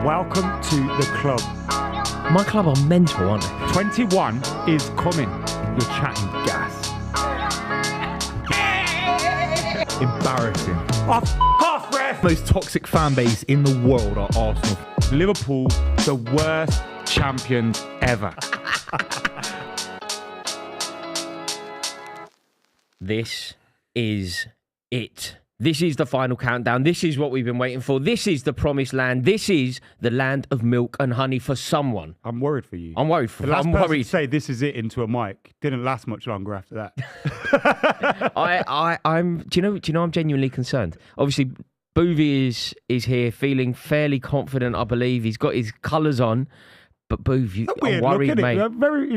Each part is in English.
Welcome to the club. My club are mental, aren't they? 21 is coming. You're chatting gas. Embarrassing. Off, ref! Most toxic fan base in the world are Arsenal. Liverpool, the worst champions ever. This is it. This is the final countdown. This is what we've been waiting for. This is the promised land. This is the land of milk and honey for someone. I'm worried for you. I'm worried for The last I'm person worried. to say this is it into a mic didn't last much longer after that. I'm. Do you know? I'm genuinely concerned. Obviously, Buvey is here, feeling fairly confident. I believe he's got his colours on. But Buvey, I'm worried, mate.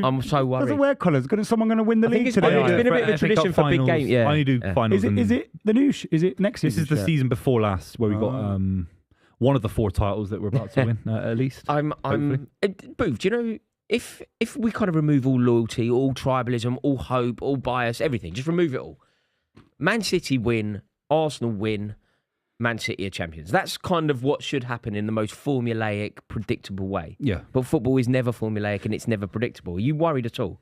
I'm so worried. Doesn't wear colours. Someone going to win the league it's today? been a bit of a tradition for big games. Yeah. I only do finals. Is it the new? Is it next season? This is the season before last where we got one of the 4 titles that we're about to win, at least. Booth, do you know, if we kind of remove all loyalty, all tribalism, all hope, all bias, everything, just remove it all. Man City win, Arsenal win, Man City are champions. That's kind of what should happen in the most formulaic, predictable way. Yeah. But football is never formulaic and it's never predictable. Are you worried at all?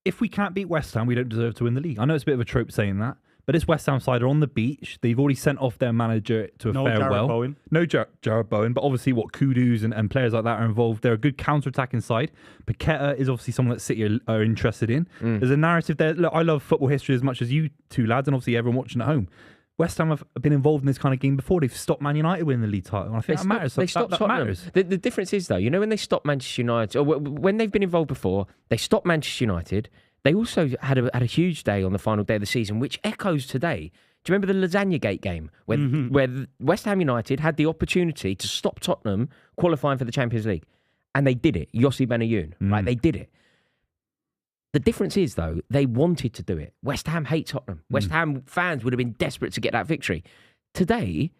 If we can't beat West Ham, we don't deserve to win the league. I know it's a bit of a trope saying that, but this West Ham side are on the beach. They've already sent off their manager to a farewell. No Jared Bowen, but obviously Kudus and players like that are involved. They're a good counter-attacking side. Paqueta is obviously someone that City are interested in. There's a narrative there. Look, I love football history as much as you two lads, and obviously everyone watching at home. West Ham have been involved in this kind of game before. They've stopped Man United winning the league title. And I think that matters. They stopped Tottenham. The difference is, though, you know, when they stopped Manchester United, or when they've been involved before, they stopped Manchester United. They also had a huge day on the final day of the season, which echoes today. Do you remember the Lasagna Gate game where West Ham United had the opportunity to stop Tottenham qualifying for the Champions League? And they did it. Yossi Benayoun, right? They did it. The difference is, though, they wanted to do it. West Ham hate Tottenham. West Ham fans would have been desperate to get that victory. Today,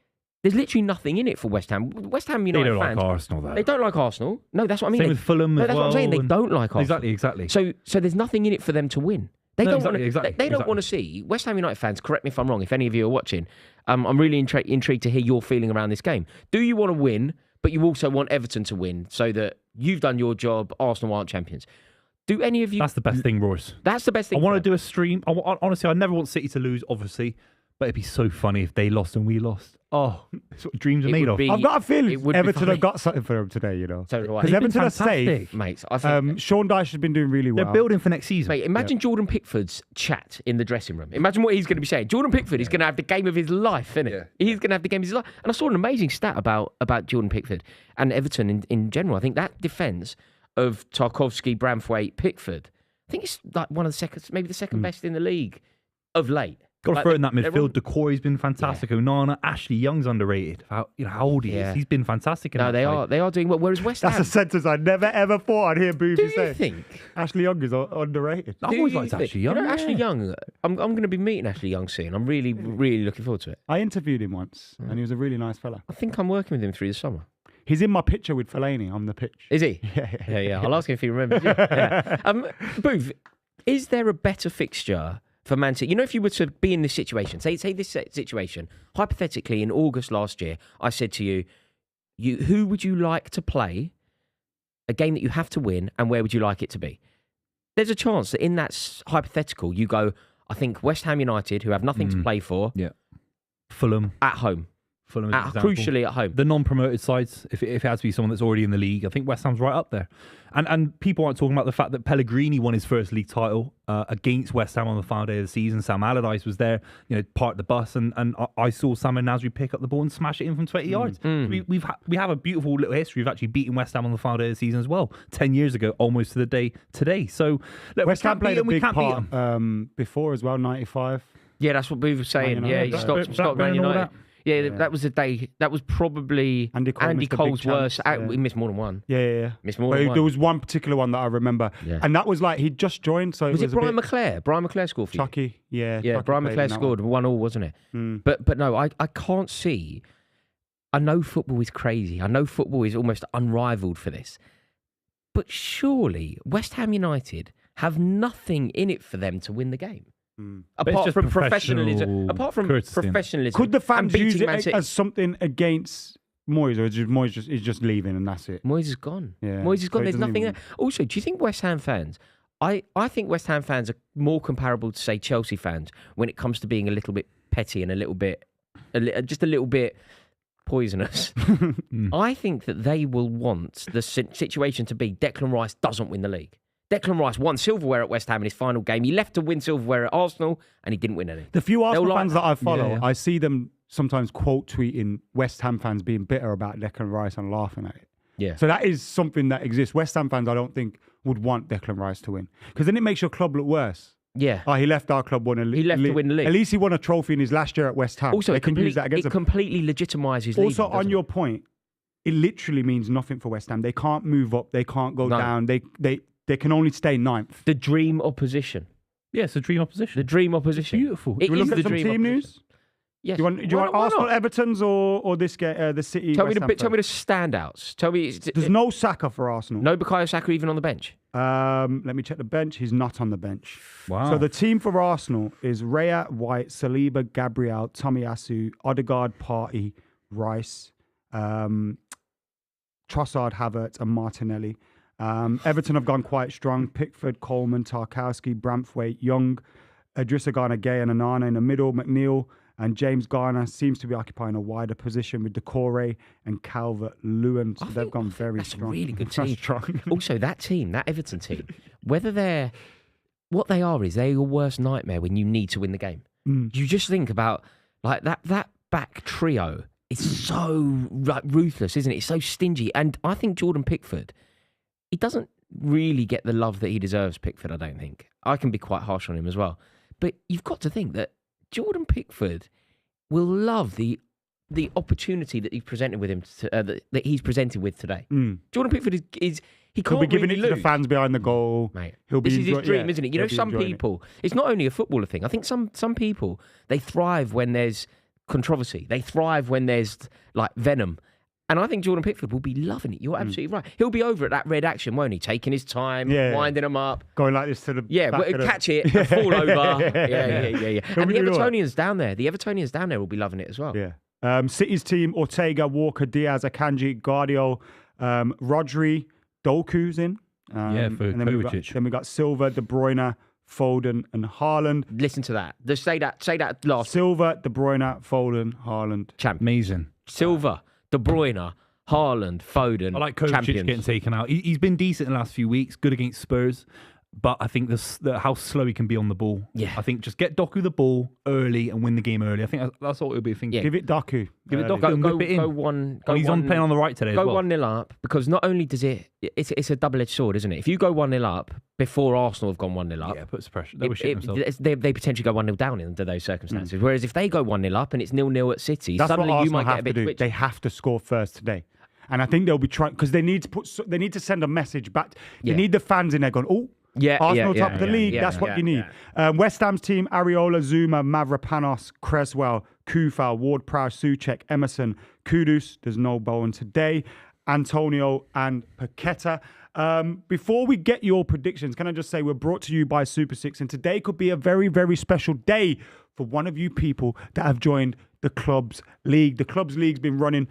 there's literally nothing in it for West Ham. West Ham United fans... They don't like Arsenal, though. They don't like Arsenal. No, that's what I mean. Same with Fulham as well. That's what I'm saying. They don't like Arsenal. Exactly. So there's nothing in it for them to win. They don't want to see... West Ham United fans, correct me if I'm wrong, if any of you are watching, I'm really intrigued to hear your feeling around this game. Do you want to win, but you also want Everton to win so that you've done your job, Arsenal aren't champions? Do any of you... That's the best thing, Royce. That's the best thing. I want to do a stream. Honestly, I never want City to lose, obviously, but it'd be so funny if they lost and we lost. Oh, it's what dreams are made of. I've got a feeling Everton have got something for them today, you know. So do I. Because Everton are safe. Mate, I think... Sean Dyche has been doing really well. They're building for next season. Mate, imagine Jordan Pickford's chat in the dressing room. Imagine what he's going to be saying. Jordan Pickford is going to have the game of his life, isn't it? Yeah. He's going to have the game of his life. And I saw an amazing stat about Jordan Pickford and Everton in general. I think that defence of Tarkowski, Branthwaite, Pickford... I think it's like one of the second, maybe the second best in the league of late. Got to throw in that midfield. Decoy's been fantastic. Yeah. Onana, Ashley Young's underrated. How old he is? He's been fantastic. No, they are doing well. Whereas West Ham, that's a sentence I never ever thought I'd hear Buvey say. Do you think Ashley Young is underrated? I've always liked Ashley Young. You know, Ashley Young. I'm going to be meeting Ashley Young soon. I'm really looking forward to it. I interviewed him once, and he was a really nice fella. I think I'm working with him through the summer. He's in my picture with Fellaini on the pitch. Is he? Yeah. I'll ask him if he remembers. Booth. Is there a better fixture for Man City? You know, if you were to be in this situation, say this situation, hypothetically, in August last year, I said to you, who would you like to play a game that you have to win, and where would you like it to be? There's a chance that in that hypothetical, you go, I think West Ham United, who have nothing to play for, Fulham at home. Fulham, crucially at home. The non-promoted sides, if it has to be someone that's already in the league, I think West Ham's right up there. And people aren't talking about the fact that Pellegrini won his first league title against West Ham on the final day of the season. Sam Allardyce was there, parked the bus, and I saw Sam Nasri pick up the ball and smash it in from 20 yards. We have a beautiful little history of actually beating West Ham on the final day of the season as well. 10 years ago, almost to the day today. So look, West Ham played a big part before as well, 95. Yeah, that's what Booth was saying. Yeah, he stopped Man United. Yeah, that was the day. That was probably Andy Cole's worst. We missed more than one. Yeah. Missed more than one. There was one particular one that I remember. Yeah. And that was like, he'd just joined. So was it Brian McClare? Brian McClare scored for you? Chucky, yeah. Yeah, Brian McClare scored 1-1, wasn't it? But no, I can't see. I know football is crazy. I know football is almost unrivaled for this. But surely West Ham United have nothing in it for them to win the game. Apart from professionalism, could the fans use it as something against Moyes, or is just leaving and that's it? Moyes is gone. Yeah. Moyes is gone. So There's nothing there. Also, do you think West Ham fans? I think West Ham fans are more comparable to, say, Chelsea fans when it comes to being a little bit petty and just a little bit poisonous. I think that they will want the situation to be Declan Rice doesn't win the league. Declan Rice won silverware at West Ham in his final game. He left to win silverware at Arsenal and he didn't win any. The few Arsenal fans that I follow, I see them sometimes quote tweeting West Ham fans being bitter about Declan Rice and laughing at it. Yeah. So that is something that exists. West Ham fans, I don't think, would want Declan Rice to win. Because then it makes your club look worse. Yeah. Oh, he left our club, he left to win the league. At least he won a trophy in his last year at West Ham. Also, they can use that against him. It completely legitimises Also, leaving, on your point, it literally means nothing for West Ham. They can't move up. They can't go down. They can only stay ninth. The dream opposition. Yeah, it's a dream opposition. The dream opposition. It's beautiful. It Do we look is at the some dream team opposition. news? Yes. Do you want Arsenal, Everton's, or this the City? Tell me the standouts. Tell me. There's no Saka for Arsenal. No Bukayo Saka even on the bench. Let me check the bench. He's not on the bench. Wow. So the team for Arsenal is Raya, White, Saliba, Gabriel, Tomiyasu, Odegaard, Partey, Rice, Trossard, Havertz, and Martinelli. Everton have gone quite strong. Pickford, Coleman, Tarkowski, Braithwaite, Young, Idrissa Gana Gay and Onana in the middle. McNeil and James Garner seems to be occupying a wider position with Decore and Calvert-Lewin. So they've gone very strong. That's a really good team. Strong. Also, that Everton team, what they are is they're your worst nightmare when you need to win the game. You just think about like that back trio. It's so ruthless, isn't it? It's so stingy. And I think Jordan Pickford, he doesn't really get the love that he deserves, Pickford, I don't think. I can be quite harsh on him as well. But you've got to think that Jordan Pickford will love the opportunity that he's presented with him that he's presented with today. Jordan Pickford is he can't He'll be giving really it to lose. the fans behind the goal. Mate, He'll be this is his dream, isn't it? You know, some enjoying people, it's not only a footballer thing. I think some people, they thrive when there's controversy. They thrive when there's like venom. And I think Jordan Pickford will be loving it. You're absolutely right. He'll be over at that red action, won't he? Taking his time, winding them up. Going like this to the catch it and fall over. Yeah. And the Evertonians down there, will be loving it as well. Yeah. City's team, Ortega, Walker, Diaz, Akanji, Guardiola, Rodri, Doku's in. For and then we got Silva, De Bruyne, Foden, and Haaland. Listen to that. Just say that last. Silva, De Bruyne, Foden, Haaland. Champ. Amazing. Silva, De Bruyne, Haaland, Foden. I like Kovacic getting taken out. He's been decent in the last few weeks, good against Spurs. But I think how slow he can be on the ball. Yeah. I think just get Doku the ball early and win the game early. I think that's what we'll be thinking. Yeah. Give it Doku. Give it Doku and whip it in. He's on playing on the right today as well. Go 1-0 up, because not only does it's a double-edged sword, isn't it? If you go 1-0 up before Arsenal have gone 1-0 up, yeah, it puts pressure. They were shitting themselves. They potentially go 1-0 down under those circumstances. Whereas if they go 1-0 up and it's 0-0 at City, that's suddenly what you Arsenal might get have a bit to do. twitchy. They have to score first today. And I think they'll be trying, because they need to send a message back. They need the fans in there going, oh, Arsenal top of the league. That's what you need. West Ham's team: Areola, Zuma, Mavropanos, Creswell, Kufal, Ward-Prowse, Souček, Emerson, Kudus. There's no Bowen today. Antonio and Paqueta. Before we get your predictions, can I just say we're brought to you by Super 6, and today could be a very, very special day for one of you people that have joined the Clubs League. The Clubs League's been running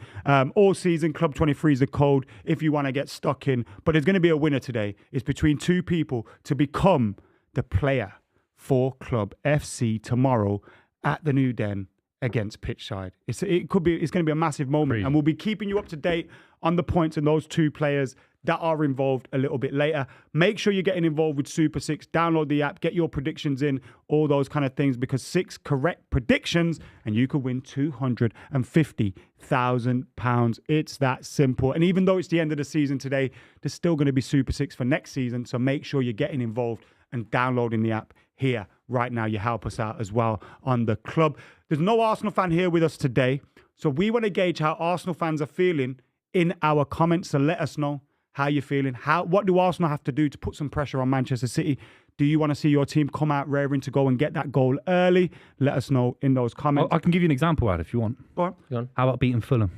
all season. Club 23 is the code if you want to get stuck in. But there's going to be a winner today. It's between two people to become the player for Club FC tomorrow at the New Den against Pitchside. It's going to be a massive moment. And we'll be keeping you up to date on the points and those two players that are involved a little bit later. Make sure you're getting involved with Super 6. Download the app, get your predictions in, all those kind of things, because 6 correct predictions and you could win £250,000. It's that simple. And even though it's the end of the season today, there's still going to be Super 6 for next season. So make sure you're getting involved and downloading the app here right now. You help us out as well on the club. There's no Arsenal fan here with us today. So we want to gauge how Arsenal fans are feeling in our comments. So let us know how you're feeling. What do Arsenal have to do to put some pressure on Manchester City? Do you want to see your team come out raring to go and get that goal early? Let us know in those comments. I can give you an example, Ad, if you want. Go on. How about beating Fulham?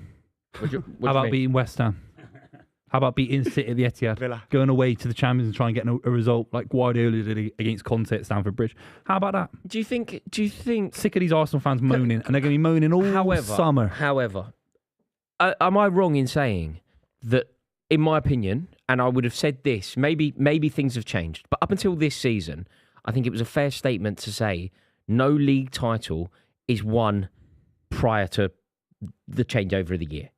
How about beating West Ham? How about beating City at the Etihad? Villa. Going away to the Champions and trying to get a result like Guardiola did against Conte at Stamford Bridge. How about that? Do you think Sick of these Arsenal fans moaning, and they're going to be moaning all summer. However, am I wrong in saying that, in my opinion, and I would have said this, maybe things have changed, but up until this season, I think it was a fair statement to say no league title is won prior to the changeover of the year.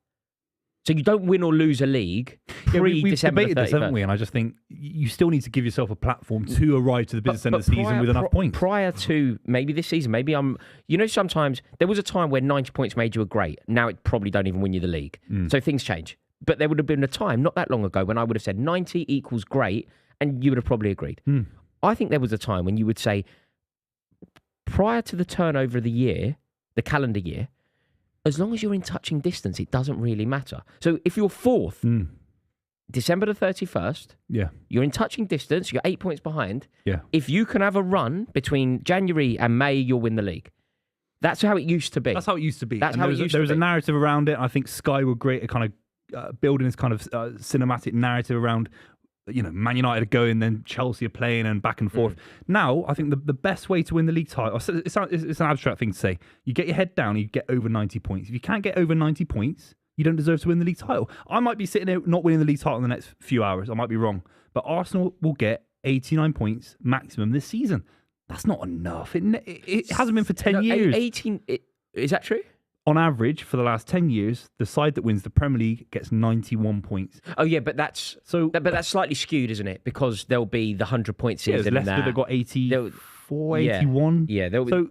So you don't win or lose a league pre-December 31st. We've debated this, haven't we? And I just think you still need to give yourself a platform to arrive to the business end of the season with enough points. Prior to maybe this season, sometimes there was a time where 90 points made you a great. Now it probably don't even win you the league. So things change. But there would have been a time not that long ago when I would have said 90 equals great, and you would have probably agreed. I think there was a time when you would say, prior to the turnover of the year, the calendar year, as long as you're in touching distance, it doesn't really matter. So if you're fourth, December the 31st, you're in touching distance, you're 8 points behind. If you can have a run between January and May, you'll win the league. That's how it used to be. There was a narrative around it. I think Sky were great at kind of building this kind of cinematic narrative around, Man United are going, then Chelsea are playing, and back and forth. Now, I think the best way to win the league title, it's an abstract thing to say. You get your head down, you get over 90 points. If you can't get over 90 points, you don't deserve to win the league title. I might be sitting there not winning the league title in the next few hours. I might be wrong. But Arsenal will get 89 points maximum this season. That's not enough. It hasn't been for 10 years. 18, is that true? On average, for the last 10 years, the side that wins the Premier League gets 91 points. Oh, yeah, but that's slightly skewed, isn't it? Because there'll be the 100-point season. Leicester that got 84, 81. Yeah,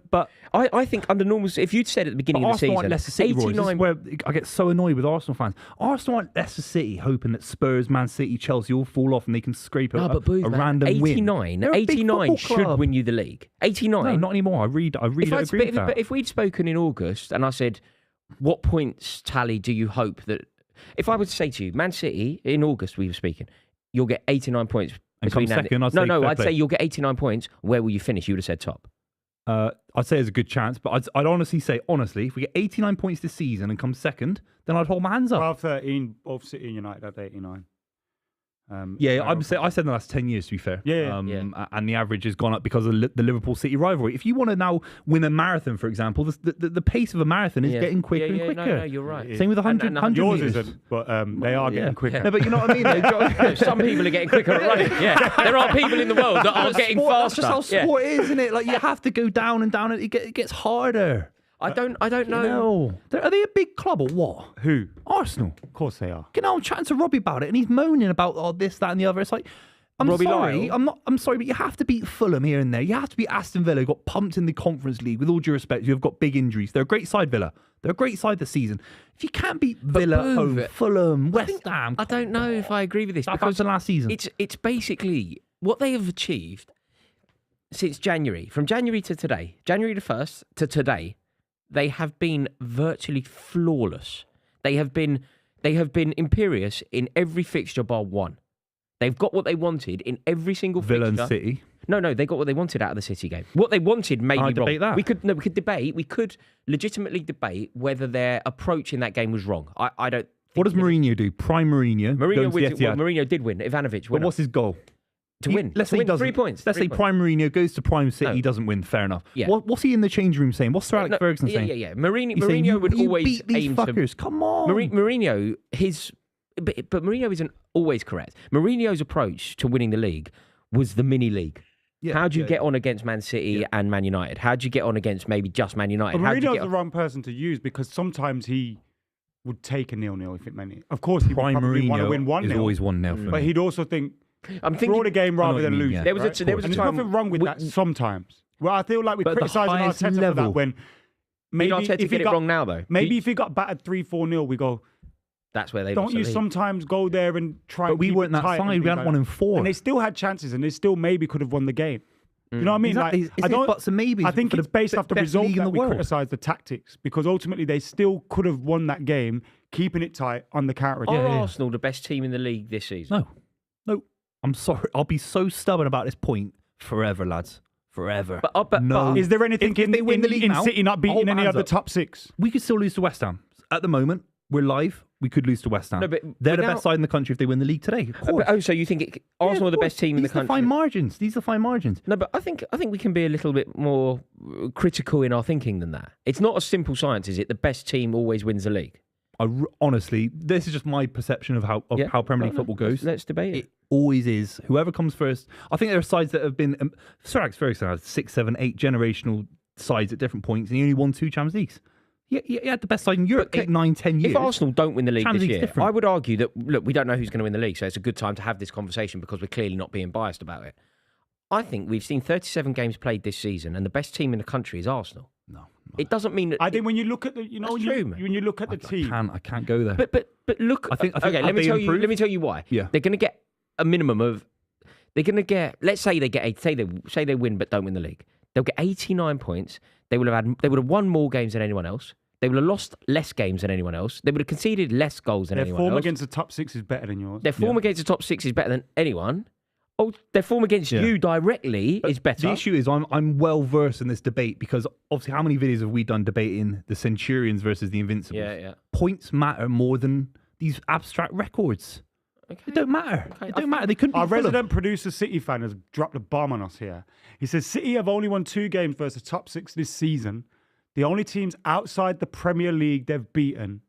but I think under normal, if you'd said at the beginning of the season, Leicester City, 89. This is where I get so annoyed with Arsenal fans. Arsenal aren't Leicester City hoping that Spurs, Man City, Chelsea all fall off and they can scrape a random win. 89 should win you the league. 89? No, not anymore. I really don't agree with that. But if we'd spoken in August and I said, what points tally do you hope that... If I would say to you, Man City, in August we were speaking, you'll get 89 points... And come second, I'd say you'll get 89 points. Where will you finish? You would have said top. I'd say there's a good chance, but I'd honestly say, if we get 89 points this season and come second, then I'd hold my hands up. 12-13, both City and United at 89. I said in the last 10 years, to be fair. And the average has gone up because of the Liverpool-City rivalry. If you want to now win a marathon, for example, the pace of a marathon is getting quicker and quicker. No, you're right. Same with 100 yours meters. isn't, but they are getting quicker. No, but you know what I mean? Some people are getting quicker at running. Yeah, there are people in the world that are getting faster. That's just how sport is, isn't it? Like, you have to go down and down, and it gets harder. I don't know. Are they a big club or what? Who? Arsenal. Of course they are. I'm chatting to Robbie about it, and he's moaning about this, that, and the other. It's like, I'm sorry, but you have to beat Fulham here and there. You have to beat Aston Villa, who got pumped in the Conference League. With all due respect, who have got big injuries. They're a great side, Villa. They're a great side this season. If you can't beat Villa, Fulham, West Ham, I don't know if I agree with this because last season, it's basically what they have achieved since January, from January to today, January the 1st to today. They have been virtually flawless. They have been imperious in every fixture bar one. They've got what they wanted in every single fixture. Villa and City. No, they got what they wanted out of the City game. What they wanted may be wrong. That. We could legitimately debate whether their approach in that game was wrong. I don't. What does Mourinho do? Prime Mourinho. Mourinho did win. Ivanovic win. But what's his goal? To win. Let's say he doesn't. 3 points. Let's say Prime Mourinho goes to Prime City, he doesn't win. Fair enough. Yeah. What's he in the change room saying? What's Sir Alex Ferguson saying? Yeah. Mourinho would always beat these aim fuckers. to... Come on. Mourinho, but Mourinho isn't always correct. Mourinho's approach to winning the league was the mini league. Yeah, how do you get on against Man City and Man United? How do you get on against maybe just Man United? Mourinho's the wrong person to use because sometimes he would take a 0-0 if it meant it. Of course, he would probably want to win 1-0. Is always 1-0 for me. But he'd also think, I'm thinking draw the game rather than lose. Yeah. There was a time. There's nothing wrong with that sometimes. Well, I feel like we criticise Arteta for that when maybe if he got it wrong now though. Maybe if he got battered 3-4-0, we go. That's where they don't you sometimes go there and try. But we weren't that side. We had 1 and 4, and they still had chances, and they still maybe could have won the game. You know what I mean? Exactly. Like, I don't. Buts and maybes. I think it's based off the result that we criticise the tactics because ultimately they still could have won that game, keeping it tight on the counter. Are Arsenal the best team in the league this season? No. I'm sorry. I'll be so stubborn about this point forever, lads. Forever. But is there anything in City not beating any of the top 6? We could still lose to West Ham. At the moment, we're live. We could lose to West Ham. No, but they're the best side in the country if they win the league today. Of course. So you think Arsenal are the best team in the country? These are fine margins. No, but I think we can be a little bit more critical in our thinking than that. It's not a simple science, is it? The best team always wins the league. honestly, this is just my perception of how Premier League football goes. Let's debate it. It always is. Whoever comes first. I think there are sides that have been. Sir Alex Ferguson had 6, 7, 8 generational sides at different points, and he only won 2 Champions Leagues. He had the best side in Europe 8, 9, 10 years. If Arsenal don't win the league this year, different. I would argue that, look, we don't know who's going to win the league, so it's a good time to have this conversation because we're clearly not being biased about it. I think we've seen 37 games played this season, and the best team in the country is Arsenal. No. It doesn't mean that. I think when you look at the, when you look at the team, I can't go there. But look. I think okay. Let me tell you why. Yeah. They're going to get a minimum of. They're going to get. Let's say they get. Say they win, but don't win the league. They'll get 89 points. They would have won more games than anyone else. They would have lost less games than anyone else. They would have conceded less goals than anyone else. Their form against the top 6 is better than yours. Their form against the top 6 is better than anyone. Oh, their form against you directly is better. The issue is I'm well versed in this debate because obviously how many videos have we done debating the Centurions versus the Invincibles? Yeah. Points matter more than these abstract records. Okay. It don't matter. Okay. It don't matter. They couldn't. Our resident producer City fan has dropped a bomb on us here. He says City have only won 2 games versus the top 6 this season. The only teams outside the Premier League they've beaten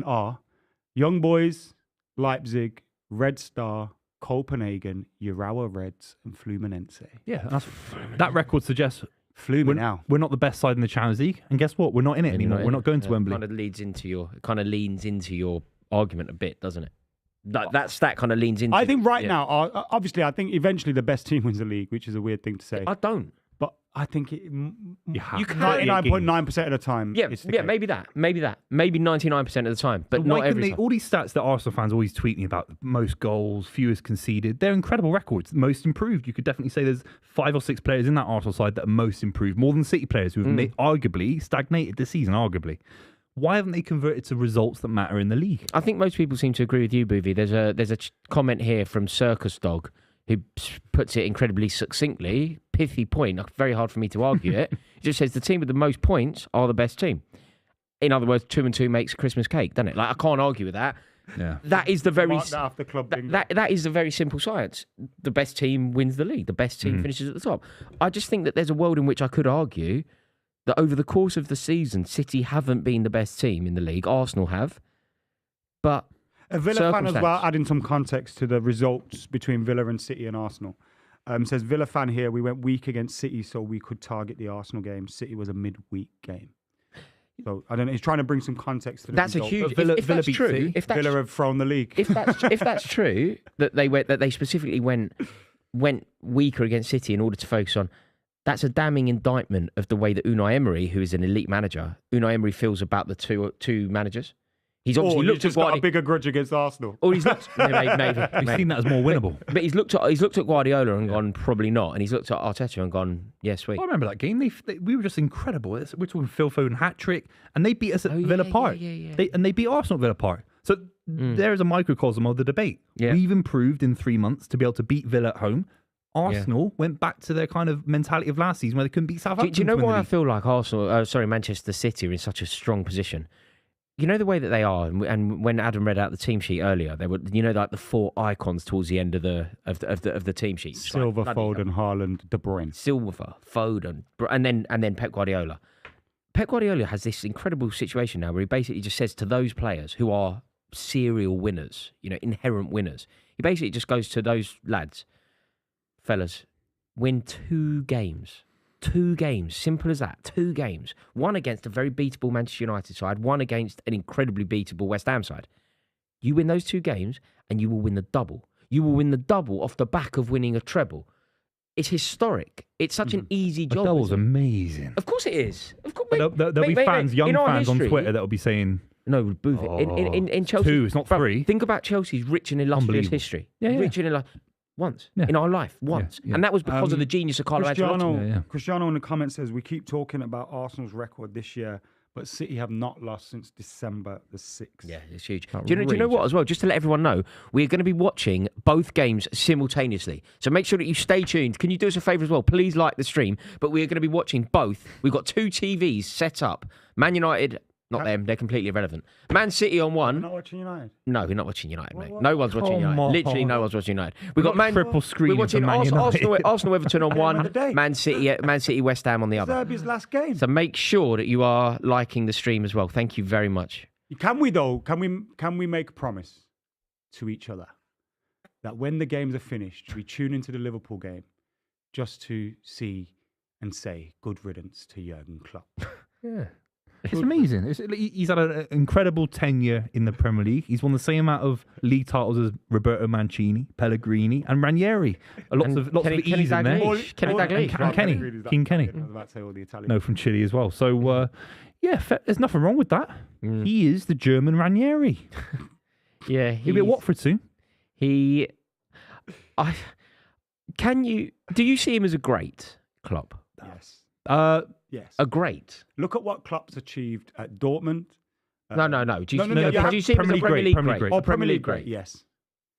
are Young Boys, Leipzig, Red Star, Copenhagen, Urawa Reds, and Fluminense. Yeah, that record suggests we're not the best side in the Champions League, and guess what? We're not in it anymore. We're not going to Wembley. Kind of leans into your argument a bit, doesn't it? That stat kind of leans into. I think now, obviously, I think eventually the best team wins the league, which is a weird thing to say. I don't. But I think you can 99.9% of the time. Maybe 99% of the time, but not every time. All these stats that Arsenal fans always tweet me about, most goals, fewest conceded, they're incredible records. Most improved. You could definitely say there's 5 or 6 players in that Arsenal side that are most improved, more than City players who have arguably stagnated this season. Arguably, why haven't they converted to results that matter in the league? I think most people seem to agree with you, Buvey. There's a comment here from Circus Dog, who puts it incredibly succinctly, pithy point, very hard for me to argue it. It just says the team with the most points are the best team. In other words, 2 and 2 makes a Christmas cake, doesn't it? Like, I can't argue with that. Yeah. That is the very that is the very simple science. The best team wins the league. The best team finishes at the top. I just think that there's a world in which I could argue that over the course of the season, City haven't been the best team in the league. Arsenal have. But a Villa fan as well, adding some context to the results between Villa and City and Arsenal. Says Villa fan here, we went weak against City so we could target the Arsenal game. City was a midweek game. So I don't know. He's trying to bring some context to the That's result. a huge. If that's true, Villa have thrown the league. If that's true, that they specifically went weaker against City in order to focus on. That's a damning indictment of the way that Unai Emery, who is an elite manager, Unai Emery feels about the two managers. He's obviously looked at got a bigger grudge against Arsenal. Or he's looked, maybe. He's seen that as more winnable. But he's looked at Guardiola and gone, probably not. And he's looked at Arteta and gone, yeah, sweet. I remember that game. We were just incredible. We're talking Phil Foden hat-trick, and they beat us at Villa Park. Yeah. They beat Arsenal at Villa Park. So there's a microcosm of the debate. Yeah. We've improved in 3 months to be able to beat Villa at home. Arsenal went back to their kind of mentality of last season where they couldn't beat Southampton. Do you know why I feel like Manchester City are in such a strong position? You know the way that they are, and when Adam read out the team sheet earlier, they were, like the 4 icons towards the end of the team sheet: Silva, Foden, Haaland, De Bruyne. Silva, Foden, and then Pep Guardiola. Pep Guardiola has this incredible situation now where he basically just says to those players who are serial winners, inherent winners, he basically just goes to those lads, fellas, win 2 games. 2 games, simple as that. 2 games. 1 against a very beatable Manchester United side, 1 against an incredibly beatable West Ham side. You win those 2 games and you will win the double. You will win the double off the back of winning a treble. It's historic. It's such an easy job. The double's amazing. Of course it is. Of course, there'll be fans, young fans on Twitter that will be saying... No, Buvey. In Chelsea... 2, it's not 3. Think about Chelsea's rich and illustrious history. Yeah. Rich and illustrious... Once in our life, once. Yeah. And that was because of the genius of Carlo Ancelotti. Cristiano in the comments says, we keep talking about Arsenal's record this year, but City have not lost since December the 6th. Yeah, it's huge. Do you know what as well? Just to let everyone know, we're going to be watching both games simultaneously. So make sure that you stay tuned. Can you do us a favour as well? Please like the stream. But we're going to be watching both. We've got 2 TVs set up. Man United Not them. They're completely irrelevant. Man City on one. You're not watching United? No, we're not watching United, mate. No one's watching United. on. Literally, no one's watching United. We've got triple screen. We're watching Arsenal Everton on one. Man City, West Ham on the other. Serbia's last game. So make sure that you are liking the stream as well. Thank you very much. Can we though? Can we make a promise to each other that when the games are finished, we tune into the Liverpool game just to see and say good riddance to Jurgen Klopp? Yeah. It's amazing. He's had an incredible tenure in the Premier League. He's won the same amount of league titles as Roberto Mancini, Pellegrini, and Ranieri. Lots of ease in there. Kenny Dalglish. King Kenny. I was about to say all the Italian. No, from Chile as well. So, there's nothing wrong with that. He is the German Ranieri. Yeah, he'll be at Watford soon. Do you see him as a great Klopp? Yes. Yes. A great. Look at what Klopp's achieved at Dortmund. No. Do you see him as a Premier League great? Oh, Premier League great. Yes.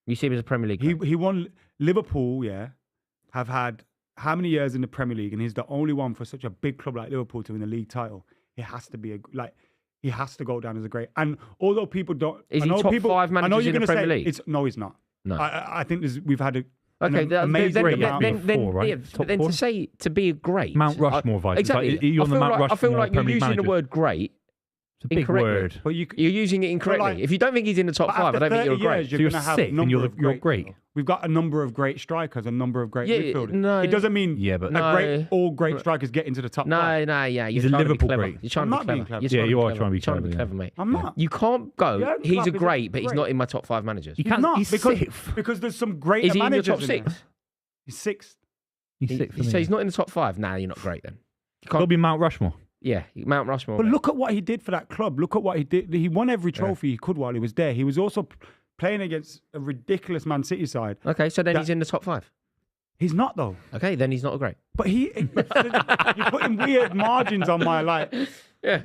You see him as a Premier League great? He won. Liverpool, have had how many years in the Premier League, and he's the only one for such a big club like Liverpool to win the league title. He has to be he has to go down as a great. And although people don't, is he top 5 managers in the Premier League? He's not. No, I think we've had a. Okay, amazing then to say to be a great Mount Rushmore vibe. Exactly. You're on the Mount Rushmore. I feel like you're using manager. the word great. It's a big word. But you're using it incorrectly. If you don't think he's in the top 5, I don't think you're great. So you're sick and you're great. We've got a number of great strikers, a number of great midfielders. No, it doesn't mean all great strikers get into the top 5. He's a Liverpool great. You're trying to be clever. Yeah, you are trying to be clever, mate. I'm not. You can't go. He's a great, but he's not in my top 5 managers. You can't. He's sixth because there's some great managers. Is he in the top 6? He's 6th. He's 6th. So he's not in the top 5. Nah, you're not great then. He'll be Mount Rushmore. Yeah, Mount Rushmore. But look at what he did for that club. Look at what he did. He won every trophy he could while he was there. He was also playing against a ridiculous Man City side. Okay, so then he's in the top 5. He's not though. Okay, then he's not a great. But you're putting weird margins on my Yeah,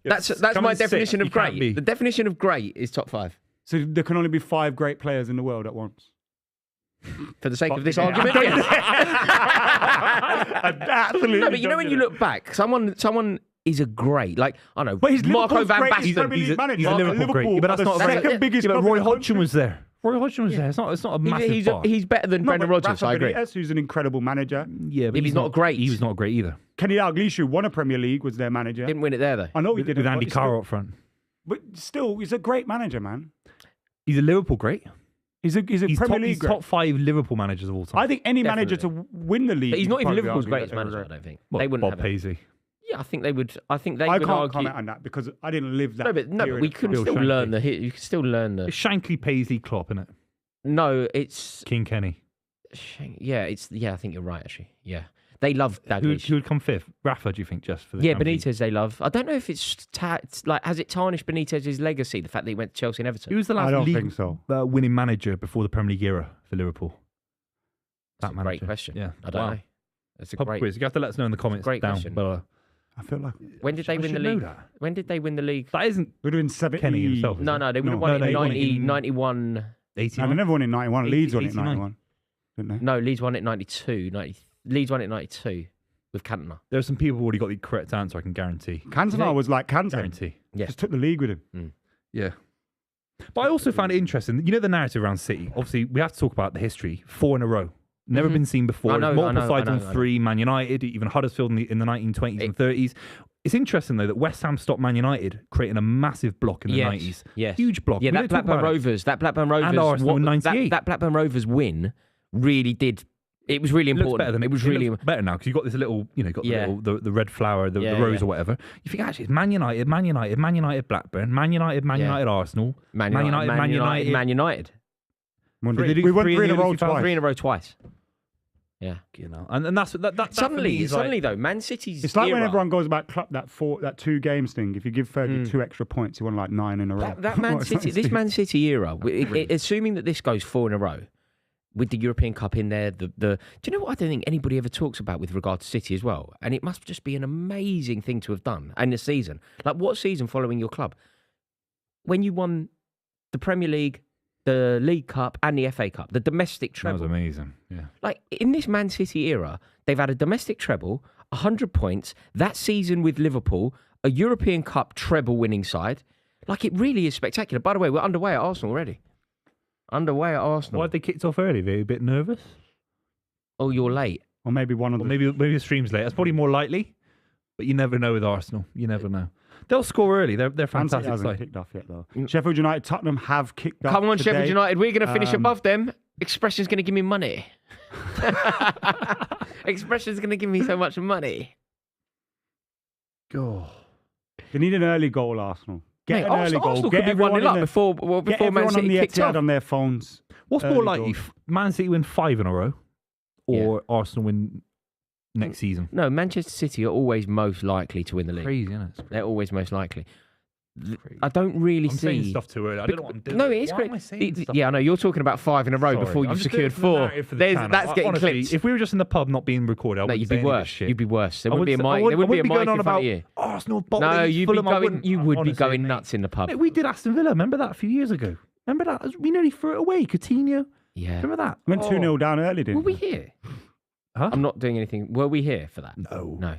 that's my definition of great. The definition of great is top 5. So there can only be 5 great players in the world at once. For the sake of this argument, yes. Absolutely. No, but you know when you look back, someone is a great, like I don't know, but he's Marco van Basten. He's a Liverpool great, but that's not the second biggest. But Roy Hodgson was there. Roy Hodgson was there. It's not a massive bar. He's better than Brendan Rodgers. I agree. Who's an incredible manager. Yeah, but he's not great. He was not great either. Kenny Dalglish, who won a Premier League, was their manager. Didn't win it there though. I know he did with Andy Carroll up front. But still, he's a great manager, man. He's a Liverpool great. He's Premier League great. Top 5 Liverpool managers of all time. I think any manager to win the league. But he's not even Liverpool's greatest manager. I don't think they wouldn't Bob Paisley. Yeah, I think they would. I can't argue. Comment on that because I didn't live that. No, but we could still learn the. You could still learn the. It's Shankly, Paisley, Klopp, isn't it? No, it's King Kenny. Yeah, I think you're right. Actually, yeah, they love Dalglish. Who would come 5th? Rafa, do you think, just for the? Yeah, Benitez they love. I don't know if it's has it tarnished Benitez's legacy, the fact that he went to Chelsea and Everton. Who was the last winning manager before the Premier League era for Liverpool? That's a great question. Yeah, I don't know. That's a great quiz. You have to let us know in the comments. Great down question. below. I feel like when did they win the league? When did they win the league? That isn't. Would have been 70. Kenny himself. No, they would have won it in 91. 89? No, they never won in 91. Leeds won it in 91, didn't they? No, Leeds won it in 92. Leeds won it in 92 with Cantona. There are some people who already got the correct answer, I can guarantee. Cantona was like Cantona. Guarantee. Yeah. Just took the league with him. Yeah. But I also found it interesting. You know the narrative around City? Obviously, we have to talk about the history. 4 in a row. Never been seen before. Multiple sides on 3. Man United, even Huddersfield in the 1920s and 30s. It's interesting, though, that West Ham stopped Man United, creating a massive block in the 90s. Yes. Huge block. Yeah, that Blackburn Rovers and Arsenal in 98. That Blackburn Rovers win really did. It was really important. It was really better now because you got this little, the red flower, the rose or whatever. You think actually it's Man United, Blackburn, Man United, Arsenal, Man United. We won 3 in a row twice. 3 in a row twice. Yeah, and that's that. Suddenly though, Man City's. It's like when everyone goes about that 2 games thing. If you give Fergie 2 extra points, he won like 9 in a row. That Man City, this Man City era, assuming that this goes 4 in a row, with the European Cup in there, do you know what I don't think anybody ever talks about with regard to City as well? And it must just be an amazing thing to have done in the season. Like what season following your club? When you won the Premier League, the League Cup and the FA Cup, the domestic treble. That was amazing, yeah. Like, in this Man City era, they've had a domestic treble, 100 points, that season with Liverpool, a European Cup treble-winning side. Like, it really is spectacular. By the way, we're underway at Arsenal already. Underway at Arsenal. Why did they kicked off early? They were a bit nervous? Oh, you're late. Or maybe maybe the stream's late. That's probably more likely. But you never know with Arsenal. You never know. They'll score early. They're fantastic. Hasn't kicked off yet, though. Sheffield United, Tottenham have kicked off. Come on, today. Sheffield United. We're going to finish above them. Expression's going to give me money. Expression's going to give me so much money. God. They need an early goal, Arsenal. Get an early goal. Arsenal Get could be 1-0 up before Man City on the kicked off. on their phones. What's more likely? Man City win 5 in a row or Arsenal win next season? No, Manchester City are always most likely to win the league. Crazy, isn't it? It's crazy. They're always most likely. I don't really I'm see... saying stuff too early. I don't know what I'm doing. No, it is great. Yeah, I know. You're talking about 5 in a row before you've secured 4. That's getting clipped. If we were just in the pub not being recorded, I wouldn't you'd be worse. You'd be worse. There wouldn't be a mic. There wouldn't be a mic in front of you. Arsenal, no, you would be going nuts in the pub. Mate, we did Aston Villa. Remember that a few years ago? Remember that? We nearly threw it away. Coutinho. Yeah. Remember that? Went 2-0 down early, didn't we? Were we here? Huh? I'm not doing anything. Were we here for that? No. No.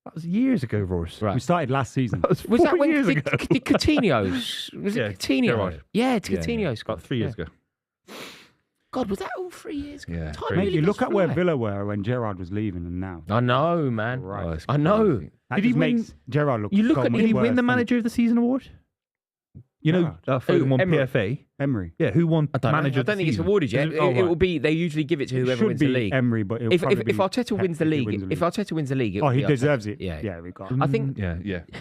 That was years ago, Ross. Right. We started last season. Was that 4 when years ago? did Coutinho's? Was it Coutinho? Gerrard. Yeah, it's Coutinho's. About 3 years ago. God, was that all 3 years ago? Yeah. Time Mate, really you look does at where fly. Villa were when Gerrard was leaving and now. I know, man. Right. I know. That Did he just win- makes Gerrard look You look so at- much Did he worse win the than Manager of the Season award? You know, Foden won Emery. PFA. Emery. Yeah, who won I don't Manager know. I of the don't think it's Season? awarded yet. Is it- oh, It will right. be. They usually give it to It whoever should wins be the league. Emery, but it'll If probably be Arteta wins the Pep if he league, wins the if league. Arteta wins the league, Oh, he it'll be deserves Arteta. it. Yeah, Yeah, we got. I think. Yeah.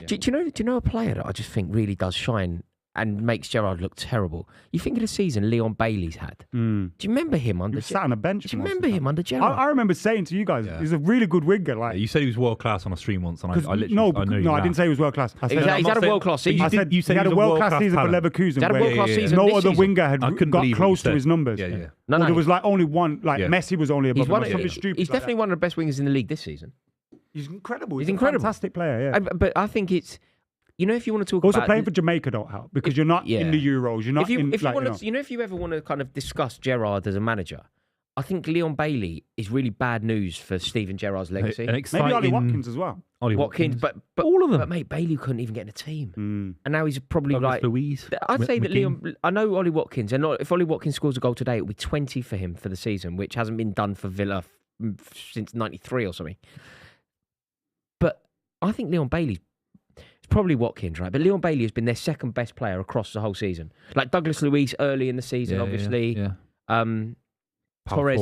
Do you know a player that I just think really does shine and makes Gerrard look terrible? You think of the season Leon Bailey's had. Do you remember him under? He sat on a bench. Do you remember him under Gerrard? I remember saying to you guys, he's a really good winger. Like You said he was world class on a stream once, and I literally no, I know no, I didn't say he was world class. I said He's had a world class season. I said he had a world class season for Leverkusen. He had a world class season. No this other season. winger had I couldn't got believe what close you to said. his numbers. Yeah. No, There was like only one. Like Messi was only above He's him. one. Something stupid He's like definitely one of the best wingers in the league this season. He's incredible. He's incredible. A fantastic player. Yeah. But I think it's. You know, if you want to talk Also, about playing for Jamaica don't help because you're not in the Euros. You're not in. If you ever want to kind of discuss Gerrard as a manager, I think Leon Bailey is really bad news for Steven Gerrard's legacy. Maybe Ollie Watkins as well. Ollie Watkins, but all of them. But mate, Bailey couldn't even get in a team, and now he's probably Douglas Luiz. I'd say that McKean. Leon. I know Ollie Watkins, and if Ollie Watkins scores a goal today, it'll be 20 for him for the season, which hasn't been done for Villa since '93 or something. But I think Leon Bailey. It's probably Watkins, right? But Leon Bailey has been their second best player across the whole season. Like Douglas Luiz early in the season, obviously. Yeah. Torres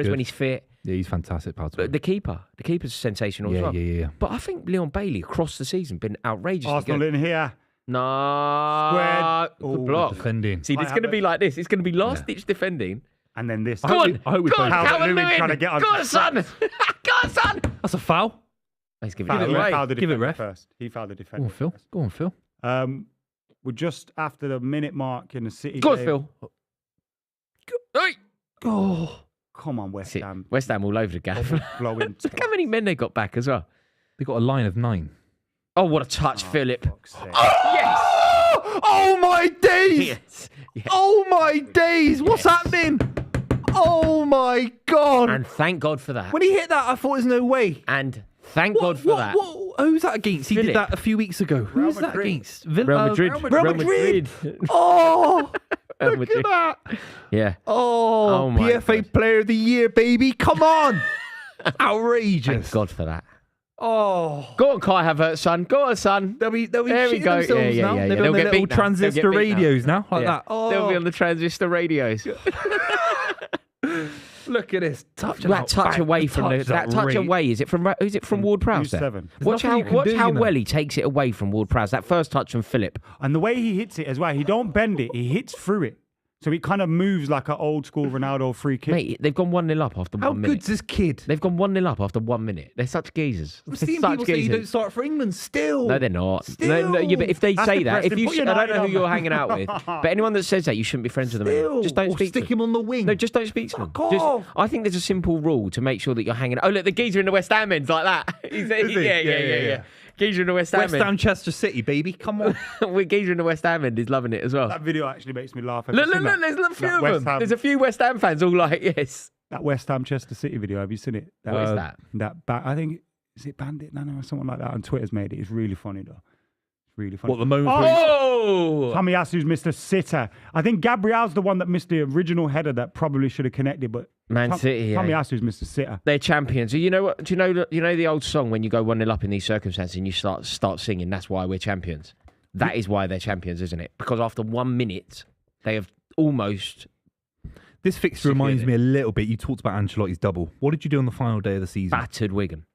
when he's fit. Yeah, he's fantastic. But the keeper's sensational as well. Yeah. But I think Leon Bailey across the season been outrageously Arsenal good. in here. No, good block. Defending. See, it's going to be like this. It's going to be last-ditch defending. And then this. Go on, I hope we both. Calvert-Lewin trying to get on. Go on, son. Go on, son. That's a foul. He's giving Foul. it He away. fouled the Give it, defender ref. first. He fouled the Go defender. on, Phil. first. Go on, Phil. We're just after the minute mark in the City Go on, game. Phil. Hey. Oh, Come on, West Ham. West Ham all over the gaff. Blowing. Look how many men they got back as well. they got a line of 9. Oh, what a touch, Philip. Yes! Oh my days! Yes. Yes. Oh my days! What's happening? Oh my god! And thank God for that. When he hit that, I thought there's no way. And thank God for that. Who's that against? He Philip. did that a few weeks ago. Who's that Madrid. against? Real Madrid. Real Madrid. Oh, look at that. Yeah. Oh, my PFA God. Player of the Year, baby. Come on. Thank Outrageous. God for that. Oh. Go on, Kai Havertz, son. Go on, son. They'll be There we shitting go. themselves Yeah, now. yeah, yeah. They'll be They'll on their get little beat now. They'll transistor get beat now. radios now, like Yeah. that. Oh. They'll be on the transistor radios. Look at this. That touch away from that touch away. Is it from Ward Prowse? there? U7. Watch how well he takes it away from Ward Prowse. That first touch from Philip. And the way he hits it as well, he don't bend it. He hits through it. So it kind of moves like an old school Ronaldo free kick. Mate, they've gone 1-0 up after How 1 minute. good's this kid? They've gone 1-0 up after 1 minute. They're such geezers. I'm They're seeing such people say you geezers. don't start for England still. No, they're not. Still. No, yeah, but if they That's say that, depressing. Put I don't United know who on you're that. hanging out with, but anyone that says that, you shouldn't be friends with them anymore. Still. Just don't Or speak to stick them. him on the wing. No, just don't speak to them. Fuck Just, off. I think there's a simple rule to make sure that you're hanging. Oh, look, the geezer in the West Ham end's like that. Yeah. Geezer in the West Ham West Ham, Chester City, baby. Come on. end. Geezer in the West Ham end is loving it as well. That video actually makes me laugh. Have you Look, seen that? there's a few West of them. Ham- There's a few West Ham fans all like, yes. That West Ham Chester City video. Have you seen it? What is that? I think Is it Bandit Nano or something like that on Twitter's made it? It's really funny though. It's really funny. What the moment? Tomiyasu's missed a sitter. I think Gabriel's the one that missed the original header that probably should have connected, but Man City. Tomiyasu's missed a sitter. They're champions. You know what? Do you know the old song when you go 1-0 up in these circumstances and you start singing? That's why we're champions. That is why they're champions, isn't it? Because after 1 minute, they have almost. This fixture reminds me a little bit. You talked about Ancelotti's double. What did you do on the final day of the season? Battered Wigan.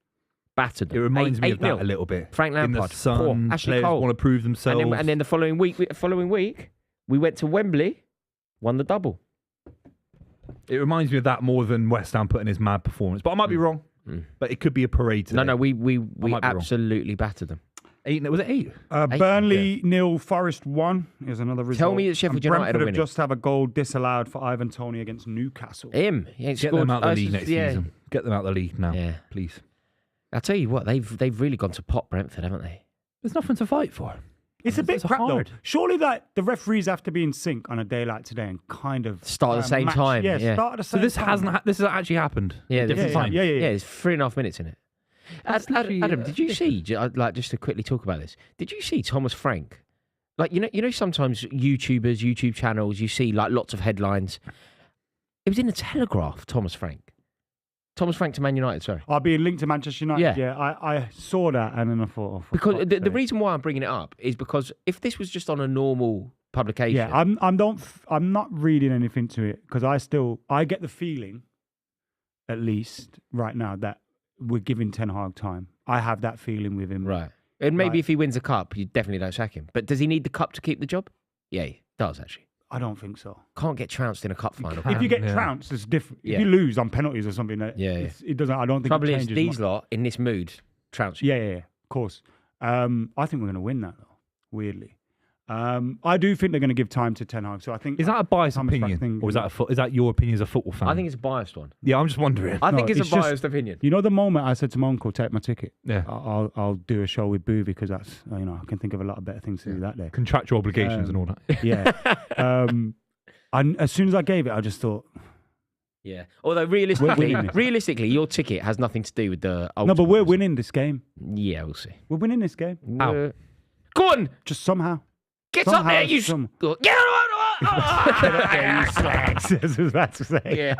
Battered them. It reminds me of that a little bit. Frank Lampard. In the sun, Ashley players Cole. want to prove themselves. And then the following week, we went to Wembley, won the double. It reminds me of that more than West Ham putting his mad performance. But I might be wrong. But it could be a parade today. No, we absolutely battered them. 8, was it 8? Burnley 0, Forest 1 is another result. Tell me that Sheffield United Brentford are winning. have just have a goal disallowed for Ivan Toney against Newcastle. Him. He Get them out of the league next season. Get them out of the league now, please. I'll tell you what, they've really gone to pot Brentford, haven't they? There's nothing to fight for. It's a bit crap though. Surely that the referees have to be in sync on a day like today and kind of start at the same time. Yeah, start at the same time. This has actually happened. Yeah, different times. Yeah, it's 3.5 minutes in it. Adam, did you see? Just to quickly talk about this, did you see Thomas Frank? Like you know, sometimes YouTube channels, you see like lots of headlines. It was in the Telegraph. Thomas Frank to Man United. Sorry, being linked to Manchester United. Yeah, I saw that and then I thought, because the reason why I'm bringing it up is because if this was just on a normal publication, I'm not reading anything to it because I get the feeling, at least right now, that we're giving Ten Hag time. I have that feeling with him. Right. And maybe if he wins a cup, you definitely don't sack him. But does he need the cup to keep the job? Yeah, he does, actually. I don't think so. Can't get trounced in a cup final. If you get trounced, it's different. If you lose on penalties or something, it doesn't. I don't think Trouble it is, changes these much. lot, in this mood, trounce you. Yeah, of course. I think we're going to win that, though, weirdly. I do think they're going to give time to Ten Hag. So I think is that a biased opinion, or is that your opinion as a football fan? I think it's a biased one. Yeah, I'm just wondering. I think it's a biased opinion. You know, the moment I said to my uncle, "Take my ticket," yeah, I'll do a show with Buvey because that's I can think of a lot of better things to do that day. Contractual obligations and all that. Yeah. As soon as I gave it, I just thought. Yeah. Although realistically, your ticket has nothing to do with the. No, but we're winning this game. Yeah, we'll see. We're winning this game. How? Go on. Just somehow. Get up there, you. Get on. You slags. I was about to say. Yeah.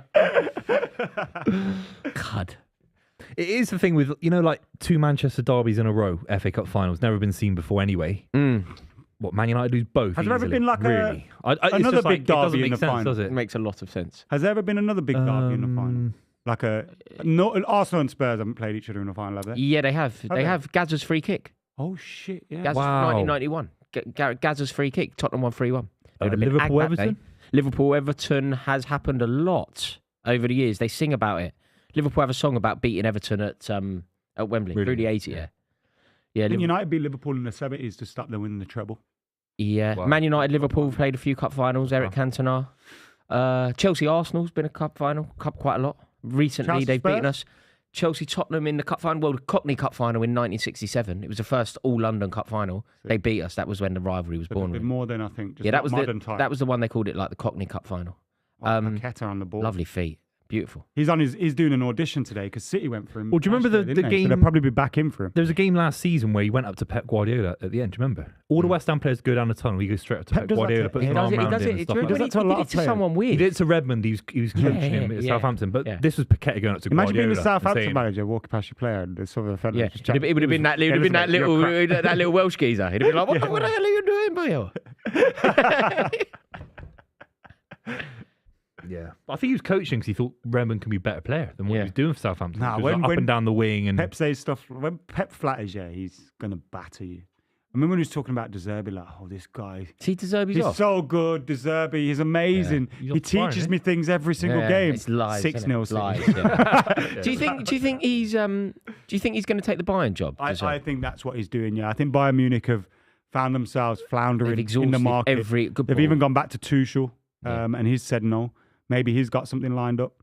God. It is the thing with, like 2 Manchester derbies in a row, FA Cup finals, never been seen before anyway. What, Man United lose both? Has there ever been like really? another big derby in the final? Does it? It makes a lot of sense. Has there ever been another big derby in the final? Like Arsenal and Spurs haven't played each other in the final, have they? Yeah, they have. They have Gazza's free kick. Oh, shit, yeah. Gazza's 1991. Gazza's free kick. Tottenham won 3-1. Liverpool-Everton? Liverpool-Everton has happened a lot over the years. They sing about it. Liverpool have a song about beating Everton at Wembley through the 80s. Yeah. Didn't United beat Liverpool in the 70s to stop them winning the treble? Yeah. Wow. Man United, Liverpool played a few cup finals. Eric Cantona. Chelsea, Arsenal's been a cup final. Quite a lot. Recently, Chelsea they've Spurs? beaten us. Chelsea, Tottenham in the cup final. Well, the Cockney Cup final in 1967. It was the first all-London cup final. They beat us. That was when the rivalry was born. More than, I think, just that was time. That was the one they called it, like the Cockney Cup final. Paqueta on the ball. Lovely feet. Beautiful. He's doing an audition today because City went for him. Well, do you remember the game? So they'll probably be back in for him. There was a game last season where he went up to Pep Guardiola at the end. Do you remember? All the West Ham players go down the tunnel. He goes straight up to Pep Guardiola, puts an arm around him and stuff like that. He did it to someone weird. He did it to Redmond. He was coaching him at Southampton. But this was Paqueta going up to Guardiola. Imagine being the Southampton manager walking past your player and there's some of the fellas. Yeah, it would have been that little Welsh geezer. He'd have been like, what the hell are you doing, boy? Yeah, I think he was coaching because he thought Redmond can be a better player than what he was doing for Southampton. Nah, when up and down the wing and Pep says stuff. When Pep flatters you, he's gonna batter you. I remember when he was talking about De Zerbi, like, oh, this guy. See, De Zerbi's he's off. so good, De Zerbi. He's amazing. Yeah. He teaches me things every single game. It's lies. 6-0. Lies. Yeah. Do you think he's going to take the Bayern job? I think that's what he's doing. Yeah, I think Bayern Munich have found themselves floundering in the market. They've even gone back to Tuchel, and he's said no. Maybe he's got something lined up.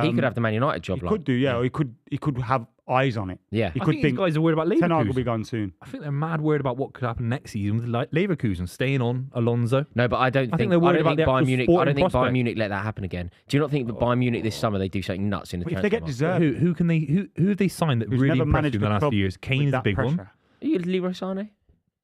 He could have the Man United job. He could do, yeah. Or he could have eyes on it. Yeah. He I could think these guys are worried about Ten Hag will Leverkusen. be gone soon. I think they're mad worried about what could happen next season with Leverkusen staying on Alonso. No, but I think they're worried about the Bayern actual Munich. I sporting don't think Bayern prospect. Munich let that happen again. Do you not think that Bayern Munich this summer they do something nuts in the But if transfer they get market? deserved, Who have they signed that Who's really never impressed managed you in the a last club few years? Kane with is a that big one. pressure. Are you Leroy Sané?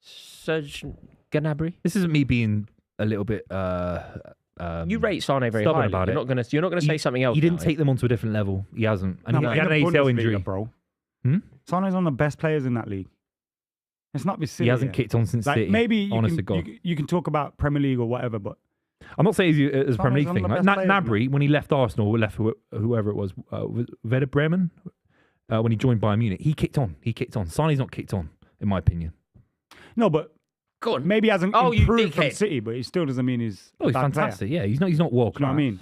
Serge Gnabry? This isn't me being a little bit You rate Sané very stubborn highly. about you're it. Not going to say something else. He didn't now, take them onto a different level. He hasn't. And No, he but had in an the ACL Bundesliga, injury. bro. Hmm? Sané's one of the best players in that league. It's not He hasn't kicked on since City. Maybe you honest to can, God. you can talk about Premier League or whatever, but I'm not saying he's a Premier League one thing. of the Like, best players, Gnabry, when he left Arsenal, or left whoever it was Werder Bremen, when he joined Bayern Munich, he kicked on. Sané's not kicked on, in my opinion. no, but Go on. maybe he hasn't Oh, you improved from dickhead. City, but he still doesn't mean he's Oh, he's a bad fantastic. player. Yeah, he's not world Do you know class.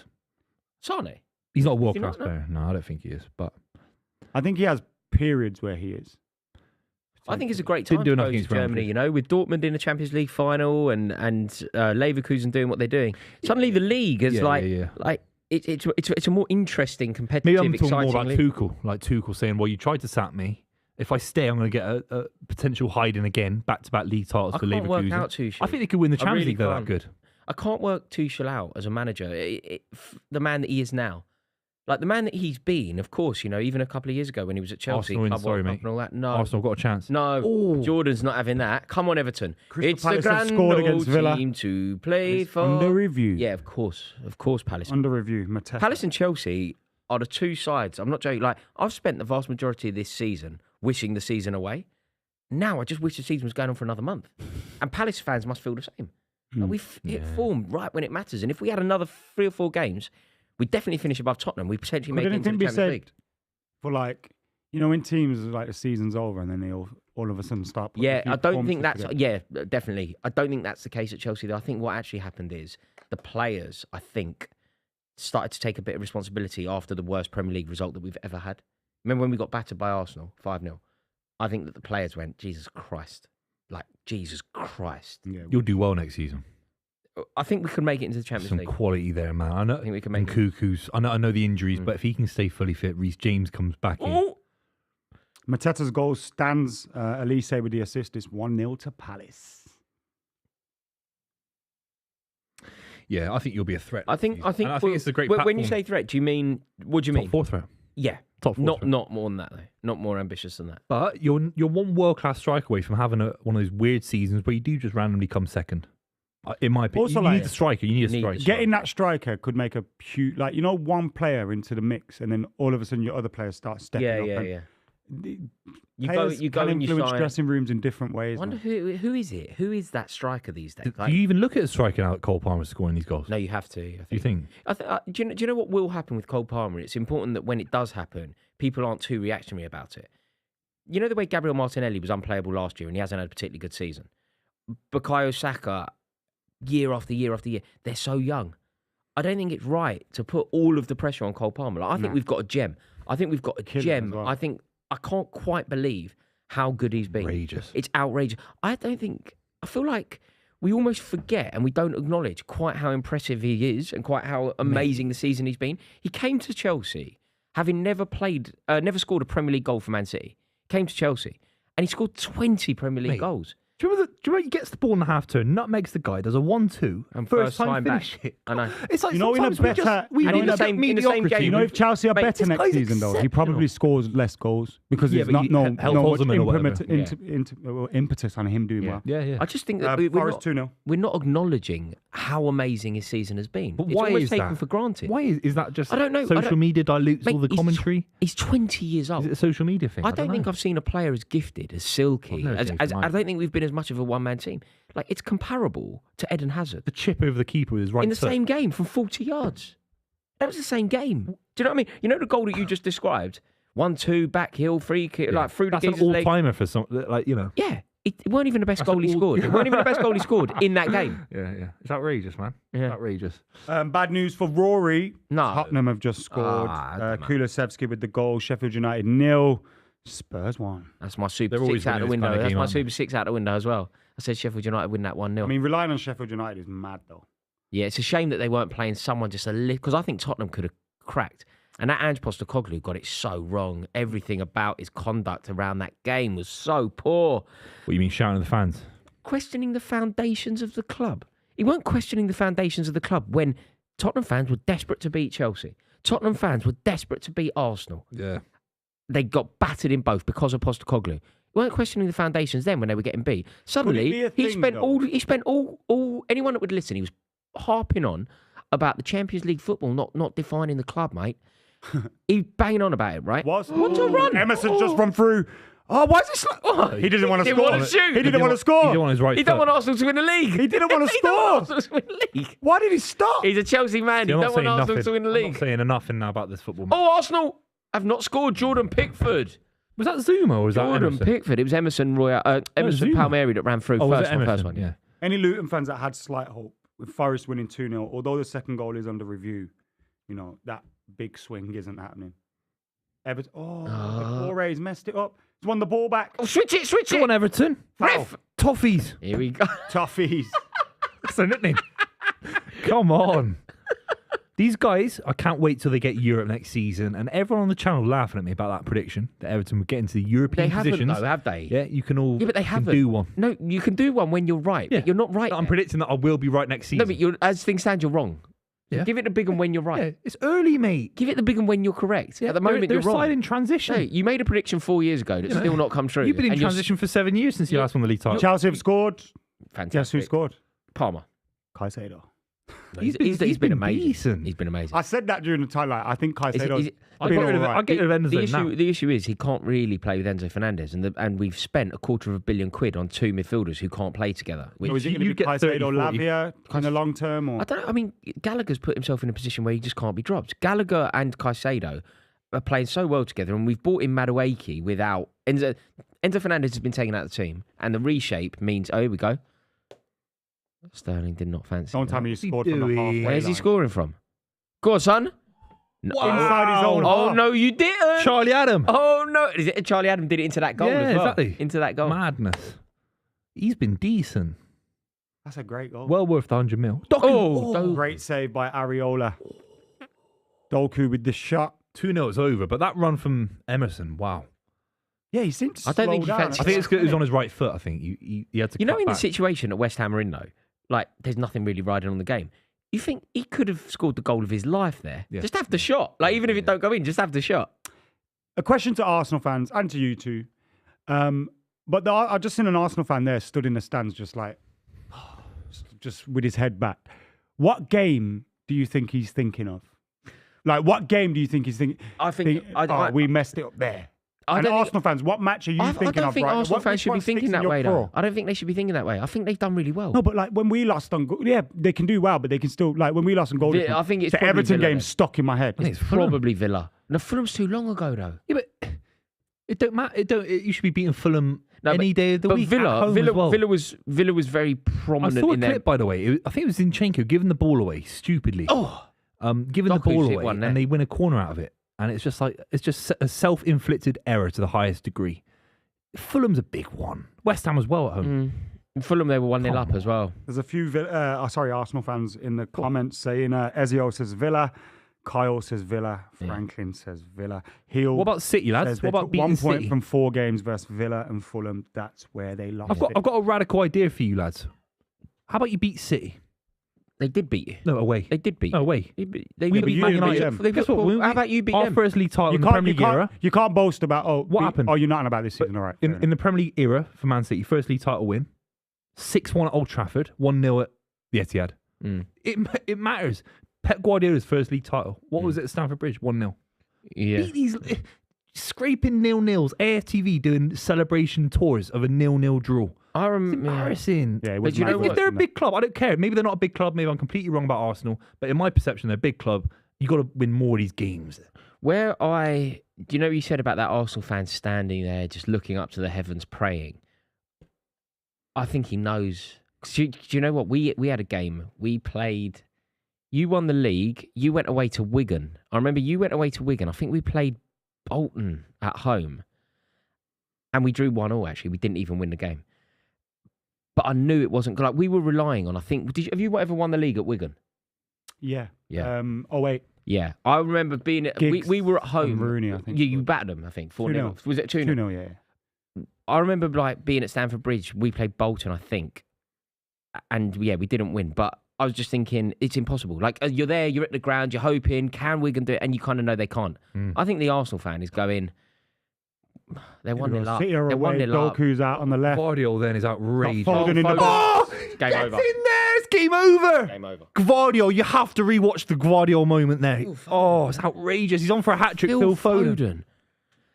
what I mean? Sané? He's not a world he class not? player. No, I don't think he is. But I think he has periods where he is. I think it's a great Didn't time do to enough go to against Real Germany, Madrid. you know, with Dortmund in the Champions League final and Leverkusen doing what they're doing. Suddenly the league is like it's a more interesting, competitive, maybe I'm talking exciting more about league. Tuchel. Like Tuchel saying, well, you tried to sack me. If I stay, I'm going to get a potential hiding again, back-to-back league titles I for can't work Leverkusen. out Tuchel. I think they could win the I Champions really League. They're that can't. good. I can't work Tuchel out as a manager. The man that he is now. Like the man that he's been, of course, you know, even a couple of years ago when he was at Chelsea, Arsenal win, Club sorry, World Cup mate. and all that. No, Arsenal got a chance. no, Jordan's not having that. Come on, Everton. Crystal It's the Palace have grand scored old against Villa. team to play It's for. under review. Yeah, of course, Palace. Under review. Mateta. Palace and Chelsea are the two sides. I'm not joking. Like I've spent the vast majority of this season wishing the season away. Now I just wish the season was going on for another month. And Palace fans must feel the same. Like we've hit form right when it matters. And if we had another 3 or 4 games, we'd definitely finish above Tottenham. We'd potentially make it into the anything be Champions said League. for like, you know, when teams like the season's over and then they all of a sudden start. putting a Yeah, few I don't think performances that's... together. Yeah, definitely. I don't think that's the case at Chelsea, though. I think what actually happened is the players, I think, started to take a bit of responsibility after the worst Premier League result that we've ever had. Remember when we got battered by Arsenal, 5-0? I think that the players went, Jesus Christ. Like, Jesus Christ. Yeah, You'll do well next season. I think we could make it into the Champions Some League. quality there, man. I know. I think we can And make it. Cuckoo's. I know the injuries, but if he can stay fully fit, Reece James comes back in. Oh! Mateta's goal stands. Elise with the assist is 1-0 to Palace. Yeah, I think you'll be a threat. I think it's a great when platform. you say threat, do you mean what do you Top mean? 4 threat. Yeah, Top 4 not threat. not more than that though. Not more ambitious than that. But you're one world class striker away from having one of those weird seasons where you do just randomly come second. In my opinion, Also, you like- need a striker. You need a Need- striker. Getting that striker could make a huge, like, you know, one player into the mix and then all of a sudden your other players start stepping Yeah, up. yeah, and yeah. the You players go can and you influence sign. dressing rooms in different ways. I wonder man. who is it? Who is that striker these days? Do you even look at a striker now that Cole Palmer scoring these goals? No, you have to. I Do you think? do you know what will happen with Cole Palmer? It's important that when it does happen, people aren't too reactionary about it. You know the way Gabriel Martinelli was unplayable last year and he hasn't had a particularly good season? Bukayo Saka, year after year after year, they're so young. I don't think it's right to put all of the pressure on Cole Palmer. Like, I think we've got a gem. I think we've got a Killer gem. as well. I can't quite believe how good he's been. Outrageous. It's outrageous. I feel like we almost forget and we don't acknowledge quite how impressive he is and quite how amazing the season he's been. He came to Chelsea having never scored a Premier League goal for Man City. Came to Chelsea and he scored 20 Premier League Mate, goals. Do you remember he gets the ball in the half turn, nutmegs the guy, does a 1-2, And first time finish back. it. I know. It's like You know, in a sometimes we better- just, we you know, need in a the bit same game, mediocrity. You know, if Chelsea are Mate, better this next guy's season, though, he exceptional. probably scores less goals because Yeah, there's but not he no helps much Osman or whatever. impetus on him doing well. Yeah, yeah. I just think that we're Forest not, 2-0. we're not acknowledging how amazing his season has been. But It's why almost is taken that? for granted. Why is that just I don't know. social media dilutes Mate, all the he's commentary? He's 20 years old. Is it a social media thing? I don't think know. I've seen a player as gifted, as silky, I've never as, seen as him I don't think we've been as much of a one-man team. Like, it's comparable to Eden Hazard the chip over the keeper with his right in the foot. same game from 40 yards. That was the same game. Do you know what I mean? You know the goal that you just described? 1-2, back heel, free kick, like through the That's an geezer's leg. all-timer for some, like, you know. Yeah. It weren't even the best That's goal an he all- scored. It weren't even the best goal he scored in that game. Yeah, yeah. It's outrageous, man. Yeah. Outrageous. Bad news for Rory. No. Tottenham have just scored. come on. Kulusevski with the goal. Sheffield United 0. Spurs 1. That's my Super They're always 6 out the winning this window. kind of That's game, my aren't they? Super 6 out the window as well. I said Sheffield United win that 1-0. I mean, relying on Sheffield United is mad, though. Yeah, it's a shame that they weren't playing someone just a little... Because I think Tottenham could have cracked. And that Ange Postecoglou got it so wrong. Everything about his conduct around that game was so poor. What you mean, shouting at the fans? Questioning the foundations of the club. He weren't questioning the foundations of the club when Tottenham fans were desperate to beat Chelsea. Tottenham fans were desperate to beat Arsenal. Yeah. They got battered in both because of Postecoglou. He weren't questioning the foundations then when they were getting beat. Suddenly, he spent all anyone that would listen, he was harping on about the Champions League football not defining the club, mate. He banging on about it, right? What's a run? Emerson just run through. Oh, why is this? He didn't want to score. He didn't want to score. He didn't want his right He foot. don't want Arsenal to win the league. He didn't want to He don't want score. Arsenal to win the league. Why did he stop? He's a Chelsea man. He You're don't not want saying Arsenal nothing. to win the I'm league. not saying nothing now about this football match. Oh, Arsenal have not scored Jordan Pickford. Was that Zuma or was that Jordan Emerson? Pickford. It was Emerson Zuma. Palmieri that ran through was first it one. Emerson? Yeah. Any Luton fans that had slight hope with Forest winning 2-0, although the second goal is under review, that big swing isn't happening. Everton. Corey's messed it up. He's won the ball back. Oh, switch it. Go on, Everton. Ref. Toffees. Here we go. Toughies. That's their nickname. Come on. These guys, I can't wait till they get Europe next season. And everyone on the channel laughing at me about that prediction that Everton would get into the European They haven't, positions. though, have they? Yeah, you can all Yeah, but they haven't. do one. No, you can do one when you're right, Yeah. but you're not right. I'm predicting that I will be right next season. No, but as things stand, you're wrong. Yeah. Give it the big one when you're right. Yeah, it's early, mate. Give it the big one when you're correct. Yeah, At the moment, they're you're wrong. slide in transition. No, you made a prediction 4 years ago that's still not come true. You've been in and you're transition for 7 years since you last won the league title. Chelsea have scored. Fantastic. Guess who scored? Palmer. Caicedo. No, He's he's been been amazing. decent. He's been amazing. I said that during the timeline. I think Caicedo's I'll been get rid of it. all I'll right. get rid of Enzo now. The issue is he can't really play with Enzo Fernandez, and we've spent £250 million on two midfielders who can't play together. So is it going to you be get Caicedo, 30, 40. Lavia in the long term? Or? I don't know. I mean, Gallagher's put himself in a position where he just can't be dropped. Gallagher and Caicedo are playing so well together, and we've bought in Madueke without Enzo Fernandez has been taken out of the team, and the reshape means here we go. Sterling did not fancy. Don't tell me he scored from the halfway Where's he line. scoring from? Go on, son. No. Inside his own Oh half. no, you didn't. Charlie Adam. Oh no, is it Charlie Adam did it into that goal Yeah, as well? exactly. Into that goal. Madness. He's been decent. That's a great goal. Well worth the 100 mil. Great save by Areola. Doku with the shot. 2-0, it's over. But that run from Emerson, wow. Yeah, he seemed to I don't slow think he down. fancied I think it's because it was on his right foot, I think. He had to You know, cut in back. the situation that West Ham are in, though, like there's nothing really riding on the game. You think he could have scored the goal of his life there? Yeah. Just have the shot. Like even if it don't go in, just have the shot. A question to Arsenal fans and to you two. But I just seen an Arsenal fan there stood in the stands just like, just with his head back. What game do you think he's thinking of? Like, what game do you think he's thinking? I think we messed it up there. I And don't think- Arsenal fans, what match are you thinking I don't of think right now? Arsenal fans Which should be one thinking sticks that in your way, craw? though. I don't think they should be thinking that way. I think they've done really well. No, but like when we lost on, yeah, they can do well, but they can still like when we lost on goal. I think it's the probably Everton Villa game then. stuck in my head. It's Fulham. Probably Villa. No, Fulham's too long ago, though. Yeah, but it don't matter. You should be beating Fulham No, any day of the But week. Villa, at home Villa, as well. Villa was very I prominent saw a in their. clip, by the way. I think it was Zinchenko giving the ball away stupidly. Oh, Giving the Doku's ball hit away, one there. and they win a corner out of it. And it's just a self-inflicted error to the highest degree. Fulham's a big one. West Ham as well at home. Fulham, they were 1-0 up as well. There's a few Arsenal fans in the comments saying Ezio says Villa, Kyle says Villa, Franklin says Villa. Heel What about City, lads? says What they about took beating 1 point City? from 4 games versus Villa and Fulham. That's where they lost. I've got a radical idea for you, lads. How about you beat City? They did beat you. No, away. They did beat No, you. away. They We beat beat you. Man you United. beat them. Guess what? How about you beat our them? first league title in the Premier League era. You can't boast about What happened? Oh, you're not on about this season, all right? In the Premier League era for Man City, first league title win, 6-1 at Old Trafford, 1-0 at the Etihad. It matters. Pep Guardiola's first league title. What was it at Stamford Bridge? 1-0. Yeah. Beat these scraping 0-0s. AFTV doing celebration tours of a 0-0 draw. I It's remember. embarrassing. Yeah, it But was you know mad. what? If they're a big club, I don't care. Maybe they're not a big club. Maybe I'm completely wrong about Arsenal. But in my perception, they're a big club. You got to win more of these games. Do you know what you said about that Arsenal fan standing there just looking up to the heavens praying? I think he knows. Do you know what? We had a game. We played. You won the league. You went away to Wigan. I remember you went away to Wigan. I think we played Bolton at home. And we drew 1-1, actually. We didn't even win the game. But I knew it wasn't. Like, we were relying on, I think. Have you ever won the league at Wigan? Yeah. Yeah. 08. Yeah, I remember being at... We were at home. Rooney, I think. You battered them, I think. 4-0. Was it 2-0? 2-0, yeah. I remember being at Stamford Bridge. We played Bolton, I think. And we didn't win. But I was just thinking, it's impossible. Like, you're there, you're at the ground, you're hoping, can Wigan do it? And you kind of know they can't. I think the Arsenal fan is going... They're 1-0 up. They're 1-0 up. Doku's out on the left. Gvardiol then is outrageous. Foden in the box. Game over. In there, it's game over. Game over. Gvardiol, you have to rewatch the Gvardiol moment there. It's outrageous. He's on for a hat-trick, Phil Foden.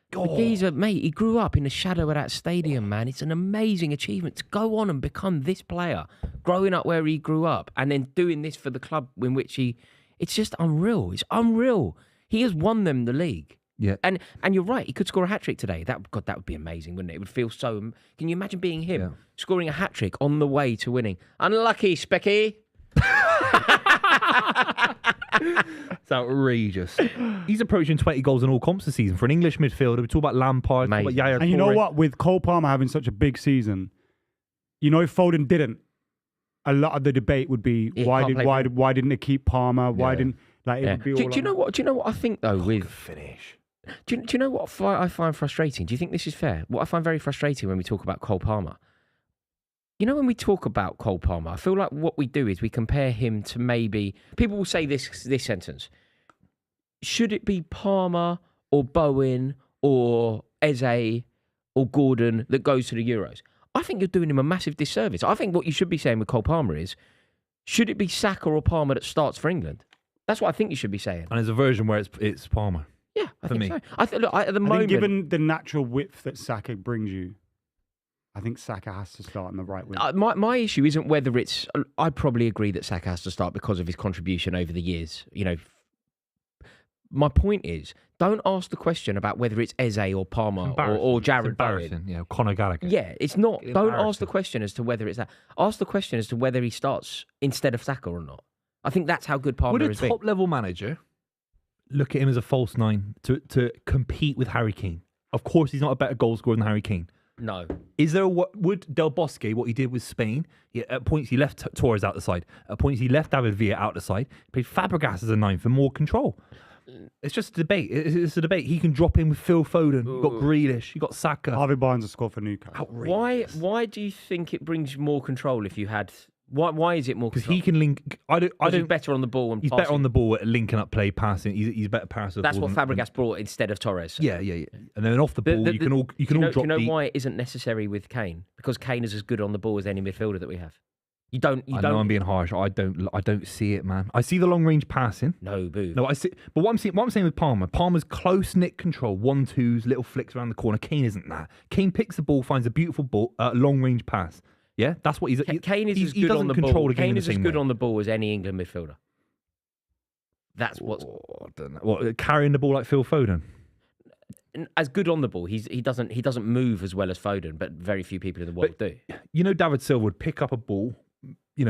The geezer, mate, he grew up in the shadow of that stadium, man. It's an amazing achievement to go on and become this player, growing up where he grew up, and then doing this for the club in which it's just unreal. It's unreal. He has won them the league. Yeah, and you're right. He could score a hat trick today. That would be amazing, wouldn't it? It would feel so. Can you imagine being him scoring a hat trick on the way to winning? Unlucky, Specky. It's outrageous. He's approaching 20 goals in all comps this season for an English midfielder. We talk about Lampard, talk about Yaya and you know what? With Cole Palmer having such a big season, if Foden didn't, a lot of the debate would be why didn't they keep Palmer? Why didn't it would be all do you know what? Do you know what I think though? With finish. Do you know what I find frustrating? Do you think this is fair? What I find very frustrating when we talk about Cole Palmer. When we talk about Cole Palmer, I feel like what we do is we compare him to maybe... People will say this sentence. Should it be Palmer or Bowen or Eze or Gordon that goes to the Euros? I think you're doing him a massive disservice. I think what you should be saying with Cole Palmer is, should it be Saka or Palmer that starts for England? That's what I think you should be saying. And there's a version where it's Palmer. Yeah, I think me. so. At the moment... given the natural width that Saka brings you, I think Saka has to start on the right wing. My issue isn't whether it's... I probably agree that Saka has to start because of his contribution over the years. My point is, don't ask the question about whether it's Eze or Palmer or Jared Bowen. Yeah, Conor Gallagher. Yeah, it's not. Don't ask the question as to whether it's that. Ask the question as to whether he starts instead of Saka or not. I think that's how good Palmer is. Would a top-level manager look at him as a false nine to compete with Harry Kane? Of course, he's not a better goal scorer than Harry Kane. No. Would Del Bosque, what he did with Spain, at points he left Torres out the side, at points he left David Villa out the side, played Fabregas as a nine for more control. It's just a debate. It's a debate. He can drop in with Phil Foden. You've got Grealish. You've got Saka. Harvey Barnes has scored for Newcastle. Outrageous. Why do you think it brings more control if you had... Why is it more control? Because he can link... He's better on the ball and he's passing. Better on the ball at linking up play, passing. He's better passer. That's what Fabregas brought instead of Torres. Yeah. And then off the ball, you can all drop Do you know why it isn't necessary with Kane? Because Kane is as good on the ball as any midfielder that we have. I know I'm being harsh. I don't see it, man. I see the long range passing. No, boo. No, I see. But what I'm saying with Palmer, Palmer's close knit control, 1-2s, little flicks around the corner. Kane isn't that. Kane picks the ball, finds a beautiful ball, long range pass. Yeah, that's what he's. Kane is as good on the ball. Kane is as good on the ball as any England midfielder. That's what's. I don't know. What, carrying the ball like Phil Foden? As good on the ball, he doesn't move as well as Foden, but very few people in the world do. David Silva would pick up a ball,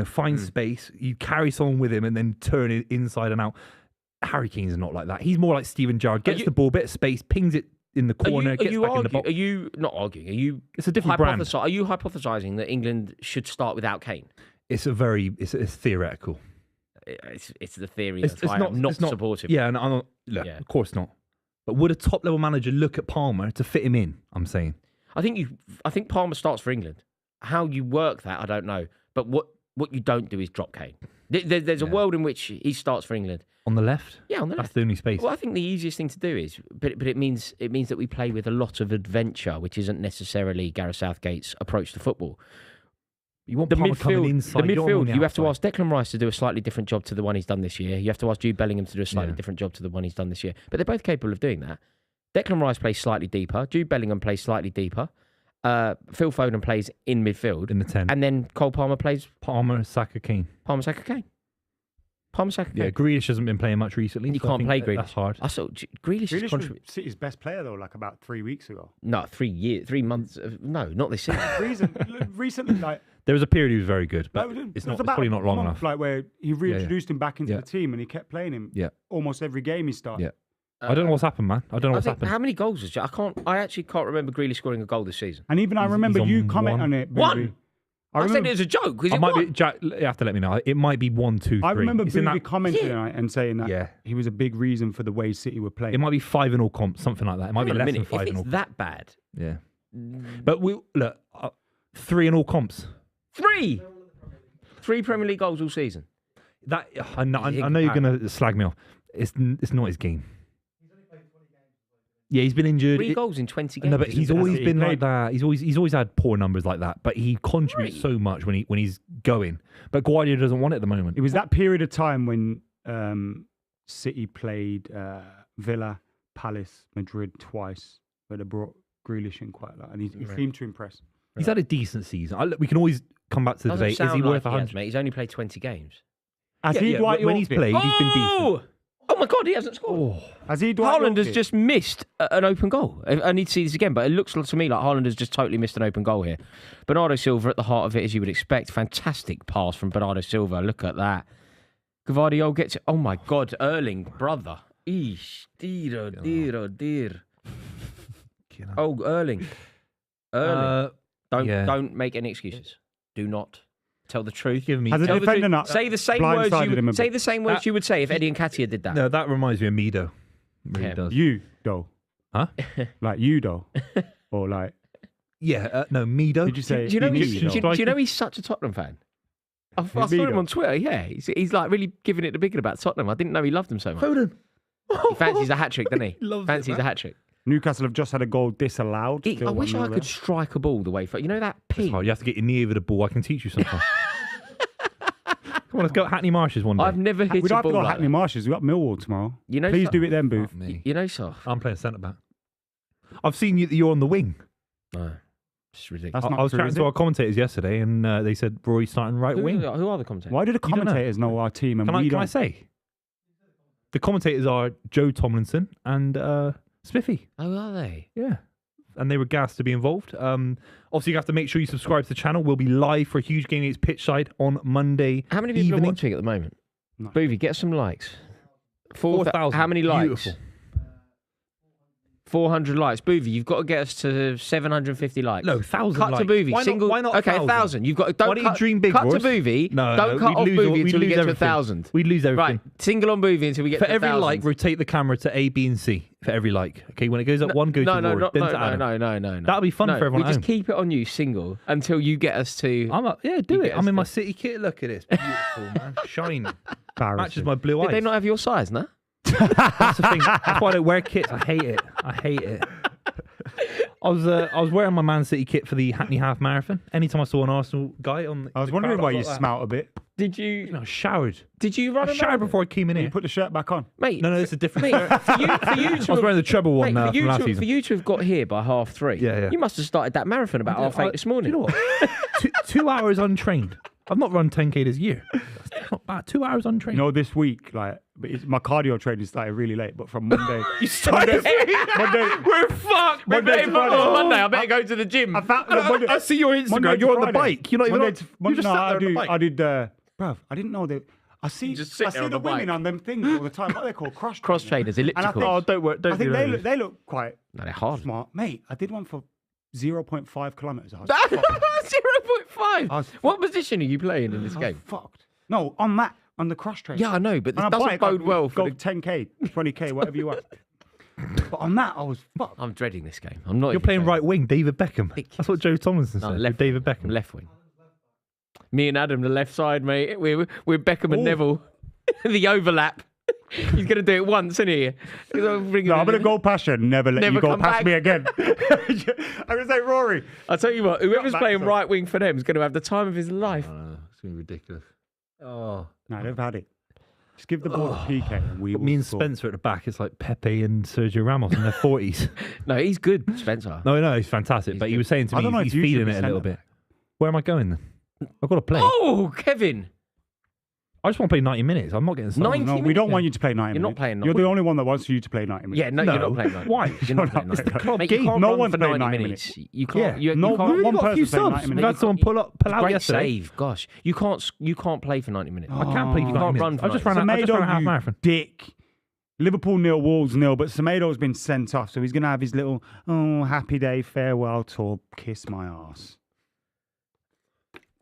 find space, you carry someone with him and then turn it inside and out. Harry Kane's not like that. He's more like Steven Gerrard. Gets the ball, bit of space, pings it in the corner, gets back in the box. Are you not arguing? It's a different brand. Are you hypothesizing that England should start without Kane? It's theoretical. It's the theory that I'm not supportive. Yeah, and of course not. But would a top-level manager look at Palmer to fit him in? I'm saying. I think Palmer starts for England. How you work that, I don't know. But what you don't do is drop Kane. There's a world in which he starts for England. On the left? Yeah, on the left. That's the only space. Well, I think the easiest thing to do is, but it means that we play with a lot of adventure, which isn't necessarily Gareth Southgate's approach to football. You want Palmer coming inside. The midfield, you have to ask Declan Rice to do a slightly different job to the one he's done this year. You have to ask Jude Bellingham to do a slightly different job to the one he's done this year. But they're both capable of doing that. Declan Rice plays slightly deeper. Jude Bellingham plays slightly deeper. Phil Foden plays in midfield. In the 10. And then Cole Palmer plays... Palmer, Saka, Kane. Palmer, Saka, Kane. Yeah, Grealish hasn't been playing much recently. You can't play Grealish. That's hard. I saw Grealish was City's best player, though, like about 3 weeks ago. No, 3 months. No, not this season. Recently, like... There was a period he was very good, but it's probably not long enough. Like where he reintroduced him back into the team and he kept playing him almost every game he started. Yeah. I don't know what's happened, man. I don't know what's happened. How many goals was it? I actually can't remember Grealish scoring a goal this season. And even I remember you comment on it. One. I said it as a joke. I might be, Jack, you have to let me know. It might be 1, 2, 3. I remember Buvey commenting and saying that he was a big reason for the way City were playing. It might be 5 in all comps, something like that. It might be less than 5 in all. If it's that bad, yeah. But we look 3 in all comps. 3 Premier League goals all season. That I know you're gonna slag me off. It's not his game. Yeah, he's been injured. 3 goals in 20 games. No, but he's always been like that. He's always had poor numbers like that. But he contributes so much when he's going. But Guardiola doesn't want it at the moment. It was that period of time when City played Villa, Palace, Madrid twice, where they brought Grealish in quite a lot, and he seemed to impress. He's had a decent season. We can always come back to the debate. Is he worth 100? Mate, he's only played 20 games. When he's played, he's been decent. Oh my God, he hasn't scored. Has he? Haaland has just missed an open goal. I need to see this again, but it looks to me like Haaland has just totally missed an open goal here. Bernardo Silva at the heart of it, as you would expect. Fantastic pass from Bernardo Silva. Look at that. Gvardiol gets it. Oh my God, Erling, brother. Eesh, dear, oh dear. Oh, Erling. Don't make any excuses. Do not. Tell the truth. Say the same words you would say if Eddie Nketiah did that. No, that reminds me of Mido. Really does. You though, huh? Like you though, or like no Mido. Did you say? Do you know he's such a Tottenham fan? I saw him on Twitter. Yeah, he's like really giving it the big about Tottenham. I didn't know he loved them so much. Foden. He fancies a hat trick, doesn't he? Fancies a hat trick. Newcastle have just had a goal disallowed. I wish I could strike a ball the way. You know that ping? You have to get your knee over the ball. I can teach you something. Come on, let's go Hackney Marshes one day. I've never hit a ball. We don't have to go like Hackney Marshes. We've got Millwall tomorrow. Please do it then, Booth. You know, so I'm playing centre back. I've seen you're on the wing. No, it's ridiculous. I was chatting to our commentators yesterday, and they said Rory's starting right wing. Who are the commentators? Why do the commentators know our team and we don't? Can I say? The commentators are Joe Tomlinson and Spiffy. Oh, are they? Yeah. And they were gassed to be involved. Obviously, you have to make sure you subscribe to the channel. We'll be live for a huge game against Pitchside on Monday. How many people are watching at the moment? No. Buvey, get some likes. 4,000. How many likes? Beautiful. 400 likes. Buvey, you've got to get us to 750 likes. No, 1,000 cut likes. to Buvey. Why not okay, 1,000. You've got. Why don't you dream big, cut Ross? to Buvey. No, don't cut off Buvey until we get to 1,000. We'd lose everything. Right, single on Buvey until we get to 1,000. For every like, rotate the camera to A, B, and C. For every like. Okay, when it goes up one, go to Rory. No. That'll be fun for everyone. We just keep it on you single until you get us to. Do it. I'm in my City kit. Look at this. Beautiful, man. Shining. Matches my blue eyes. Did they not have your size, no? That's the thing. That's why I don't wear kits. I hate it. I was wearing my Man City kit for the Hackney Half Marathon. Anytime I saw an Arsenal guy on, I was wondering why you smelt a bit. Did you? I showered. Did you run? I showered before I came in here. You put the shirt back on, mate. No, it's a different shirt. For you I was wearing the treble one from last season. For you to have got here by 3:30, yeah. You must have started that marathon about 8:30 this morning. You know what? 2 hours untrained. I've not run 10K this year. That's not bad. 2 hours untrained. This week, my cardio training started really late, but from Monday. You started Monday. We're fucked. Monday, I better go to the gym. I see your Instagram. You're on the bike. You're not even on the bike. I did, bruv, I didn't know that. I see the women on them things all the time. What are they called? Cross trainers, elliptical. Don't think they look quite they're hard. Smart. Mate, I did one for 0.5 kilometres. 0.5? What position are you playing in this game? Fucked. No, on the cross trainer. Yeah, I know, but this doesn't bode well for 10K, 20K, whatever you want. But on that, I was fucked. I'm dreading this game. I'm not. You're playing right wing, David Beckham. That's what Joe Tomlinson said. Left, David Beckham. Left wing. Me and Adam, the left side, mate. We're Beckham and Neville. The overlap. He's going to do it once, isn't he? I'm going to go past you and never let you go past me again. I'm going to say Rory. I'll tell you what, whoever's playing right wing for them is going to have the time of his life. It's going to be ridiculous. No, they've had it. Just give the ball to PK and we will Me and score. Spencer at the back, it's like Pepe and Sergio Ramos in their 40s. No, he's good, Spencer. No, he's fantastic. But he was saying to me, he's feeding it a little bit. Where am I going then? I've got to play. Oh, Kevin. I just want to play 90 minutes. I'm not getting started. No, we don't want you to play 90 minutes. You're not playing 90 minutes. You're the only one that wants you to play 90 minutes. Yeah, no, you're not playing 90 Why? You're not playing 90 minutes. Club game. No one's playing 90 minutes. You can't. Yeah. No one person's playing 90 minutes. We've had someone pull out great yesterday. Save. Gosh, you can't play for 90 minutes. I can't play for 90 minutes. I just ran a half marathon. Dick. Liverpool 0, Wolves 0, but Semedo's been sent off, so he's going to have his little happy day farewell tour. Kiss my arse.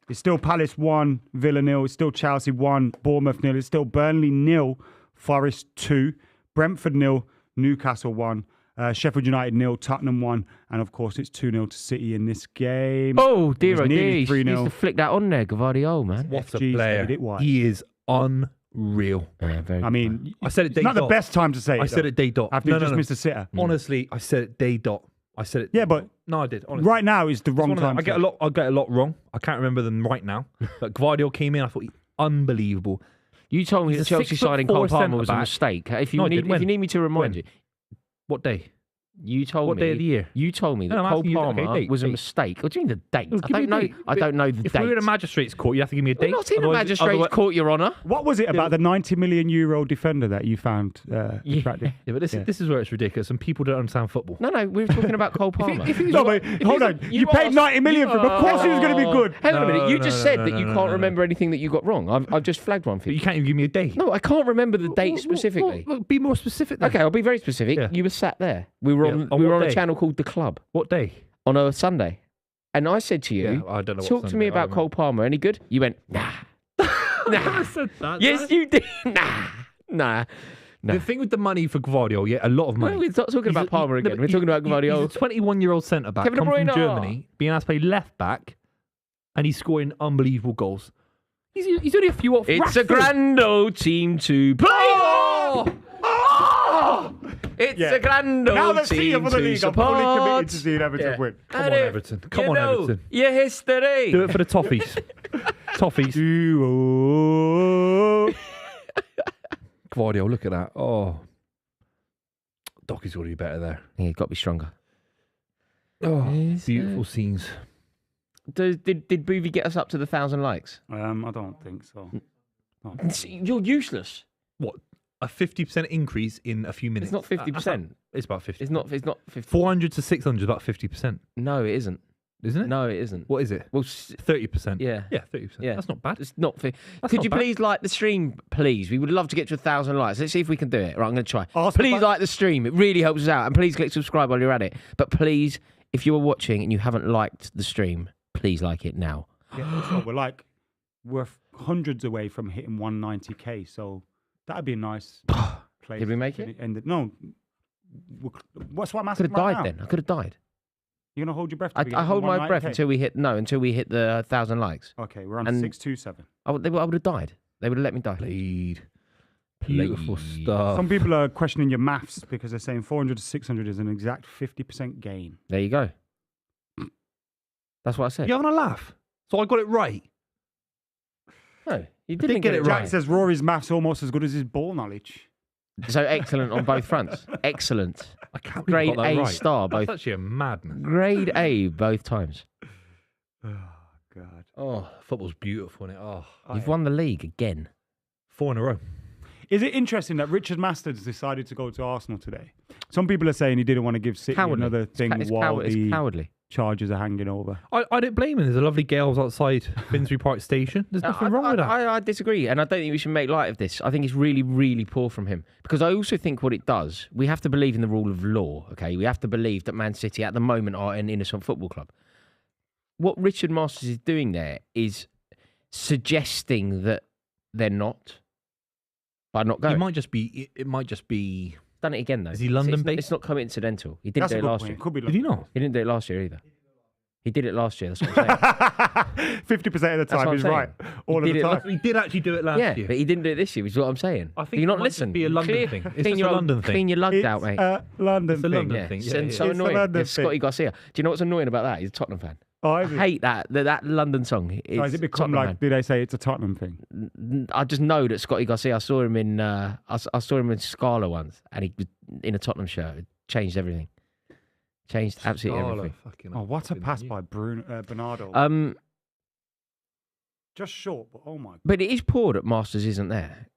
It's still Palace 1, Villa 0. It's still Chelsea 1, Bournemouth 0. It's still Burnley 0, Forest 2, Brentford 0, Newcastle 1, Sheffield United 0, Tottenham 1, and of course it's 2-0 to City in this game. Oh dear, oh dear! He 3-0. needs to flick that on there, Gvardiol, man. What a player! He is unreal. Yeah, I mean, I said it. It's not the best time to say it. I said it day dot. After you just missed a sitter. Honestly, I said it day dot. I said it. Yeah, but no, I did. Honestly. Right now is the wrong time. I get a lot wrong. I can't remember them right now. But Gvardiol came in. I thought unbelievable. You told me that Chelsea signing Cole Palmer was a mistake. If you need me to remind you, what day? You told me. What day of the year? You told me that Cole Palmer was a mistake. What do you mean the date? I don't know the date. If we were in a magistrate's court, you have to give me a date. We're not in a magistrate's court, Your Honour. What was it about the 90 million euro defender that you found attractive? Yeah, but this is where it's ridiculous, and people don't understand football. No, we were talking about Cole Palmer. Hold on. You paid 90 million for him. Of course he was going to be good. Hang on a minute. You just said that you can't remember anything that you got wrong. I've just flagged one for you. You can't even give me a date. No, I can't remember the date specifically. Be more specific then. Okay, I'll be very specific. Yeah. You were sat there. We were on a channel called The Club. What day? On a Sunday. And I said to you, I don't know talk to me about Cole Palmer. Any good? You went, nah. Nah. I said that. Yes, you did. Nah. The thing with the money for Gvardiol, a lot of money. No, we're not talking about Palmer again. We're talking about Gvardiol. He's a 21-year-old centre-back, come from Germany, being asked to play left-back, and he's scoring unbelievable goals. He's only a few off. It's a grand old team to play for. It's a grand old team to support. I'm fully committed to seeing Everton win. Come on, Everton. Come on, Everton. Your history. Do it for the Toffees. Toffees. Gvardiol, look at that. Oh. Dockie's got to be better there. Yeah, he's got to be stronger. Oh, beautiful scenes. Did Buvey get us up to the 1,000 likes? I don't think so. No. You're useless. What? A 50% increase in a few minutes. It's not 50%. It's about 50. It's not 50. 400 to 600 is about 50%. No, it isn't. Isn't it? No, it isn't. What is it? Well, 30%. Yeah. Yeah, 30%. Yeah. That's not bad. It's not. Could you please like the stream, please? We would love to get to 1,000 likes. Let's see if we can do it. Right, I'm going to try. Please like the stream. It really helps us out. And please click subscribe while you're at it. But please, if you're watching and you haven't liked the stream, please like it now. Yeah, we're hundreds away from hitting 190k, so that'd be a nice place. Did we make it? No. What's what I'm I asking could have died then. I could have died. You're gonna hold your breath? I hold my breath until we hit the 1,000 likes. Okay, we're on 627. I would have died. They would have let me die. Beautiful stuff. Some people are questioning your maths because they're saying 400 to 600 is an exact 50% gain. There you go. That's what I said. You're having a laugh. So I got it right. No, you didn't get it right. Jack says Rory's maths almost as good as his ball knowledge. So excellent on both fronts. Excellent. I can't grade believe I got that A right. star. That's both. actually a madness. Grade A both times. Oh God. Oh, football's beautiful, isn't it? Oh, you've won the league again. 4 in a row. Is it interesting that Richard Masters decided to go to Arsenal today? Some people are saying he didn't want to give City another thing while the cowardly. charges are hanging over. I don't blame him. There's a lovely gales outside Finsbury Park Station. There's nothing wrong with that. I disagree, and I don't think we should make light of this. I think it's really, really poor from him. Because I also think what it does, we have to believe in the rule of law, okay? We have to believe that Man City at the moment are an innocent football club. What Richard Masters is doing there is suggesting that they're not, by not going. It might just be... Done it again, though. Is he London-based? It's not coincidental. He didn't do it last year. Could be Did he not? He didn't do it last year either. He did it last year. That's what I'm saying. 50% of the time, he's right. All of the time. He did actually do it last year. Yeah, but he didn't do it this year, which is what I'm saying. I think you're not it might just listening. be a London thing. It's just a London thing. Clean your lugs out, mate. It's a London It's a thing. London thing. Yeah, It's so It's a annoying. London It's Scotty thing. Garcia. Do you know what's annoying about that? He's a Tottenham fan. Oh, I hate that London song. So has it become Tottenham like? Do they say it's a Tottenham thing? I just know that Scotty Garcia. I saw him in Scala once, and he was in a Tottenham shirt. It changed everything. Changed absolutely everything. Oh, what a pass by Bernardo. Just short, but oh my God. But it is poor that Masters isn't there.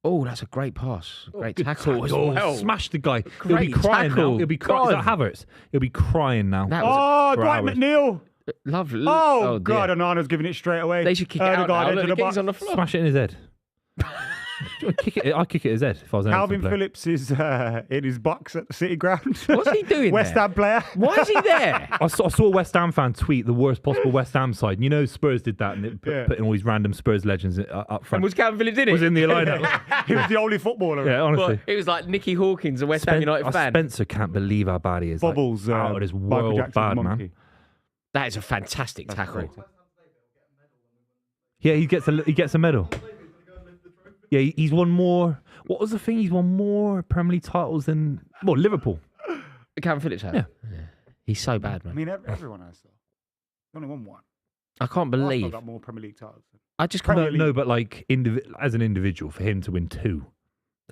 Oh, that's a great pass. Great tackle as well. Smash the guy. He'll Great be crying tackle. now. He'll be crying. Is that Havertz? He'll be crying now. That was Dwight McNeil. lovely. Oh, dear. God, Onana's giving it straight away. They should kick it out now. Look, into the he's box. on the floor. Smash it in his head. I'd kick it at his head if I was an Calvin Everton player. Phillips is in his box at the City Ground. What's he doing West there? Ham player. Why is he there? I saw a West Ham fan tweet the worst possible West Ham side. You know Spurs did that and put in all these random Spurs legends up front. And was Calvin Phillips in it? Was in the lineup. He was the only footballer. Yeah, honestly. It was like Nicky Hawkins, a West Ham United fan. Spencer can't believe how bad he is. Bubbles. Out of this Michael world Jackson's bad, monkey. man. That is a fantastic tackle. Yeah, he gets a medal. Yeah, he's won more. What was the thing? He's won more Premier League titles than Liverpool. Calvin Phillips has. Yeah. He's so bad, man. I mean, everyone has though. Only won one. I can't Arsenal believe. got more Premier League titles. I just can't. No, but like as an individual, for him to win 2,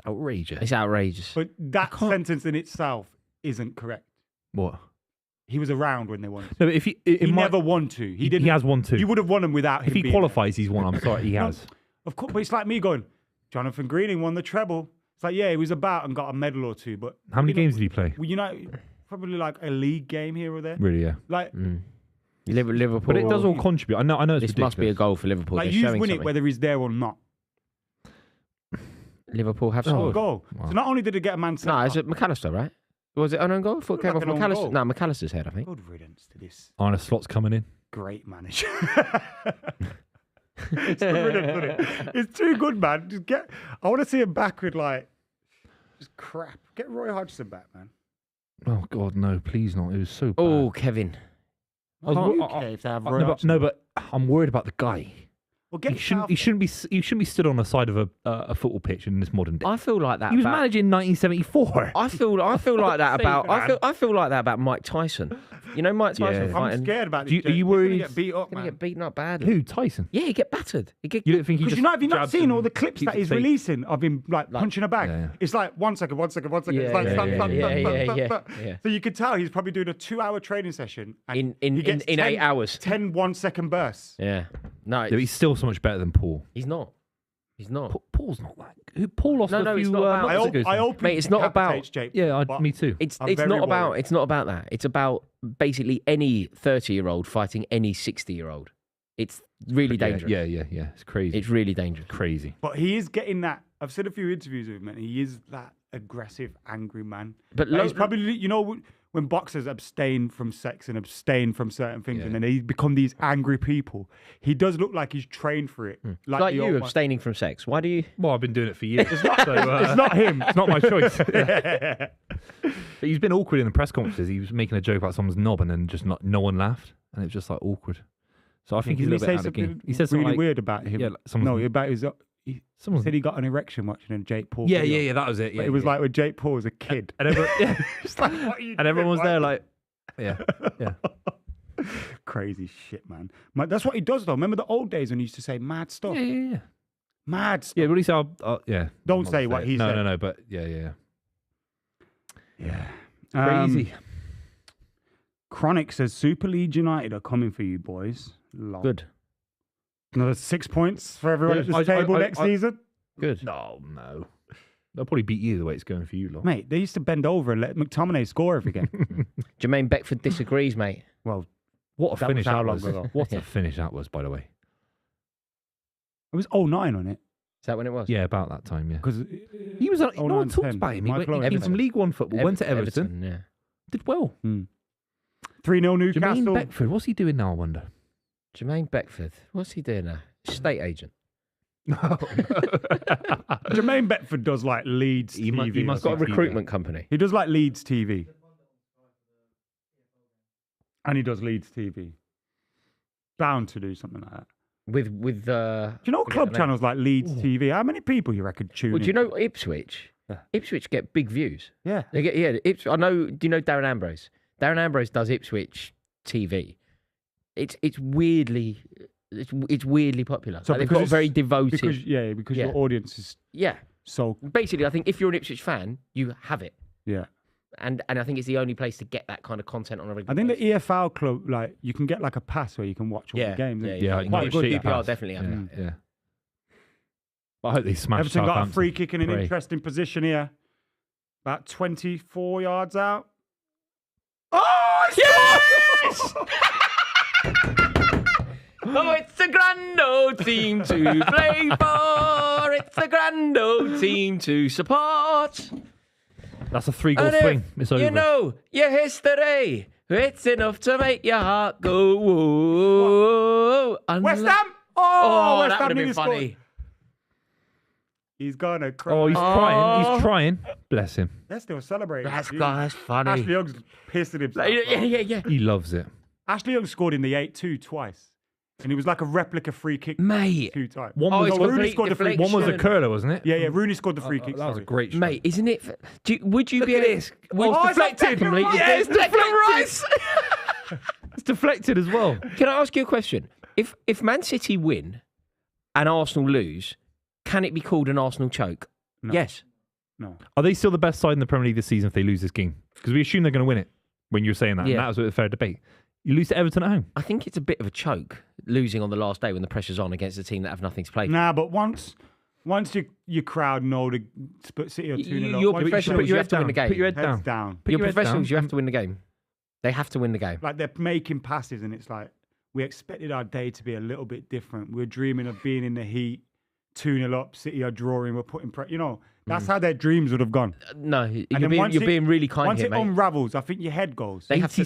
outrageous. It's outrageous. But that sentence in itself isn't correct. What? He was around when they won. No, but if he never won 2. He didn't. He has won 2. You would have won them without him. If he being qualifies, he's won. I'm sorry, he has. Of course, but it's like me going, Jonathan Greening won the treble. It's like, yeah, he was about and got a medal or 2, but How many games did he play? Well, probably like a league game here or there. Really, yeah. Like, Liverpool. But it does all contribute. I know it's This ridiculous. must be a goal for Liverpool. like They're you showing win it something. whether he's there or not. Liverpool have Oh, scored. goal. Wow. So not only did it get a man sent No, off, is it McAllister, right? Was it an own goal? I thought it came Looked off like an own McAllister. goal. No, McAllister's head, I think. good riddance to this Arne Slot's coming in. great manager. It's good riddance, isn't it? It's too good, man. I want to see him back with just crap. Get Roy Hodgson back, man. Oh God, no! Please not. It was so bad. Oh, Kevin. Okay, if they have Roy Hodgson. No, but I'm worried about the guy. Well, get He shouldn't be stood on the side of a football pitch in this modern day. I feel like that. He was about, managing 1974. I feel like that Say about. that. I feel like that about Mike Tyson. You know, Mike Tyson Yeah. fighting. I'm scared about Do this. you- are you He's worried- gonna get beat up, Gonna man. get beaten up badly. Who? Tyson? Yeah, he get battered. He get. You don't think he Because just have you not jabs seen and all the clips keeps that it he's safe? releasing of him punching a bag? Yeah, yeah. It's like 1 second. Yeah, It's like stop. yeah. So you could tell he's probably doing a 2-hour training session and In he gets 8 hours. 10 1-second bursts. Yeah. No, Yeah, he's still so much better than Paul. he's not. He's not. Paul's not that. Paul lost No, a it's few. not about- I months ago. hope Mate, he it's not about- decapitates Jake, Yeah, but me too. It's I'm it's very not about worried. it's not about that. It's about basically any 30-year-old fighting any 60-year-old. It's really dangerous. Yeah. It's crazy. It's really dangerous. crazy. But he is getting that. I've seen a few interviews with him, and he is that aggressive, angry man. But Like, he's probably, when boxers abstain from sex and abstain from certain things, Yeah. and then they become these angry people, he does look like he's trained for it. like the you old man. abstaining from sex. Why do you? Well, I've been doing it for years. It's It's not him. It's not my choice. But he's been awkward in the press conferences. He was making a joke about someone's knob, and then just no one laughed, and it was just like awkward. So I think he's a Didn't little bit out of the game. He said something really like, weird about him. Yeah, like someone's- No, about his. He Someone's, said he got an erection watching a Jake Paul. yeah, video. that was it. But Yeah, it was yeah. like when Jake Paul was a kid. and everyone, yeah, It's like, what are you and everyone was doing? there like, yeah. Crazy shit, man. That's what he does, though. Remember the old days when he used to say mad stuff? Yeah. Mad stuff. Yeah, but he said, yeah. Don't I'm not say gonna what it. he no, said. No, but yeah. Yeah. Crazy. Chronic says Super League United are coming for you, boys. Lol. Good. Another 6 points for everyone at Yeah, this table next Oh, season. Good. No. They'll probably beat you the way it's going for you, lot. Mate, they used to bend over and let McTominay score every game. Jermaine Beckford disagrees, mate. Well, What a That finish was how that long was. ago? What Yeah. a finish that was, by the way. it was 09 on it. Is that when it was? Yeah, about that time, yeah. Because He was, no 09, one talks 10. about him. He Michael came Owen. from League One football, went to Everton, Yeah. did well. 3-0 Jermaine Newcastle. Beckford, what's he doing now, I wonder? Jermaine Beckford. What's he doing now? Estate agent. Jermaine Beckford does like Leeds He TV. must Got a Got a recruitment company. He does like Leeds TV. And he does Leeds TV. Bound to do something like that. With Do you know forget club the name. channels like Leeds TV? How many people you reckon tune Well, do you in? know Ipswich? Yeah. Ipswich get big views. Yeah. They get I know. Do you know Darren Ambrose? Darren Ambrose does Ipswich TV. It's weirdly popular. So Like, they've because got a it's- very devoted. Because Yeah. your audience is yeah, so basically, I think if you're an Ipswich fan, you have it, yeah. and I think it's the only place to get that kind of content on a regular. I think the basis. EFL club, like you can get like a pass where you can watch all the games. Yeah, innit? Yeah, yeah. quite Good shit PPR pass. definitely have that. Yeah. But I hope they smash Everton got a Southampton. free kick in an Pray. interesting position here. About 24 yards out. Oh, yes! Oh, it's a grand old team to play for. It's a grand old team to support. That's a 3-goal swing. It's over. You know your history. It's enough to make your heart go whoa. West Ham! Oh, West that Ham would have been scored. funny. He's gonna cry. Oh, he's trying. He's trying. Bless him. They're still celebrating. That's funny. Ashley Young's pissing himself. Yeah. He loves it. Ashley Young scored in the 8-2 twice. And it was like a replica free kick. Mate. 2 times. Rooney scored the free kick. One was a curler, wasn't it? Yeah, Rooney scored the free kick. That was a great shot. Mate, isn't it? Would you be at this. It's deflected. Yeah, it's deflected. It's deflected as well. Can I ask you a question? If Man City win and Arsenal lose, can it be called an Arsenal choke? No. Yes. No. Are they still the best side in the Premier League this season if they lose this game? Because we assume they're going to win it when you're saying that. Yeah. And that was a fair debate. You lose to Everton at home. I think it's a bit of a choke losing on the last day when the pressure's on against a team that have nothing to play for. Nah, but once your crowd know the City are 2-0 You're professionals, you have to win the game. Put your head heads down. down. You're professionals, you have to win the game. They have to win the game. Like they're making passes and it's like we expected our day to be a little bit different. We're dreaming of being in the heat, 2-0 up, City are drawing, we're putting pressure. You know, that's how their dreams would have gone. No, you're being really kind here, mate. Once it unravels, I think your head goes. They have to.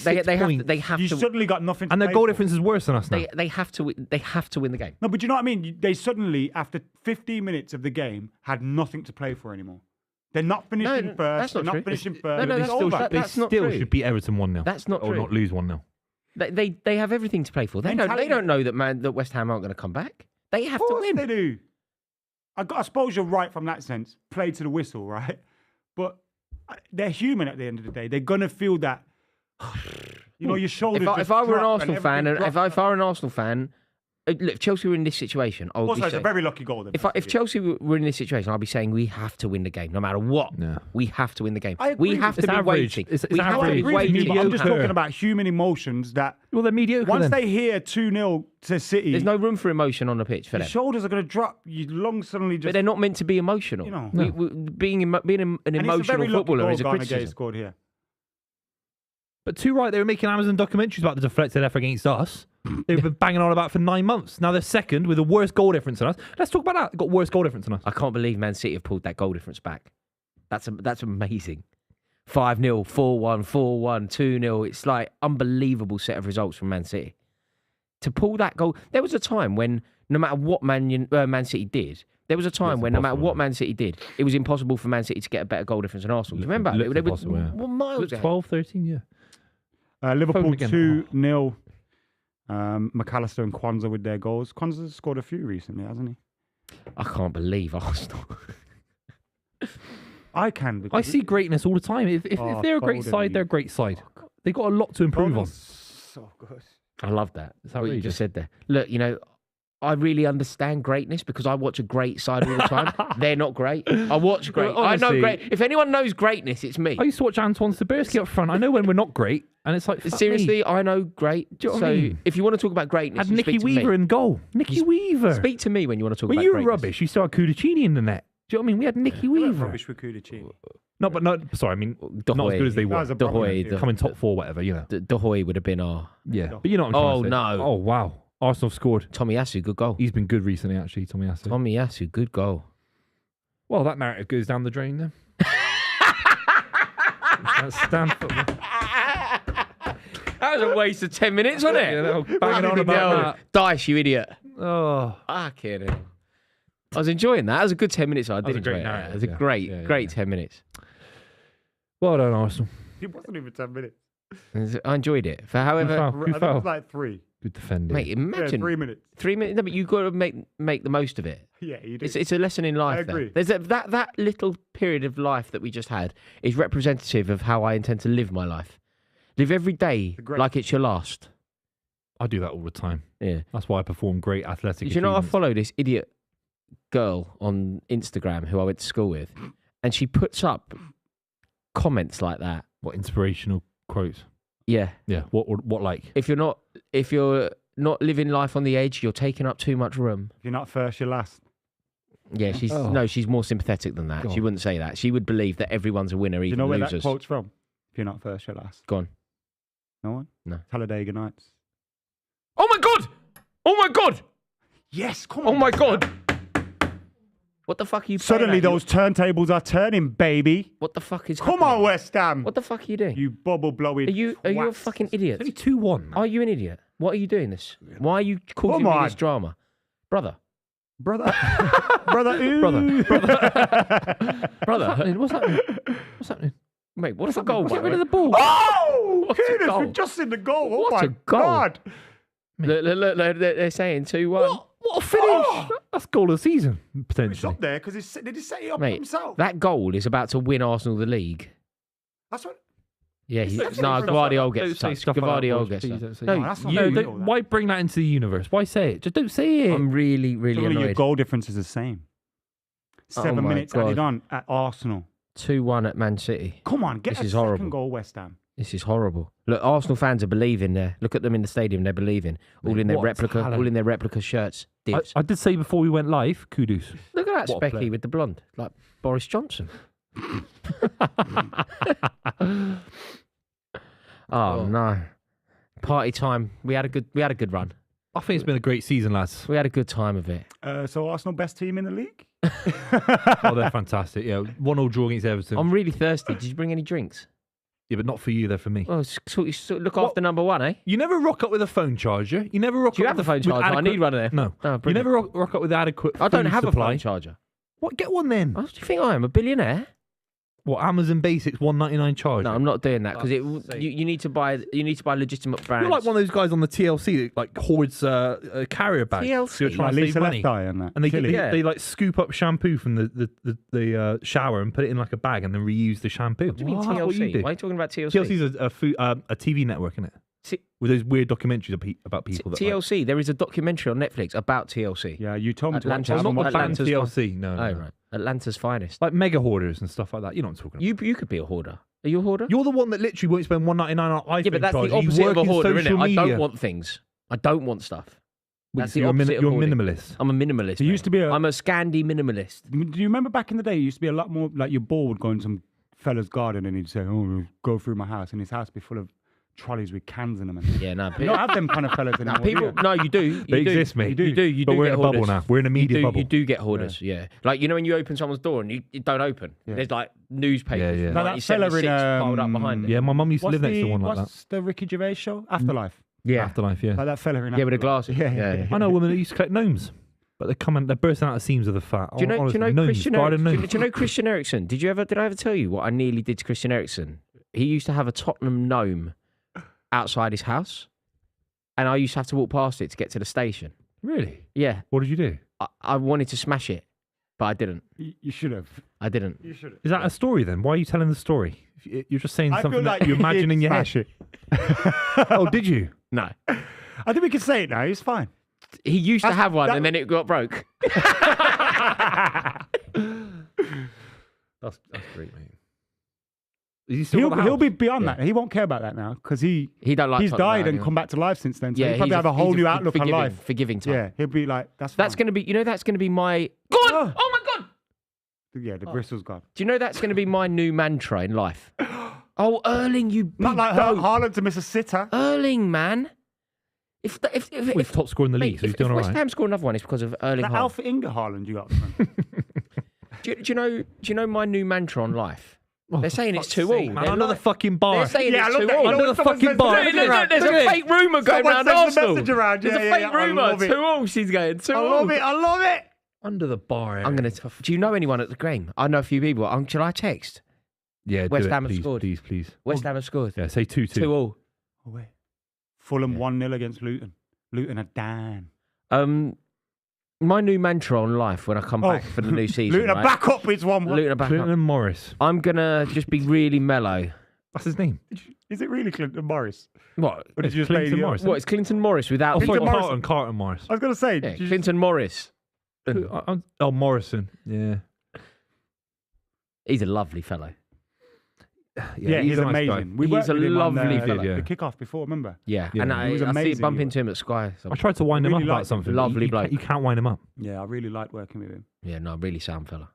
You suddenly got nothing to And their play goal for. difference is worse than us now. They have to win the game. No, but you know what I mean? They suddenly, after 15 minutes of the game, had nothing to play for anymore. They're not finishing first. That's not they're true. not finishing No, first. that's It's over. They That's not still true. should beat Everton 1-0. That's not or true. not lose 1-0. They have everything to play for. They don't know that West Ham aren't going to come back. They have to win. They do. I suppose you're right from that sense. Play to the whistle, right? But they're human at the end of the day. They're gonna feel that. You know, your shoulders. If I were an Arsenal fan, if I were an Arsenal fan, look, if Chelsea were in this situation, I would also, be it's a saying, very lucky goal. if Chelsea were in this situation, I'd be saying we have to win the game, no matter what. Yeah. We have to win the game. I agree. We have to It's be average. waiting. It's We have to average. be But waiting. I'm just Mediocre. talking about human emotions that Well, they're mediocre once then. they hear 2-0 to City, There's no room for emotion on the pitch for your them. shoulders are going to drop. Your lungs suddenly just. But they're not meant to be emotional. You know. Being an and it's a emotional very lucky footballer goal is a Garner Gay criticism. scored here. But too right, they were making Amazon documentaries about the deflected effort against us. They've been banging on about for 9 months. Now they're second with the worst goal difference than us. Let's talk about that. They've got worse goal difference than us. I can't believe Man City have pulled that goal difference back. That's amazing. 5-0, 4-1, 4-1, 2-0. It's like unbelievable set of results from Man City. To pull that goal, there was a time when no matter what Man City did, there was a time when no matter what Man City did, it was impossible for Man City to get a better goal difference than Arsenal. Do you remember? They were miles ahead. 12, 13, yeah. Liverpool again. 2-0. McAllister and Kwanzaa with their goals. Kwanzaa's scored a few recently, hasn't he? I can't believe Arsenal. I can. I see greatness all the time. If they're a great Foden, side, they're a great side. They've got a lot to improve on. So good. I love that. It's What you outrageous. just said there. Look, I really understand greatness because I watch a great side all the time. They're not great. I watch great. Well, I know honestly- great. If anyone knows greatness, it's me. I used to watch Antoine Sabirsky up front. I know when we're not great, and it's like, fuck Seriously, me. I know great. Do you know so what I mean? if you want to talk about greatness, Had you Nicky speak to Weaver me. in goal. Nicky Weaver. Speak to me when you want to talk When about you were greatness. rubbish, you still had Kudicini in the net. Do you know what I mean? We had Nicky Weaver. Rubbish with Kudicini. No, but no. Sorry, I mean De not as good as they That were. was a problem, Hoy, yeah. Coming top four, whatever, you know. De Hoy would have been our Yeah, but you know what I'm trying to say. no. Oh wow, Arsenal scored. Tomiyasu, good goal. He's been good recently, actually. Tomiyasu. Tomiyasu, good goal. Well, that narrative goes down the drain then. That's Stanford. That was a waste of 10 minutes, wasn't it? Yeah, they were banging on about Dice, you idiot. that. Oh, Kidding. I was enjoying that. That was a good 10 minutes. I did was a great enjoy it. narrative, It was a yeah. great Yeah. 10 minutes. well done, Arsenal. It wasn't even 10 minutes. I enjoyed it. For however, Who I think it fell? was like 3. Good defending. mate, Yeah, imagine 3 minutes. 3 minutes. No, but you've got to make the most of it. Yeah, you do. It's a lesson in life. I agree. There's that little period of life that we just had is representative of how I intend to live my life. Live every day like it's your last. I do that all the time. Yeah. That's why I perform great athletic. Do you know I achievements. follow this idiot girl on Instagram who I went to school with, and she puts up comments like that. What inspirational quotes? Yeah. Yeah. What like? If you're not living life on the edge, you're taking up too much room. If you're not first, you're last. Yeah, she's more sympathetic than that. God. She wouldn't say that. She would believe that everyone's a winner, Do you even know where losers. that quote's from? If you're not first, you're last. Go on. No one? No. Talladega Nights. Oh my God! Oh my God! Yes, come on. Oh my God! What the fuck are you? Suddenly those turntables are turning, baby. What the fuck is? Come on, West Ham. What the fuck are you doing? You bubble blowing. Are you a fucking idiot? It's only 2-1. Are you an idiot? What are you doing this? Why are you causing me this drama, brother? Brother, ooh. brother. What's happening? What's happening? Mate, what's the goal? Get rid of the ball. Oh, goal? we've just in the goal. Oh What my a goal. God. Look, they're saying 2-1. What a finish! Oh. That's goal of the season, It's potentially. up there because did he set it up Mate, himself? that goal is about to win Arsenal the league. That's what. Yeah, That's no, what- Guardiola Don't gets say touched. stuff like that, Guardiola boys, gets please touched. don't say No, that. that's not You, doing all that. why bring that into the universe? Why say it? Just don't say it. I'm really Suddenly your annoyed. goal difference is the same. 7 my minutes God. added on at Arsenal. 2-1 at Man City. Come on, get This a is second horrible. goal, West Ham. This is horrible. Look, Arsenal fans are believing there. Look at them in the stadium. They're believing. All in their what replica. talent. All in their replica shirts. Divs. I did say before we went live, kudos. Look at that What a player. Specky with the blonde, like Boris Johnson. Oh no! Party time. We had a good run. I think it's been a great season, lads. We had a good time of it. So Arsenal best team in the league? Oh, they're fantastic. Yeah, 1-1 draw against Everton. I'm really thirsty. Did you bring any drinks? Yeah, but not for you. They're for me. Well, look after number one, eh? You never rock up with a phone charger. You never rock Do you up have a with phone charger? I adequate- need one of them. No. Oh, You brilliant. never rock up with adequate I don't food have supply. a phone charger. What? Get one then. Oh, do you think I am a billionaire? What? Amazon Basics $1.99 charger. No, I'm not doing that because Fuck's sake. you need to buy legitimate brands. You're like one of those guys on the TLC that like hoards carrier bags. TLC? You're trying Like to Lisa save money. Left Eye and that. And they, Chilli. Yeah. they like scoop up shampoo from the shower and put it in like a bag and then reuse the shampoo. What do you mean That's TLC? what you do. Why are you talking about TLC? TLC's a TV network, isn't it? T- With those weird documentaries about people that like, TLC. There is a documentary on Netflix about TLC. Yeah, you told me to watch Atlanta's- it. not the band Atlanta's TLC. No, Oh right, Atlanta's finest. like mega hoarders and stuff like that. You know what I'm talking about. You could be a hoarder. Are you a hoarder? You're the one that literally won't spend $1.99 on iPhone. Yeah, but that's charger. the You opposite work of a in hoarder, isn't it? social I don't media. want things. I don't want stuff. That's So the opposite of you're a hoarding. minimalist. I'm a minimalist. There used to be a- I'm a Scandi minimalist. Do you remember back in the day, it used to be a lot more like your ball would go in some fella's garden and he'd say, oh, go through my house, and his house would be full of trolleys with cans in them. And Yeah, no. you don't have them kind of fellas anymore. do People, you? no, you do. You They do. exist, mate. You do. You But do we're get in a bubble hoarders. now. We're in a media bubble. You do get hoarders, yeah. Like, you know when you open someone's door and you don't open? Yeah. There's like newspapers Yeah, yeah. from Like that fella 1976 in, piled up behind it. Yeah, my mum used to What's live next to one like that. What's the Ricky Gervais show? Afterlife. Yeah. Afterlife, yeah. Like that fella in Yeah, with the Afterlife. glasses. Yeah. I know women that used to collect gnomes, but they're bursting out of seams of the fat. Do you know, Honestly, do you know gnomes, Christian garden Eriksen? gnomes. Do you know Christian Eriksen? Did I ever tell you what I nearly did to Christian Eriksen? He used to have a Tottenham gnome outside his house, and I used to have to walk past it to get to the station. Really? Yeah, What did you do? I wanted to smash it, but I didn't. You should have. I didn't. You should have. Is that a story then? Why are you telling the story? You're just saying I something feel like that you imagine in your head. smash it. Oh, did you? No. I think we can say it now. It's fine. He used to That's- have one, that- and then it got broke. That's great, mate. Is he still got the He'll house? be beyond Yeah. that. He won't care about that now because He don't like. he's Tottenham died now and anyway. come back to life since then. So Yeah, he'll probably have a whole new outlook on forgiving, life. Forgiving type. Yeah, he'll be like, that's Going to be. You know, that's going to be my. Go on! Oh my god! Yeah, the bristle's gone. Do you know that's going to be my new mantra in life? Oh, Erling, you big Not like dope. Haaland to miss a sitter. Erling, man. If Well, he's top scorer in the league, so he's doing if all West right. Ham score another one, it's because of Erling That Haaland. Alpha Inga Haaland you got. Do you know my new mantra on life? They're saying it's 2-all. sake, Man, They're under the like- fucking bar. They're saying Yeah, it's I love that. 2-all. You know Under what the someone fucking says bar. to me? There's a fake rumour going Someone around sends the Arsenal. message around. There's Yeah, a yeah, fake yeah, I rumour. love it. 2-all. She's going 2-all. I love it. I love it. Under the bar. I'm gonna. Do you know anyone at the game? I know a few people. Shall I text? Yeah, West do it, Ham have please, scored. Please. West Ham have scored. Yeah, say 2-2. 2-all. Oh, wait. Fulham Yeah. 1-0 against Luton. Luton are down. My new mantra on life when I come back for the new season. Luton are right? back up. It's 1-1. Luton are back Clinton up. and Morris. I'm gonna just be really mellow. That's his name. Is it really Clinton Morris? What? Or did you just Clinton play Morris. What? It's Clinton Morris without. Oh, sorry, Clinton Morrison. Carlton Morris. I was going to say. Yeah, did you- Clinton Morris. Oh, Morrison. Yeah. He's a lovely fellow. Yeah, he's a nice guy. amazing. We He's worked a with him on lovely the, fella. Yeah. the kickoff before, remember? Yeah, Yeah, and he was I see amazing, bump he into him at Sky. I tried to wind him Really up liked about something. him. Lovely you bloke. can't- You can't wind him up. Yeah, I really liked working with him. Yeah, no, really sound fella.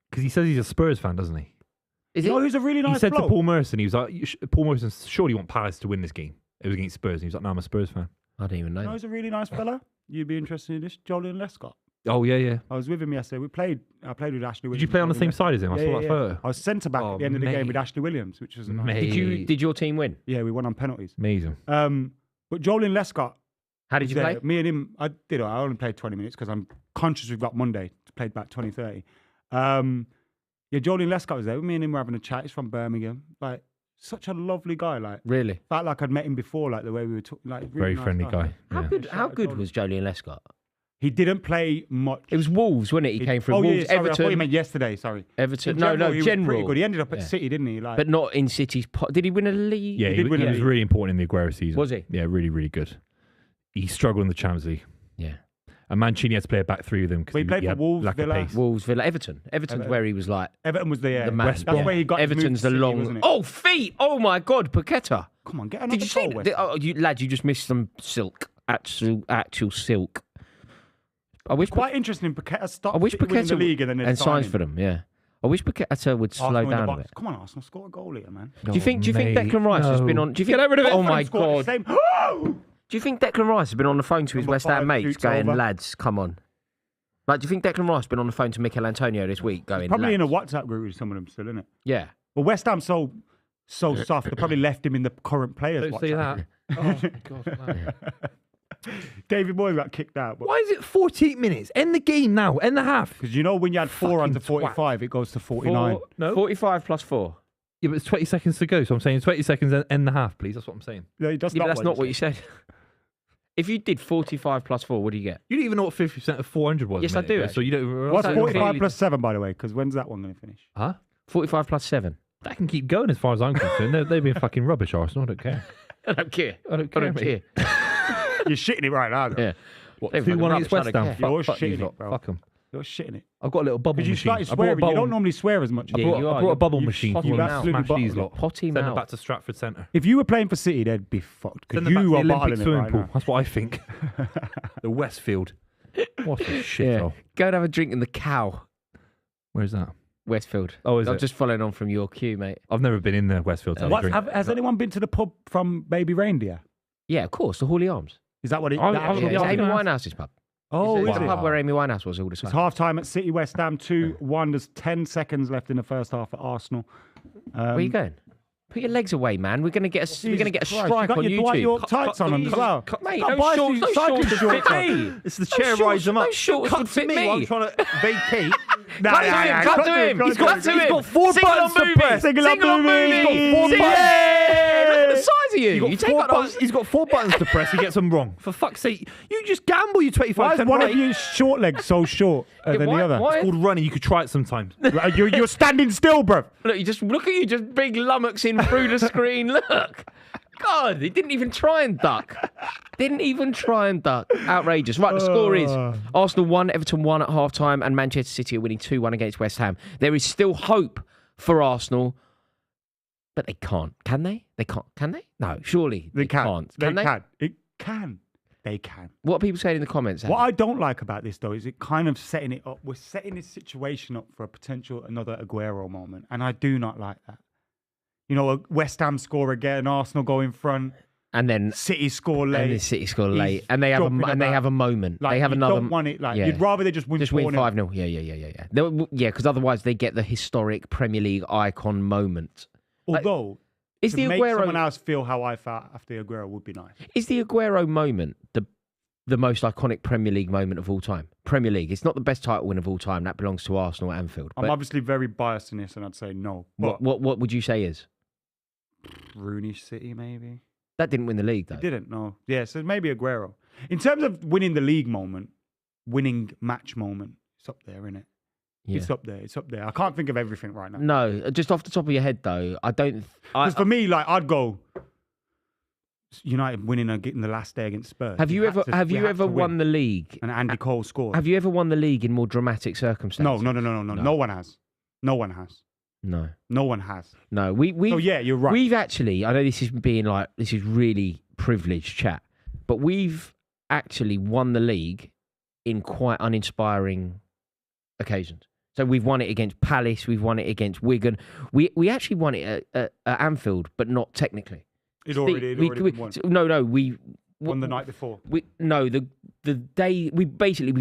Because he says he's a Spurs fan, doesn't he? Is You know it? who's a really nice He said bloke? to Paul Merson, he was like, Paul Merson, surely you want Palace to win this game. It was against Spurs. And he was like, no, I'm a Spurs fan. I didn't even know. You know, he's a really nice fella. You'd be interested in this, Joleon Lescott. Oh, yeah. I was with him yesterday. I played with Ashley Williams. Did you play on the same side as him? I saw that photo. I was centre back at the end of the game with Ashley Williams, which was nice. Did your team win? Yeah, we won on penalties. Amazing. But Joleon Lescott. How did you play? Me and him, I only played 20 minutes because I'm conscious we've got Monday to play back 20-30. Joleon Lescott was there. Me and him were having a chat. He's from Birmingham. Like, such a lovely guy. Like, really? Felt like I'd met him before, like the way we were talking. Like, really very nice friendly guy. How good was Joleon Lescott? He didn't play much. It was Wolves, wasn't it? He came from Wolves. Yeah, sorry, Everton. I thought you meant yesterday. Sorry. Everton. General, General. He was pretty good. He ended up at City, didn't he? Like, but not in City's pot. Did he win a league? Yeah, he was really important in the Aguero season. Was he? Yeah, really, really good. He struggled in the Champions League. Yeah. And Mancini had to play a back three with him because he played for Wolves, Villa, Everton. Everton's where he was like. Everton was the man. That's where he got. Everton's the City, long. Oh, feet! Oh my God, Paqueta. Come on, get another goal. You just missed some silk. Actual silk. Quite interesting in Paqueta stopped. I wish Paqueta the league and signs for them. Yeah. I wish Paqueta would slow down a bit. Come on, Arsenal, score a goal here, man. Do you think Declan Rice has been on? Do you think? Get rid of it. Oh my God. Do you think Declan Rice has been on the phone to his West Ham mates going, lads, come on? Like, do you think Declan Rice has been on the phone to Mikel Antonio this week going, probably in a WhatsApp group with some of them still, isn't it? Yeah. Well, West Ham's so soft, they probably left him in the current players. Don't say that. Oh, God. David Moyes got kicked out. Why is it 48 minutes? End the game now. End the half. Because you know when you had 4 under 45, it goes to 49. 45 plus 4. Yeah, but it's 20 seconds to go. So I'm saying 20 seconds and end the half, please. That's what I'm saying. No, that's not what you said. If you did 45 plus 4, what do you get? You don't even know what 50% of 400 was. Yes, I do. So you don't. What's 45 plus 7, by the way? Because when's that one going to finish? Huh? 45 plus 7. That can keep going as far as I'm concerned. They've been fucking rubbish, Arsenal. I don't care. I don't care. I don't care. You're shitting it right now, though. Yeah. What, 2-1 against West Ham? You're shitting it, bro. Fuck them. You're shitting it. I've got a little bubble machine. You started swearing. You don't normally swear as much. I brought a bubble machine. You absolutely smash these lot. Potty Send them back to Stratford Centre. If you were playing for City, they'd be fucked. Send them back to the Olympic bottling swimming right pool. now. That's what I think. The Westfield. What a shit. Go and have a drink in the Cow. Where's that? Westfield. Oh, is I'm it? just following on from your cue, mate. I've never been in the Westfield. Has anyone been to the pub from Baby Reindeer? Yeah, of course. The Hawley Arms. Is that what it is? It's Amy Winehouse's pub. Oh, it's the pub where Amy Winehouse was all the time. It's half time at City West Ham 2-1. There's 10 seconds left in the first half at Arsenal. Where are you going? Put your legs away, man. We're going to get a strike on YouTube. Dwight York tights on them as well. Mate, no shorts would fit me. It's the chair rise them up. No shorts would fit me. I'm trying to vacate. Cut to him. He's got 4 buttons to press. Single on Buvey. He's got 4 buttons. Look at the size of you. He's got 4 buttons to press. He gets them wrong. For fuck's sake, you just gamble. You 25%. Why is one of you short legs so short than the other? It's called running. You could try it sometimes. You're standing still, bro. Look at you, just big lummoxing through the screen. Look. God, he didn't even try and duck. Outrageous. Right, the score is Arsenal 1, Everton 1 at half-time, and Manchester City are winning 2-1 against West Ham. There is still hope for Arsenal, but they can't. Can they? They can't. Can they? No, surely they can't. They can. It can. They can. What are people saying in the comments? What I don't like about this, though, is it kind of setting it up. We're setting this situation up for another Aguero moment, and I do not like that. You know, a West Ham score again, Arsenal go in front, and then City score late. And they have a moment. Like, they have another. Don't want it. Like you'd rather they just win 5-0. Yeah. Because otherwise they get the historic Premier League icon moment. Although, is the make Aguero someone else feel how I felt after Aguero would be nice. Is the Aguero moment the most iconic Premier League moment of all time? Premier League. It's not the best title win of all time. That belongs to Arsenal at Anfield. I'm obviously very biased in this, and I'd say no. What would you say is? Rooney City, maybe. That didn't win the league, though. It didn't, no. Yeah, so maybe Aguero. In terms of winning the league moment, winning match moment, it's up there, isn't it? Yeah. It's up there. I can't think of everything right now. No, just off the top of your head, though, I don't... Because for me, like, I'd go United winning and getting the last day against Spurs. Have you ever won the league? And Andy Cole scored. Have you ever won the league in more dramatic circumstances? No. No one has. No one has. No. No one has. No, we. Oh yeah, you're right. We've actually. I know this is really privileged chat, but we've actually won the league in quite uninspiring occasions. So we've won it against Palace. We've won it against Wigan. We actually won it at Anfield, but not technically. It already been won. No. on the night before. The day we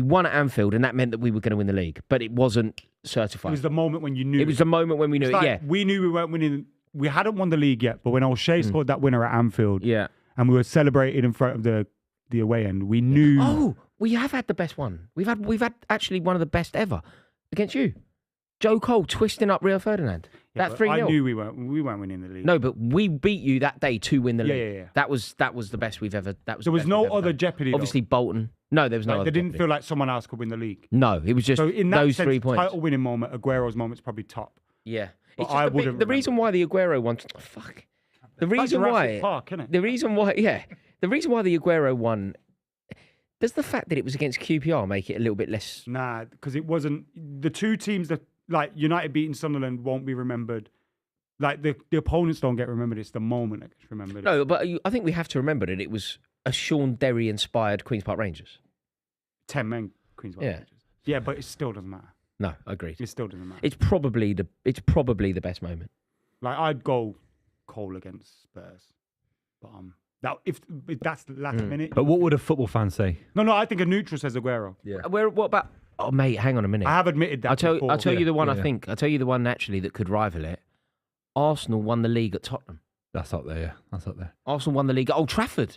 won at Anfield, and that meant that we were going to win the league, but it wasn't certified. It was the moment when you knew. It was the moment when we knew it. Yeah, we knew we weren't winning. We hadn't won the league yet, but when O'Shea scored that winner at Anfield, and we were celebrating in front of the away end, we knew. Oh, we have had the best one. We've had actually one of the best ever against you. Joe Cole twisting up Rio Ferdinand. Yeah, that 3-0. I knew we weren't winning the league. No, but we beat you that day to win the league. Yeah. That was the best we've ever. That was. There was no other jeopardy. Obviously, Bolton. No, there was no. They didn't feel like someone else could win the league. No, it was just so in that those sense, 3 points. Title winning moment, Aguero's moment's probably top. Yeah, but I wouldn't. The reason why the Aguero one. Fuck. The reason why. Park, isn't it? The reason why. Yeah. The reason why the Aguero one. Does the fact that it was against QPR make it a little bit less? Nah, because it wasn't the two teams that like United beating Sunderland won't be remembered. Like the opponents don't get remembered. It's the moment that gets remembered. No, but I think we have to remember that it was a Sean Derry inspired Queen's Park Rangers. 10 men Queen's Park Rangers. Yeah, but it still doesn't matter. No, agreed. It still doesn't matter. It's probably the best moment. Like I'd go Cole against Spurs, but if that's the last minute. But what would a football fan say? No, I think a neutral says Aguero. Yeah. What about? Oh, mate, hang on a minute. I have admitted that. I'll tell you the one. I think I'll tell you the one actually that could rival it. Arsenal won the league at Tottenham. That's up there. Yeah, that's up there. Arsenal won the league at Old Trafford.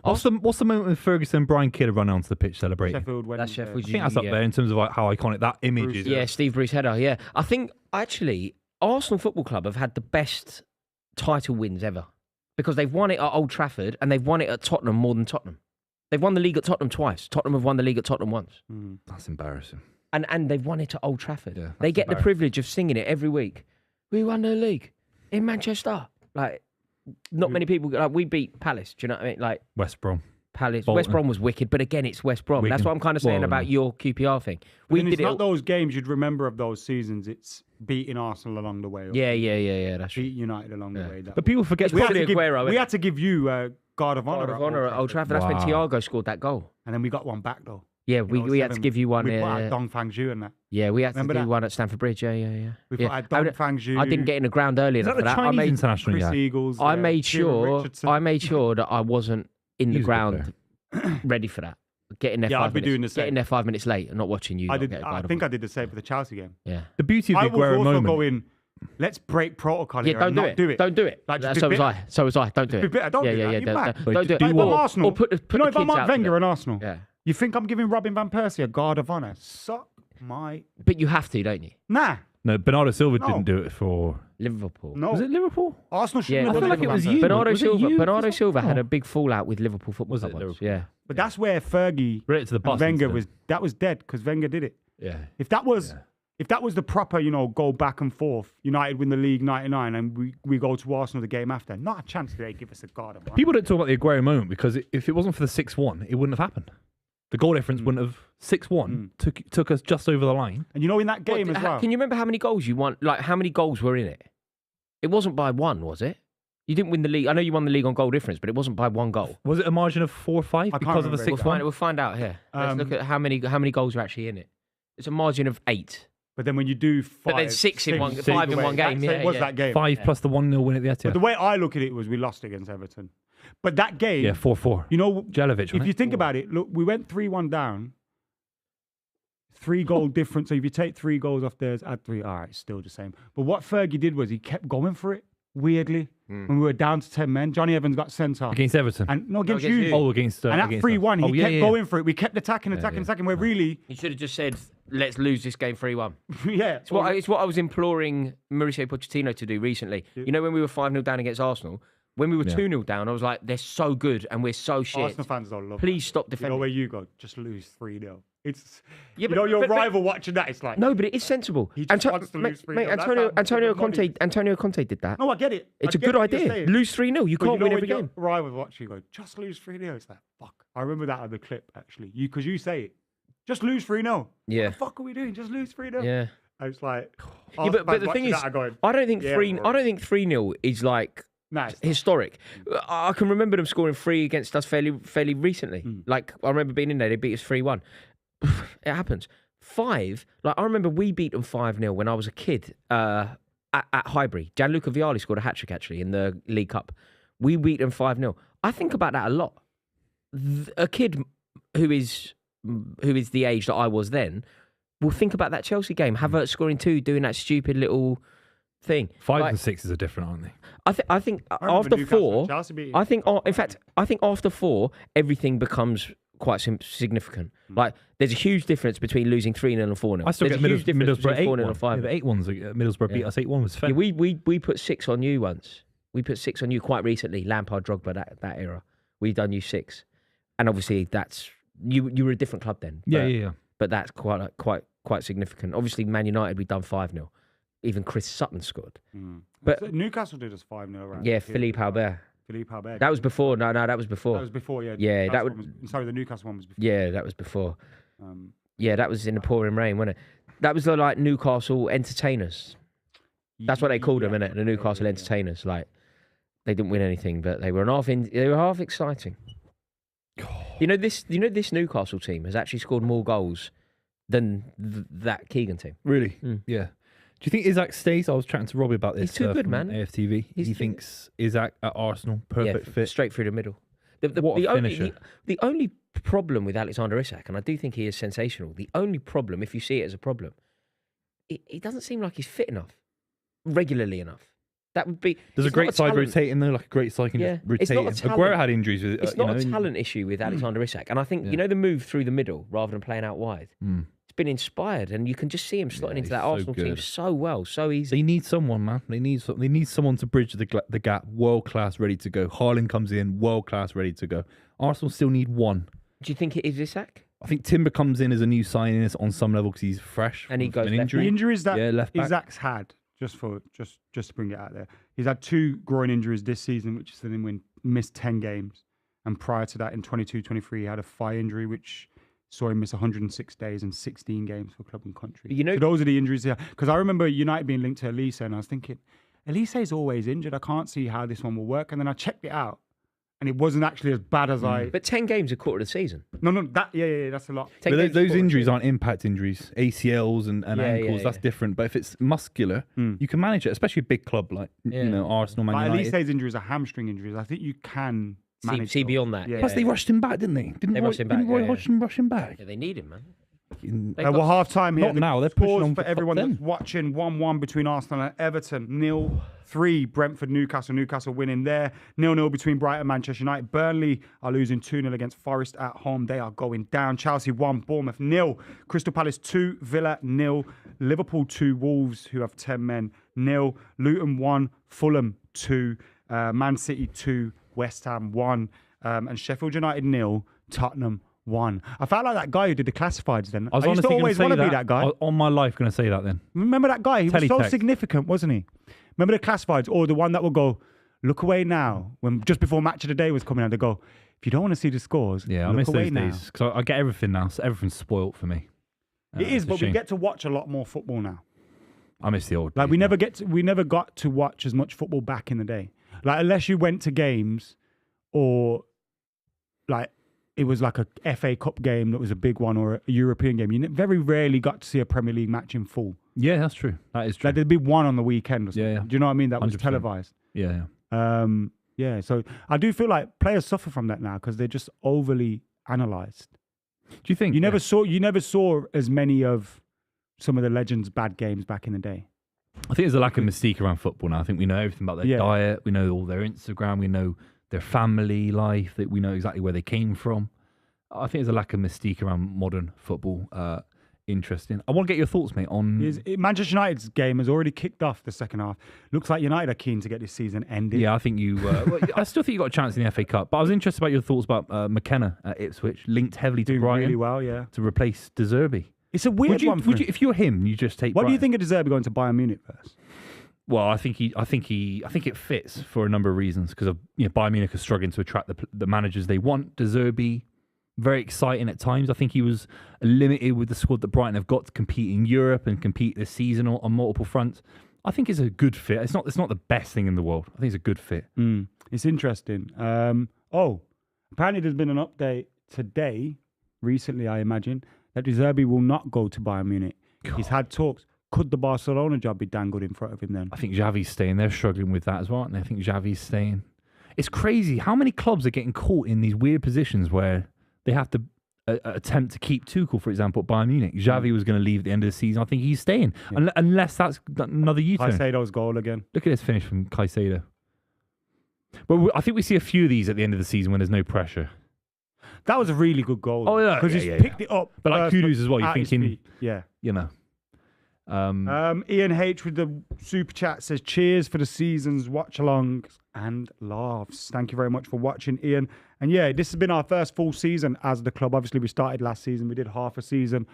What's the moment when Ferguson and Brian Kidd run onto the pitch celebrating? Sheffield Wednesday. That's Sheffield. I think that's up there in terms of like how iconic that image is. Yeah, Steve Bruce header. Yeah, I think actually Arsenal Football Club have had the best title wins ever because they've won it at Old Trafford and they've won it at Tottenham more than Tottenham. They've won the league at Tottenham twice. Tottenham have won the league at Tottenham once. That's embarrassing. And they've won it at Old Trafford. Yeah, they get the privilege of singing it every week. We won the league in Manchester. Like, not many people. Like, we beat Palace. Do you know what I mean? Like West Brom. Palace. Bolton. West Brom was wicked, but again, it's West Brom. That's what I'm kind of saying about your QPR thing. It's not those games you'd remember of those seasons. It's beating Arsenal along the way. Yeah. That's beat United along the way. But people forget. We had to give you Guard of Honour at Old Trafford. That's when Thiago scored that goal. And then we got one back though. Yeah, we had to give you one. We put out Dong Fangzhou and that. Yeah, we had to do one at Stamford Bridge. Yeah. We put out Dong Fangzhou. I didn't get in the ground early enough for that. I made international. Chris Eagles. I made sure that I wasn't in the ground ready for that. Getting there. Yeah, I'd be doing the same. Getting there 5 minutes late and not watching you. I think I did the same for the Chelsea game. Yeah. The beauty of the Aguero moment. I would also go in. Let's break protocol here. Don't do it. Don't do it. Like, so was I. Don't do it. Don't do that. Don't do it. If I'm Arsenal, or put the if I'm Mark Wenger and Arsenal, yeah. You think I'm giving Robin van Persie a Guard of Honour? Suck my. But you have to, don't you? Nah. No, Bernardo Silva didn't do it for Liverpool. No. Was it Liverpool? Arsenal shouldn't have done done it. It was you. Bernardo Silva had a big fallout with Liverpool Football Club. Liverpool? Yeah. But that's where Fergie and Wenger was dead because Wenger did it. Yeah. If that was the proper, go back and forth, United win the league 99 and we go to Arsenal the game after, not a chance they give us a Guard of Honour. People don't talk about the Aguero moment because if it wasn't for the 6-1, it wouldn't have happened. The goal difference wouldn't have 6-1 took us just over the line. And in that game as well. Can you remember how many goals you won? Like how many goals were in it? It wasn't by one, was it? You didn't win the league. I know you won the league on goal difference, but it wasn't by one goal. Was it a margin of 4 or 5 because of the 6-1? We'll find out here. Let's look at how many goals are actually in it. It's a margin of 8. But then when you do 5, but then 5 in one game. It was that game. 5 plus the 1-0 win at the Etihad. But the way I look at it was we lost against Everton. But that game, 4-4. Jelic. If you think about it, look, we went 3-1 down. 3 goal difference. So if you take 3 goals off theirs, add 3. All right, still the same. But what Fergie did was he kept going for it. Weirdly, when we were down to 10 men, Johnny Evans got sent off against Everton. And against you. Oh, against and at 3-1, he kept going for it. We kept attacking. Where really, he should have just said, "Let's lose this game 3-1." Yeah, it's what I was imploring Mauricio Pochettino to do recently. You know, when we were 5-0 down against Arsenal, when we were 2-0 down, I was like, "They're so good and we're so shit." Arsenal fans don't love. Please stop defending. You know where you go, just lose 3-0. It's your rival watching that. It's like no, but it is sensible. He just wants to lose 3-0. Antonio Conte did that. No, I get it. It's a good idea. Lose 3-0. You can't win every game. Rival watching, you go, just lose 3-0. It's like fuck. I remember that on the clip actually. Because you say it, just lose 3-0. Yeah. What the fuck are we doing? Just lose 3-0. Yeah. I was like, but the thing is, I don't think 3-0 is like. Nice. Historic. I can remember them scoring 3 against us fairly recently. Like I remember being in there, they beat us 3-1. It happens. 5. Like I remember we beat them 5-0 when I was a kid at Highbury. Gianluca Vialli scored a hat trick actually in the League Cup. We beat them 5-0. I think about that a lot. a kid who is the age that I was then will think about that Chelsea game. Havertz scoring 2, doing that stupid little thing. 5 and 6 are different, aren't they? I think after 4, I think after 4, everything becomes quite significant. Like, there's a huge difference between losing 3-0 and 4-0. I still there's get a huge difference between 4-0 and 5-0. 8-1's Middlesbrough beat us 8-1 was fair. Yeah, we put 6 on you once. We put 6 on you quite recently. Lampard, Drogba, that era. We done you 6, and obviously that's you were a different club then. Yeah. But that's quite significant. Obviously, Man United, we done 5-0. Even Chris Sutton scored. But so Newcastle did us 5-0, right? Yeah, Philippe Albert. That was before. No, that was before. That was before, yeah. Yeah, the Newcastle one was before. Yeah, that was before. Yeah, that was in the pouring rain, wasn't it? That was the like Newcastle entertainers. That's what they called them, innit? The Newcastle entertainers. Like, they didn't win anything, but they were half exciting. You know this Newcastle team has actually scored more goals than that Keegan team. Really? Yeah. Do you think Isaac stays? I was chatting to Robbie about this. He's too good, man. AFTV. He thinks Isaac at Arsenal, perfect fit. Straight through the middle. What a finisher. The only problem with Alexander Isak, and I do think he is sensational, the only problem, if you see it as a problem, it doesn't seem like he's fit enough, regularly enough. That would be... There's a great side rotating though, like a great side can just rotate. Aguero had injuries with it. It's not a talent issue with Alexander Isak. And I think, the move through the middle rather than playing out wide, it's been inspired, and you can just see him slotting into that Arsenal team so well, so easy. They need someone, man. They need someone to bridge the gap. World class, ready to go. Haaland comes in, world class, ready to go. Arsenal still need one. Do you think it is Isak? I think Timber comes in as a new signing on some level because he's fresh and he goes an injury. The injuries that left back. Isak's had, just to bring it out there, he's had 2 groin injuries this season, which is then when missed 10 games, and prior to that in 22-23 he had a thigh injury which saw him miss 106 days and 16 games for club and country. So those are the injuries here. Because I remember United being linked to Elise, and I was thinking, Elise is always injured. I can't see how this one will work. And then I checked it out, and it wasn't actually as bad as I... But 10 games a quarter of the season. No, that's a lot. But those injuries aren't impact injuries. ACLs and ankles, that's different. But if it's muscular, you can manage it, especially a big club like Arsenal, Man United. Elise's injuries are hamstring injuries. I think you can... See beyond that. Plus, they rushed him back, didn't they? Didn't Roy Hodgson rush him back? Yeah, they need him, man. Well, half time here. Not now. They're pushing on for everyone that's watching. 1-1 between Arsenal and Everton. 0-3 Brentford, Newcastle. Newcastle winning there. 0-0 between Brighton and Manchester United. Burnley are losing 2-0 against Forest at home. They are going down. Chelsea 1, Bournemouth 0. Crystal Palace 2, Villa 0. Liverpool 2, Wolves, who have 10 men 0. Luton 1, Fulham 2. Man City 2. West Ham 1, and Sheffield United 0, Tottenham 1. I felt like that guy who did the classifieds then. I used to always want to be that guy. On my life, going to say that then. Remember that guy? He was so significant, wasn't he? Remember the classifieds, or the one that would go, look away now, when just before match of the day was coming out, they go, if you don't want to see the scores, I miss those days because I get everything now, so everything's spoiled for me. It is, but we get to watch a lot more football now. I miss the old. Like we never got to watch as much football back in the day. Like unless you went to games, or like it was like a FA Cup game that was a big one, or a European game. You very rarely got to see a Premier League match in full. Yeah, that's true. That is true. Like there'd be one on the weekend or something. Yeah. Do you know what I mean? That was 100%. Televised. Yeah. So I do feel like players suffer from that now because they're just overly analysed. Do you think you never saw as many of some of the legends' bad games back in the day? I think there's a lack of mystique around football now. I think we know everything about their diet. We know all their Instagram. We know their family life. That we know exactly where they came from. I think there's a lack of mystique around modern football. Interesting. I want to get your thoughts, mate, on... Manchester United's game has already kicked off the second half. Looks like United are keen to get this season ended. Yeah, I think you... I still think you got a chance in the FA Cup. But I was interested about your thoughts about McKenna at Ipswich, linked heavily to Brighton. Really well, yeah. To replace De Zerbi. It's a weird one. If you're him, you just take. What do you think of De Zerbi going to Bayern Munich first? Well, I think it fits for a number of reasons because of Bayern Munich are struggling to attract the managers they want. De Zerbi, very exciting at times. I think he was limited with the squad that Brighton have got to compete in Europe and compete this season on multiple fronts. I think it's a good fit. It's not the best thing in the world. I think it's a good fit. It's interesting. Apparently there's been an update today, recently I imagine, that De Zerbi will not go to Bayern Munich. He's had talks. Could the Barcelona job be dangled in front of him then? I think Xavi's staying. They're struggling with that as well, and I think Xavi's staying. It's crazy how many clubs are getting caught in these weird positions where they have to attempt to keep Tuchel, for example, at Bayern Munich. Xavi was going to leave at the end of the season. I think he's staying. Unless that's another U-turn. Caicedo's goal again. Look at this finish from Caicedo. But I think we see a few of these at the end of the season when there's no pressure. That was a really good goal. Oh, yeah. Because he's picked it up. But like Kudus as well, you're thinking, yeah. You know. Ian H with the super chat says, cheers for the season's watch-alongs and laughs. Thank you very much for watching, Ian. And yeah, this has been our first full season as the club. Obviously, we started last season. We did half a season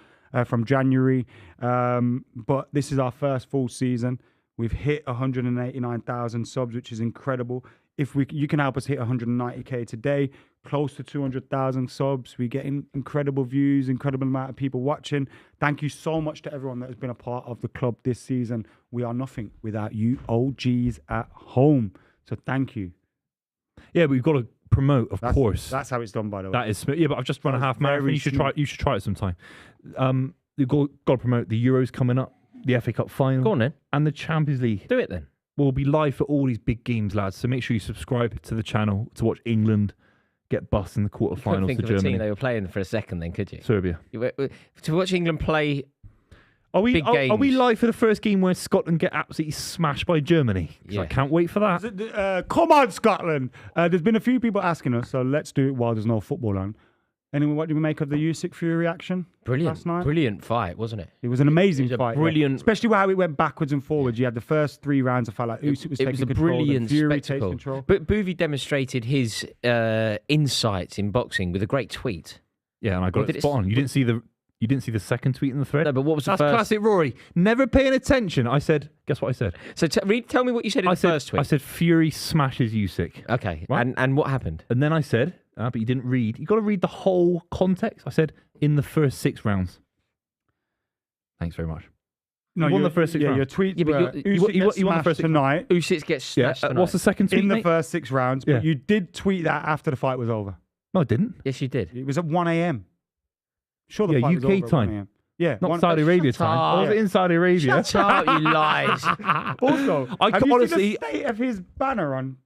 from January. But this is our first full season. We've hit 189,000 subs, which is incredible. If you can help us hit 190k today, close to 200,000 subs. We're getting incredible views, incredible amount of people watching. Thank you so much to everyone that has been a part of the club this season. We are nothing without you OGs at home. So thank you. Yeah, we've got to promote, of course. That's how it's done, by the way. That is, yeah, but I've just run a half marathon. You should try it sometime. You've got to promote the Euros coming up, the FA Cup final. Go on then. And the Champions League. Do it then. We'll be live for all these big games, lads. So make sure you subscribe to the channel to watch England get bust in the quarterfinals to Think of Germany. a team they were playing for a second, then, could you? Serbia. To watch England play. Are we games. live for the first game where Scotland get absolutely smashed by Germany? Yeah. I can't wait for that. Come on, Scotland. There's been a few people asking us, so let's do it while there's no football on. Anyway, what did we make of the Usyk Fury action last night? Brilliant fight, wasn't it? It was an amazing fight. Brilliant. Yeah. Especially how it went backwards and forwards. You had the first 3 rounds, I felt like Usyk was taking control. It was a brilliant Fury spectacle. Takes control. But Buvey demonstrated his insights in boxing with a great tweet. Yeah, and I got it spot on. You didn't see the second tweet in the thread? No, but what was the That's first? classic Rory. Never paying attention. I said, guess what I said? So tell me what you said in the first tweet. I said Fury smashes Usyk. Okay, right? and what happened? And then I said, but you didn't read. You got to read the whole context. I said, in the first 6 rounds. Thanks very much. No, you won the first 6 rounds. Your tweet. You won the first tonight. Usyk gets smashed tonight. What's the second tweet, in the mate? first 6 rounds, but you did tweet that after the fight was over. No, I didn't. Yes, you did. It was at 1 a.m. Sure, the fight was UK over time. At 1 a.m. Yeah, not Saudi Arabia time. I was in Saudi Arabia. Shut up, you lies. Also, have you seen the state of his banner on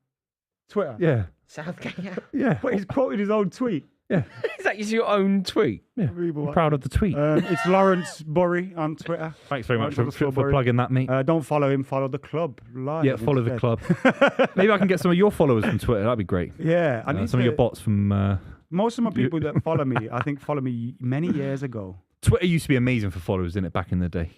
Twitter? Yeah. Southgate. Yeah. But he's quoted his own tweet. Yeah. Is that your own tweet? Yeah. I'm proud of the tweet. It's Lawrence Burry on Twitter. Thanks very much for plugging that, mate. Don't follow him. Follow the club live. Yeah, follow the club. Maybe I can get some of your followers from Twitter. That'd be great. Yeah. Some of your bots from... most of my people that follow me, I think, follow me many years ago. Twitter used to be amazing for followers, didn't it, back in the day?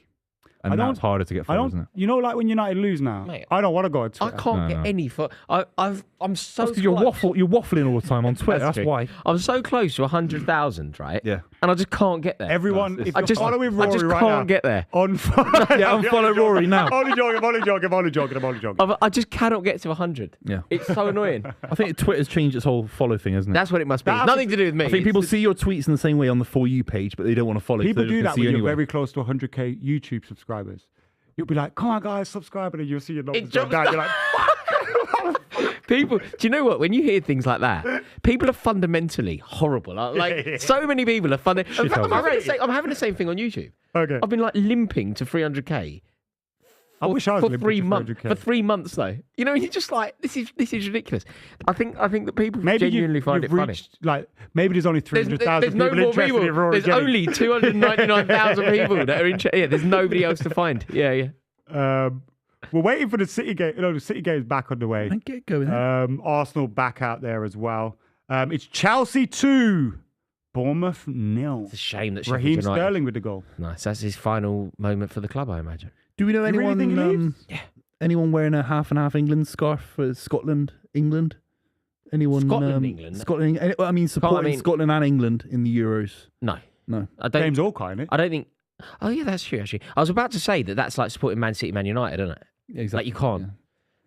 And now it's harder to get followers, isn't it? You know, like when United lose now, Mate, I don't want to go on Twitter. I can't get any. I'm so. Because you're waffling all the time on Twitter. That's why. I'm so close to 100,000, right? Yeah. And I just can't get there. Everyone, if you're following Rory I just right can't now, get there. Unfollow Rory now. I'm only joking. I just cannot get to 100. Yeah. It's so annoying. I think Twitter's changed its whole follow thing, hasn't it? That's what it must be. Nothing to do with me. I think people see your tweets in the same way on the For You page, but they don't want to follow. People do that when you're very close to 100k YouTube subscribers. You'll be like, come on, guys, subscribe, and you'll see your numbers go down. You're like, people, do you know what? When you hear things like that, people are fundamentally horrible. So many people are fundamentally. I'm having the same thing on YouTube. Okay. I've been like limping to 300k. I wish I was for 3 months. For 3 months, though, you know, you're just like, this is ridiculous. I think that people genuinely find it funny. Like maybe there's only 300,000 people interested in Rory There's only 299,000 people that are interested. Yeah, there's nobody else to find. Yeah. We're waiting for the City game. The City game is back on the way. Get going. Arsenal back out there as well. It's Chelsea 2, Bournemouth 0. It's a shame that Raheem Sterling with the goal. Nice. That's his final moment for the club, I imagine. Do we know anyone? Really think he leaves? Yeah. Anyone wearing a half and half England scarf for Scotland, England? Anyone? Scotland, England. Scotland. I mean, supporting Scotland and England in the Euros. No. James Orcar, innit? I don't think. Oh yeah, that's true. Actually, I was about to say that's like supporting Man City, Man United, isn't it? Exactly. Like you can't.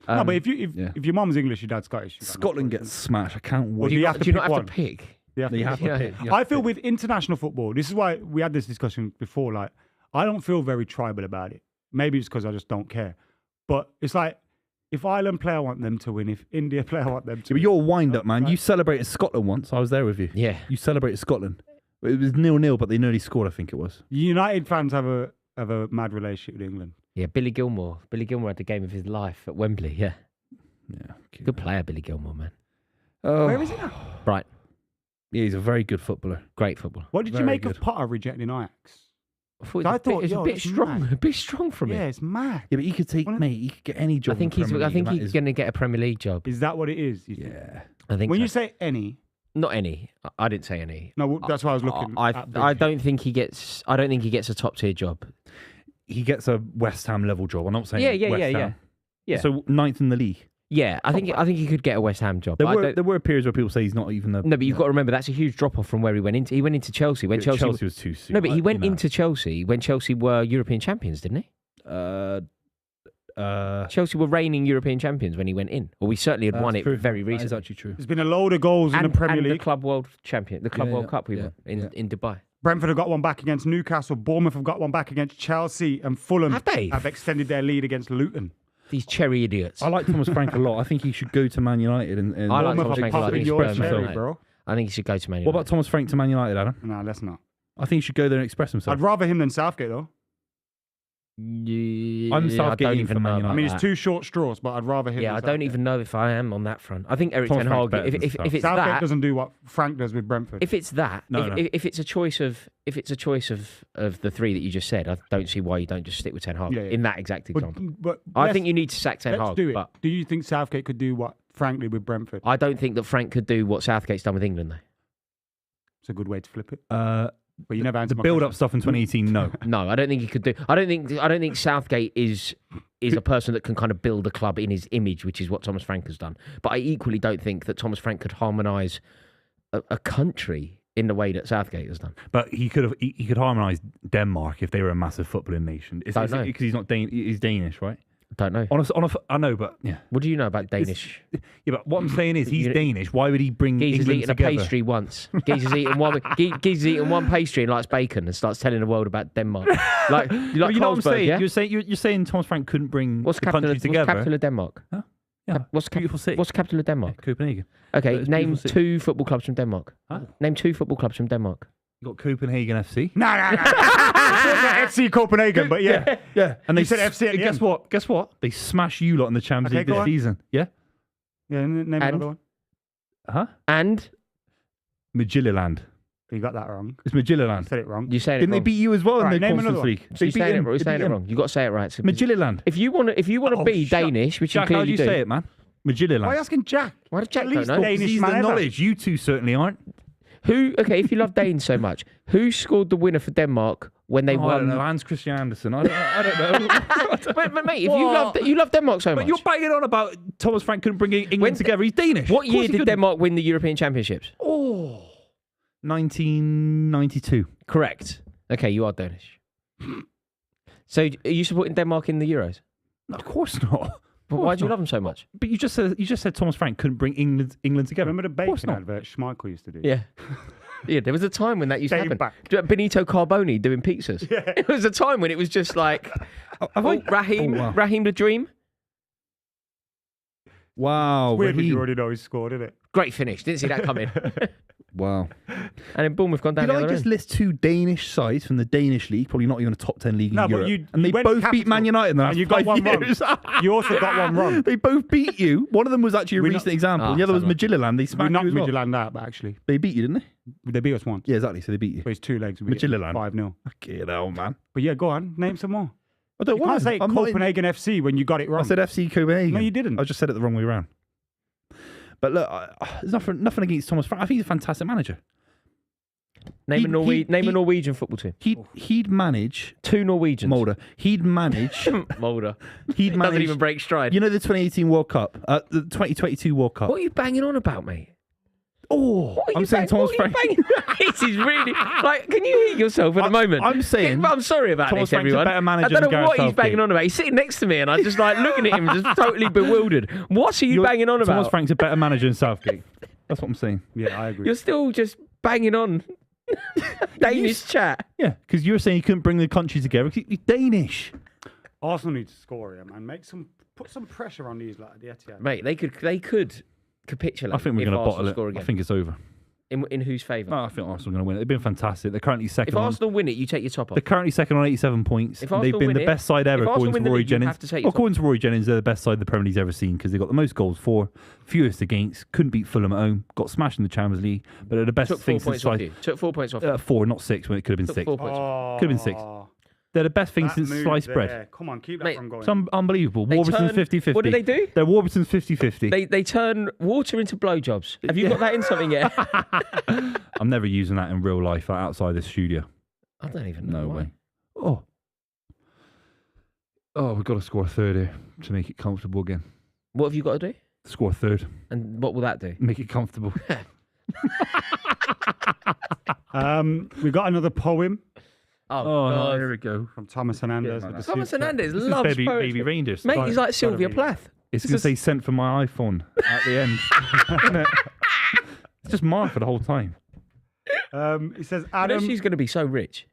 No, but if your mum's English, your dad's Scottish. Scotland gets smashed. I can't wait. Do you not have to pick? You have to pick. I feel with international football, this is why we had this discussion before. Like, I don't feel very tribal about it. Maybe it's because I just don't care. But it's like, if Ireland play, I want them to win. If India play, I want them to win. But you're a wind-up, man. You celebrated Scotland once. I was there with you. Yeah. You celebrated Scotland. It was 0-0, but they nearly scored, I think it was. United fans have a mad relationship with England. Yeah, Billy Gilmore. Billy Gilmore had the game of his life at Wembley, yeah. Yeah. Good player, Billy Gilmore, man. Where is he now? Right. Yeah, he's a very good footballer. Great footballer. What did you make of Potter rejecting Ajax? I thought it's a bit strong. mad. A bit strong from him. Yeah, it's mad. Yeah, but he could take, mate, he could get any job. I think he's going to get a Premier League job. Is that what it is? Yeah. I think when so. you say any. Not any. I didn't say any. No, that's why I was looking. I don't think he gets a top tier job. He gets a West Ham level job. I'm not saying West Ham. Yeah. So 9th in the league. Yeah, I think he could get a West Ham job. There were periods where people say he's not even the. No, but you've got to remember that's a huge drop off from where he went into. He went into Chelsea when Chelsea was too soon. No, but he went into Chelsea when Chelsea were European champions, didn't he? Chelsea were reigning European champions when he went in. Or we certainly had won it very recently. That's actually true. There's been a load of goals in the Premier League. The Club World Champion, the Club World Cup we won in Dubai. Brentford have got one back against Newcastle. Bournemouth have got one back against Chelsea, and Fulham have extended their lead against Luton. These cherry idiots. I like Thomas Frank a lot. I think he should go to Man United. And I like Thomas Frank a lot. I think he should go to Man United. What about Thomas Frank to Man United, Adam? No, let's not. I think he should go there and express himself. I'd rather him than Southgate, though. I'm Southgate. I don't even know. I mean, it's two short straws, but I'd rather him. Yeah, than I don't even know if I am on that front. I think Eric Thomas Ten Hag. If it's Southgate that, doesn't do what Frank does with Brentford. If it's that, if it's a choice of the three that you just said, I don't see why you don't just stick with Ten Hag in that exact example. But I think you need to sack Ten Hag. Let's do it. But do you think Southgate could do what Frank did with Brentford? I don't think that Frank could do what Southgate's done with England, though. It's a good way to flip it. But you never answered the build-up stuff in 2018. No, no, I don't think he could do. I don't think Southgate is a person that can kind of build a club in his image, which is what Thomas Frank has done. But I equally don't think that Thomas Frank could harmonise a country in the way that Southgate has done. But he could harmonise Denmark if they were a massive footballing nation. Because he's not he's Danish, right? Don't know. I know, but yeah. What do you know about Danish? Yeah, but what I'm saying is he's Danish. Why would he bring Geezer's England eaten together? a pastry once. Geezer's eaten one pastry and likes bacon and starts telling the world about Denmark. Like you know what I'm saying? Yeah? You're saying Thomas Frank couldn't bring the country together. What's the capital of Denmark? Huh? Yeah. What's beautiful city? What's the capital of Denmark? Yeah, Copenhagen. Okay, name two football clubs from Denmark. Huh? Name two football clubs from Denmark. You got Copenhagen FC. No. FC Copenhagen, but yeah. And they said FC. At Guess what? They smash you lot in the Champions League this season. Yeah. Yeah. Name another one. Huh? And Midtjylland. You got that wrong. It's Midtjylland. You said it wrong. You said it Didn't wrong. they beat you as well in the name Conference League? You're saying it wrong. You got to say it right. Midtjylland. If you want to be Danish, which Jack, you how clearly do you do. say it, man? Midtjylland. Why are you asking Jack? Why does Jack At least don't know? Danish He's man the ever. knowledge. You two certainly aren't. Okay, if you love Danes so much, who scored the winner for Denmark when they I won? don't know. Hans Christian Andersen. I don't know. but mate, if you love Denmark so much, But you're banging on about Thomas Frank couldn't bring England together. He's Danish. What year did Denmark win the European Championships? 1992. Correct. Okay, you are Danish. So, are you supporting Denmark in the Euros? No, of course not. But why do you love them so much? But you just said Thomas Frank couldn't bring England together. Remember the bacon advert Schmeichel used to do? Yeah. Yeah, there was a time when that used to happen. Back. Benito Carboni doing pizzas. Yeah. It was a time when it was just like, Raheem the Dream. Wow. It's weird when you already know he scored, isn't it? Great finish. Didn't see that coming. Wow. And then Bournemouth gone down Did the I other just end. list two Danish sides from the Danish league, probably not even a top 10 league in Europe, and they went both beat Man United in the last and you got 5 one years. wrong. You also got one wrong. They both beat you. One of them was actually a recent example. The other was Midtjylland. They We smacked knocked you as well. Midtjylland out, but actually. They beat you, didn't they? They beat us once. Yeah, exactly. So they beat you. But it's 2 legs. Midtjylland. 5-0. Okay, hell, man. But yeah, go on. Name some more. I don't You want can't say I'm Copenhagen FC when you got it wrong. I said FC Copenhagen. No, you didn't. I just said it the wrong way around. But look, there's nothing against Thomas Frank. I think he's a fantastic manager. Name a Norwegian football team. He'd manage 2 Norwegians. Mulder. He'd manage Mulder. He'd manage. Doesn't even break stride. You know the 2018 World Cup, the 2022 World Cup. What are you banging on about, mate? Oh, I'm saying Thomas Frank. This is really like. Can you hear yourself at the moment? I'm saying. I'm sorry about Thomas this, Frank's everyone. a better manager I don't know than what Gareth he's banging Southgate. on about. He's sitting next to me, and I'm just like looking at him, just totally bewildered. What are you banging on about? Thomas Frank's a better manager than Southgate. That's what I'm saying. Yeah, I agree. You're still just banging on Danish chat. Yeah, because you were saying you couldn't bring the country together. He's Danish. Arsenal need to score here, man. Put some pressure on these like the Etihad. Mate, they could capitulate. I think we're going to bottle it. Score again. I think it's over. In whose favour? No, I think Arsenal are going to win it. They've been fantastic. They're currently second. If Arsenal win it, you take your top off. They're currently second on 87 points. If They've Arsenal been win the it- best side ever, if according Arsenal to win the Rory league, you Jennings. have to take your top According to Rory Jennings, they're the best side the Premier League's ever seen because they got the most goals for, fewest against, couldn't beat Fulham at home, got smashed in the Champions League, but they're the best Took 4 thing points since off you. Took 4 points off you. 4, not 6, when it could have been Took 6. 4 points off. Could have been 6. They're the best thing since sliced bread. Come on, keep that Mate, from going. It's unbelievable. They Warburton's turn- 50-50. What do they do? They're Warburton's 50-50. They turn water into blowjobs. Have you got that in something yet? I'm never using that in real life outside this studio. I don't even know. No why. way. Oh, we've got to score a third here to make it comfortable again. What have you got to do? Score a third. And what will that do? Make it comfortable. We got another poem Oh, No, God. here we go. from Thomas Hernandez. Yeah, with the Thomas super chat. Hernandez This is loves baby poetry. reindeer. Mate, Gotta- he's like gotta Sylvia be. Plath. It's going to say sent from my iPhone at the end. Isn't it? It's just mine for the whole time. He says, You know Adam. she's going to be so rich.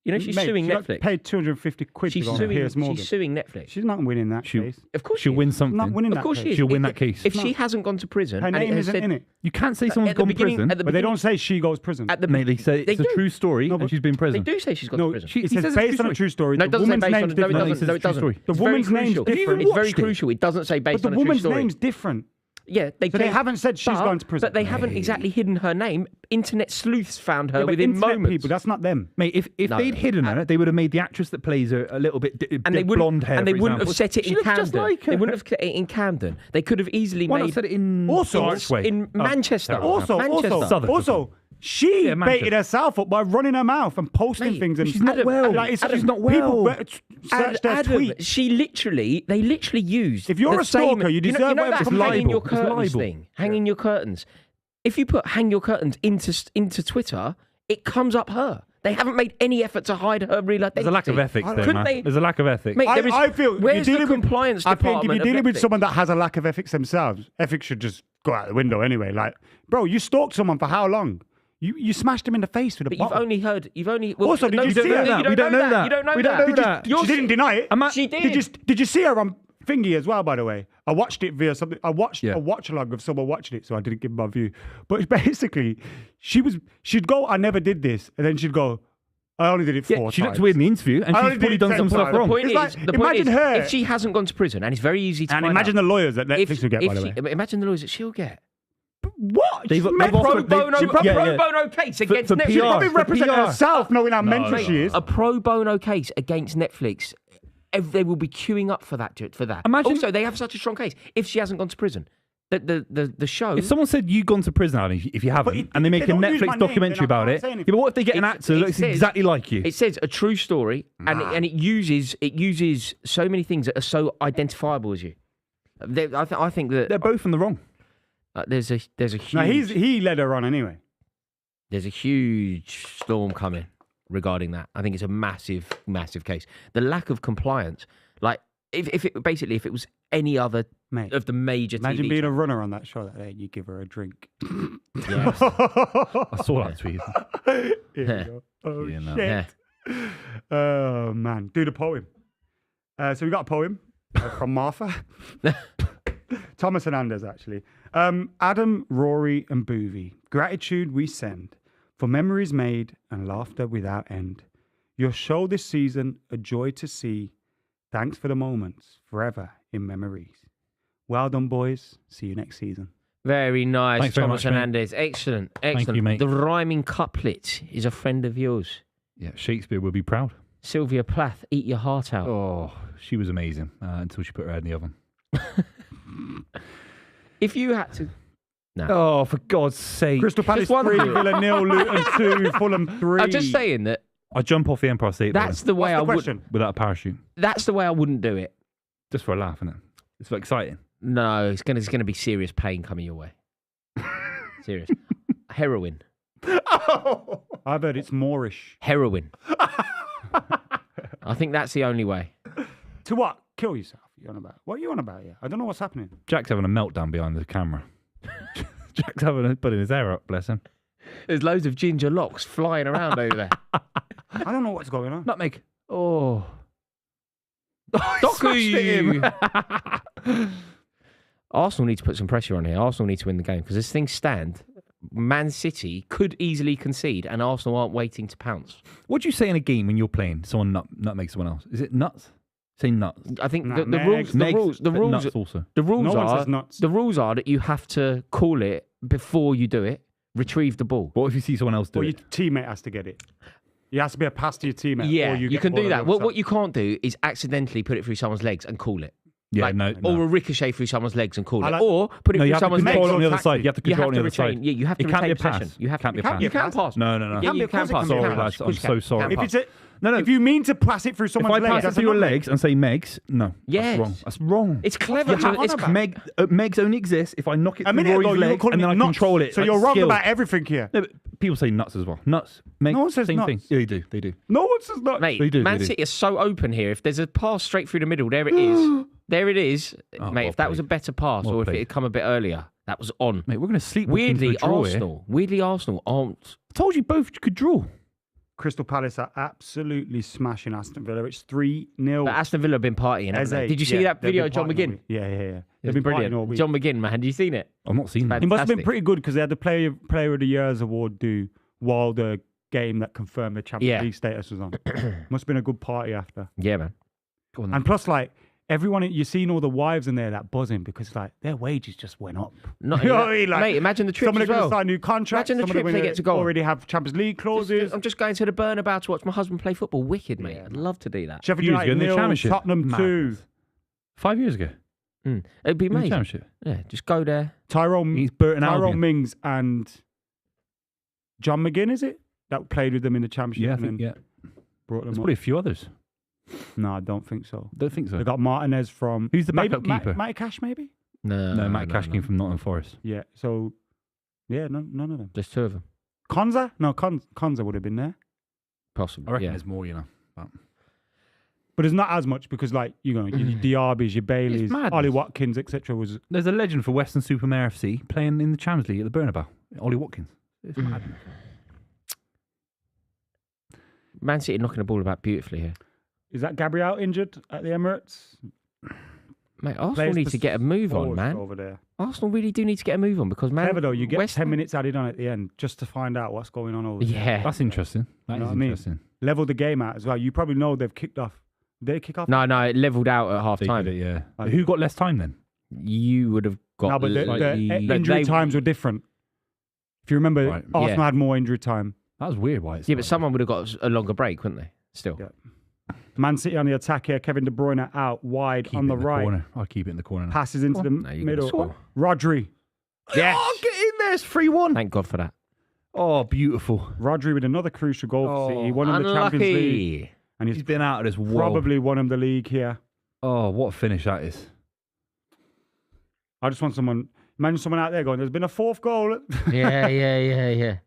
You know she's mate, suing she got Netflix. paid 250 quid She's to go on Piers Morgan. suing Netflix. She's not winning that case. Of course She'll she win is. She's not something. winning Of that course case. she is. She'll win If- that case. If she hasn't gone to prison, Her and name it has isn't said, in it. You can't say At someone's the gone to beginning- prison. at the But they beginning- don't say she goes to prison. At the Mate, they say They it's a do. true story No, and but she's been in They prison. do say she's gone No, to prison. She- it he says says it's based on a true story. No, The it doesn't say woman's based on name's it. No, it different. No, doesn't. No, it it's a true doesn't. story. The It's very woman's name's crucial. different. It's very watched it? crucial. It doesn't say But based the on a true woman's story. name's different. Yeah, So they haven't said she's gone to prison. But they haven't exactly hidden her name. Internet sleuths found her Yeah, but within internet moments. people, that's not them. Mate, if No. they'd hidden her, they would have made the actress that plays her a little bit and they wouldn't, blonde hair. and they for wouldn't example. have set it She in looks Camden. just like her. They wouldn't have set it in Camden. They could have easily Why made not set it in Also- Archway? in Manchester. terrible. Manchester. Southwark. She Yeah, Manchester. baited herself up by running her mouth and posting Mate, things. And she's not Adam, well. Like, it's, She's not well. People search their Adam, tweets. they literally used. If you're the a stalker, same, you deserve know whatever that comes hanging libel. your It's curtains libel. thing. Hanging your curtains. If you put hang your curtains into Twitter, it comes up her. They haven't made any effort to hide her real identity. There's a lack of ethics there, Couldn't man. they- There's a lack of ethics. Mate, there is, I feel if where's you're the dealing compliance I think if department you're dealing of with Netflix? someone that has a lack of ethics themselves, ethics should just go out the window anyway. Like, bro, you stalked someone for how long? You smashed him in the face with a But bottle. you've only. Well, Also, did you see her? You don't know that. You don't know We don't that. know that. She didn't deny it. She did. Did you see her on Thingy as well? By the way, I watched it via something. I watched a watch along of someone watching it, so I didn't give my view. But basically, she'd go, "I never did this," and then she'd go, "I only did it 4 times." She looked weird in the interview, and I she's only probably did it done some 10 stuff times. wrong. The point is, her. if she hasn't gone to prison, and it's very easy to And find imagine out, the lawyers that Netflix will get, by the way. imagine the lawyers that she'll get. What? They've She's offered- Pro they- bono, she a pro- pro bono case against for Netflix. PR. She's probably for representing PR. herself, knowing how mental Mate, she is. A pro bono case against Netflix. They will be queuing up for that. Imagine- Also, they have such a strong case. If she hasn't gone to prison, the show. If someone said you've gone to prison, Ali, if you haven't, and they make a don't use my Netflix name, documentary then I about can't it, say yeah, anything. but what if they get an It- actor that it looks says- exactly like you? It says a true story, and it uses so many things that are so identifiable as you. I think that They're both in the wrong. there's a huge No, he led her on anyway. there's a huge storm coming regarding that. I think it's a massive case. The lack of compliance, like if it was any other Mate, of the major imagine TV being a runner on that show that day. You give her a drink. Yes. I saw that tweet. Here we go. Oh, Yeah, no. shit. Yeah. Oh, man. Do the poem. So we got a poem from Martha. Thomas Hernandez, actually. Adam, Rory, and Buvey. Gratitude we send for memories made and laughter without end. Your show this season, a joy to see. Thanks for the moments, forever in memories. Well done, boys. See you next season. Very nice, Thanks very Thomas much, mate. Hernandez. Excellent. you, mate. The rhyming couplet is a friend of yours. Yeah, Shakespeare would be proud. Sylvia Plath, eat your heart out. Oh, she was amazing until she put her head in the oven. If you had to, Oh, for God's sake. Crystal Palace one 3, thing. Villa 0, Luton 2, Fulham 3. I'm just saying that I jump off the Empire State that's Building the way What's I the would. question? without a parachute. That's the way I wouldn't do it. Just for a laugh, isn't it? It's exciting. No, it's gonna be serious pain coming your way. Serious. Heroin. Oh, I've heard it's Moorish. Heroin. I think that's the only way. To what? Kill yourself? You on about? What are you on about here? I don't know what's happening. Jack's having a meltdown behind the camera. Jack's putting his hair up, bless him. There's loads of ginger locks flying around over there. I don't know what's going on. Nutmeg. Oh. Arsenal need to put some pressure on here. Arsenal need to win the game because as things stand, Man City could easily concede, and Arsenal aren't waiting to pounce. What do you say in a game when you're playing? Someone nutmeg someone else. Is it nuts? Say nuts. I think the rules are that you have to call it before you do it. Retrieve the ball. What if you see someone else do it? Or your teammate has to get it. It has to be a pass to your teammate. Yeah, or you can do that. What you can't do is accidentally put it through someone's legs and call it. Yeah, Or a ricochet through someone's legs and call it. Or put it through someone's legs. On the other side. You have to control on the other side. Yeah, you have to retain possession. You can't be a pass. You can pass. No. Yeah, you can pass. Sorry, lads. I'm so sorry. If you mean to pass it through someone's legs, if I pass it through your legs and say Megs, no, yes. that's wrong. That's wrong. It's clever. Megs only exists if I knock it through Rory's legs and then I nuts. Control it. So you're wrong about everything here. No, but people say nuts as well. Nuts. Megs, no one says same nuts. thing. Yeah, they do. No one says nuts. Mate, they do. Man City is so open here. If there's a pass straight through the middle, there it is. There it is. Mate, if that was a better pass or if it had come a bit earlier, that was on. Mate, we're going to sleep. Weirdly, Arsenal aren't. I told you both could draw. Crystal Palace are absolutely smashing Aston Villa. It's 3-0. But Aston Villa have been partying, haven't they? Did you see that video of John McGinn? Yeah. They've been brilliant. John McGinn, man. Have you seen it? I've not seen that. It must have been pretty good because they had the Player of the Year's award due while the game that confirmed the Champions League status was on. Must have been a good party after. Yeah, man. And plus, everyone, you're seeing all the wives in there that buzzing because their wages just went up. Mate, imagine the trips some of them as well. going to sign new contracts. Imagine the trips they get to go already have Champions League clauses. I'm just going to the Bernabeu to watch my husband play football. Wicked, mate. I'd love to do that. Sheffield United in the Championship. Tottenham 2. 5 years ago. It'd be amazing. Yeah, just go there. Tyrone Mings and John McGinn, is it? That played with them in the Championship. Yeah, I think, Brought them There's up. probably a few others. No, I don't think so. Don't think so. They got Martinez from... Who's the backup keeper? Matty Cash, maybe? No, Matty Cash came from Nottingham Forest. Yeah, so... Yeah, none of them. There's two of them. Konza? No, Konza would have been there. Possibly, I reckon there's more, But there's not as much because, your Diabys, your Baileys, Ollie Watkins, etc. was... There's a legend for Western-super-Mare FC playing in the Champions League at the Bernabeu. Ollie Watkins. It's mad. Man City knocking the ball about beautifully here. Is that Gabriel injured at the Emirates? Mate, Arsenal need to get a move on, man. Over there. Arsenal really do need to get a move on because, man... Clever, though. You get 10 minutes added on at the end just to find out what's going on over there. Yeah. That's interesting. That is interesting. Level the game out as well. You probably know they've kicked off. Did they kick off? No, it levelled out at half-time. Yeah. Who got less time then? You would have got... No, but the injury times were different. If you remember, Arsenal had more injury time. That was weird. Why? But someone would have got a longer break, wouldn't they? Still. Yeah. Man City on the attack here. Kevin De Bruyne out wide on the right. Corner. I'll keep it in the corner. Now. Passes into the middle. Rodri. Yes. Oh, get in there. It's 3-1. Thank God for that. Oh, beautiful. Rodri with another crucial goal for City. He won him the Champions League. And he's been out of this world. Probably won him the league here. Oh, what a finish that is. I just want imagine someone out there going, there's been a fourth goal. Yeah.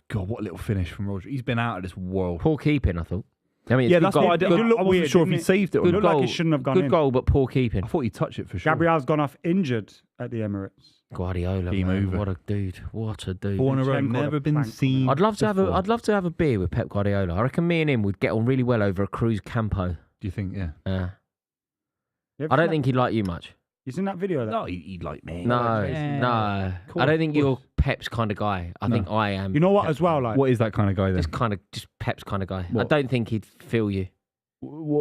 God, what a little finish from Rodri. He's been out of this world. Poor keeping, I thought. I mean, that's why I wasn't sure if he saved it or not. Like he shouldn't have gone in. Good goal, but poor keeping. I thought he'd touch it for sure. Gabriel's gone off injured at the Emirates. Guardiola, man, what a dude! What a dude! 4 in a row, never been seen. I'd love to have a beer with Pep Guardiola. I reckon me and him would get on really well over a Cruz Campo. Do you think? Yeah. I don't think he'd like you much. You seen that video? No, he'd like me. No. I don't think you're Pep's kind of guy. I think I am. You know what? As well, what is that kind of guy then? Just Pep's kind of guy. What? I don't think he'd feel you.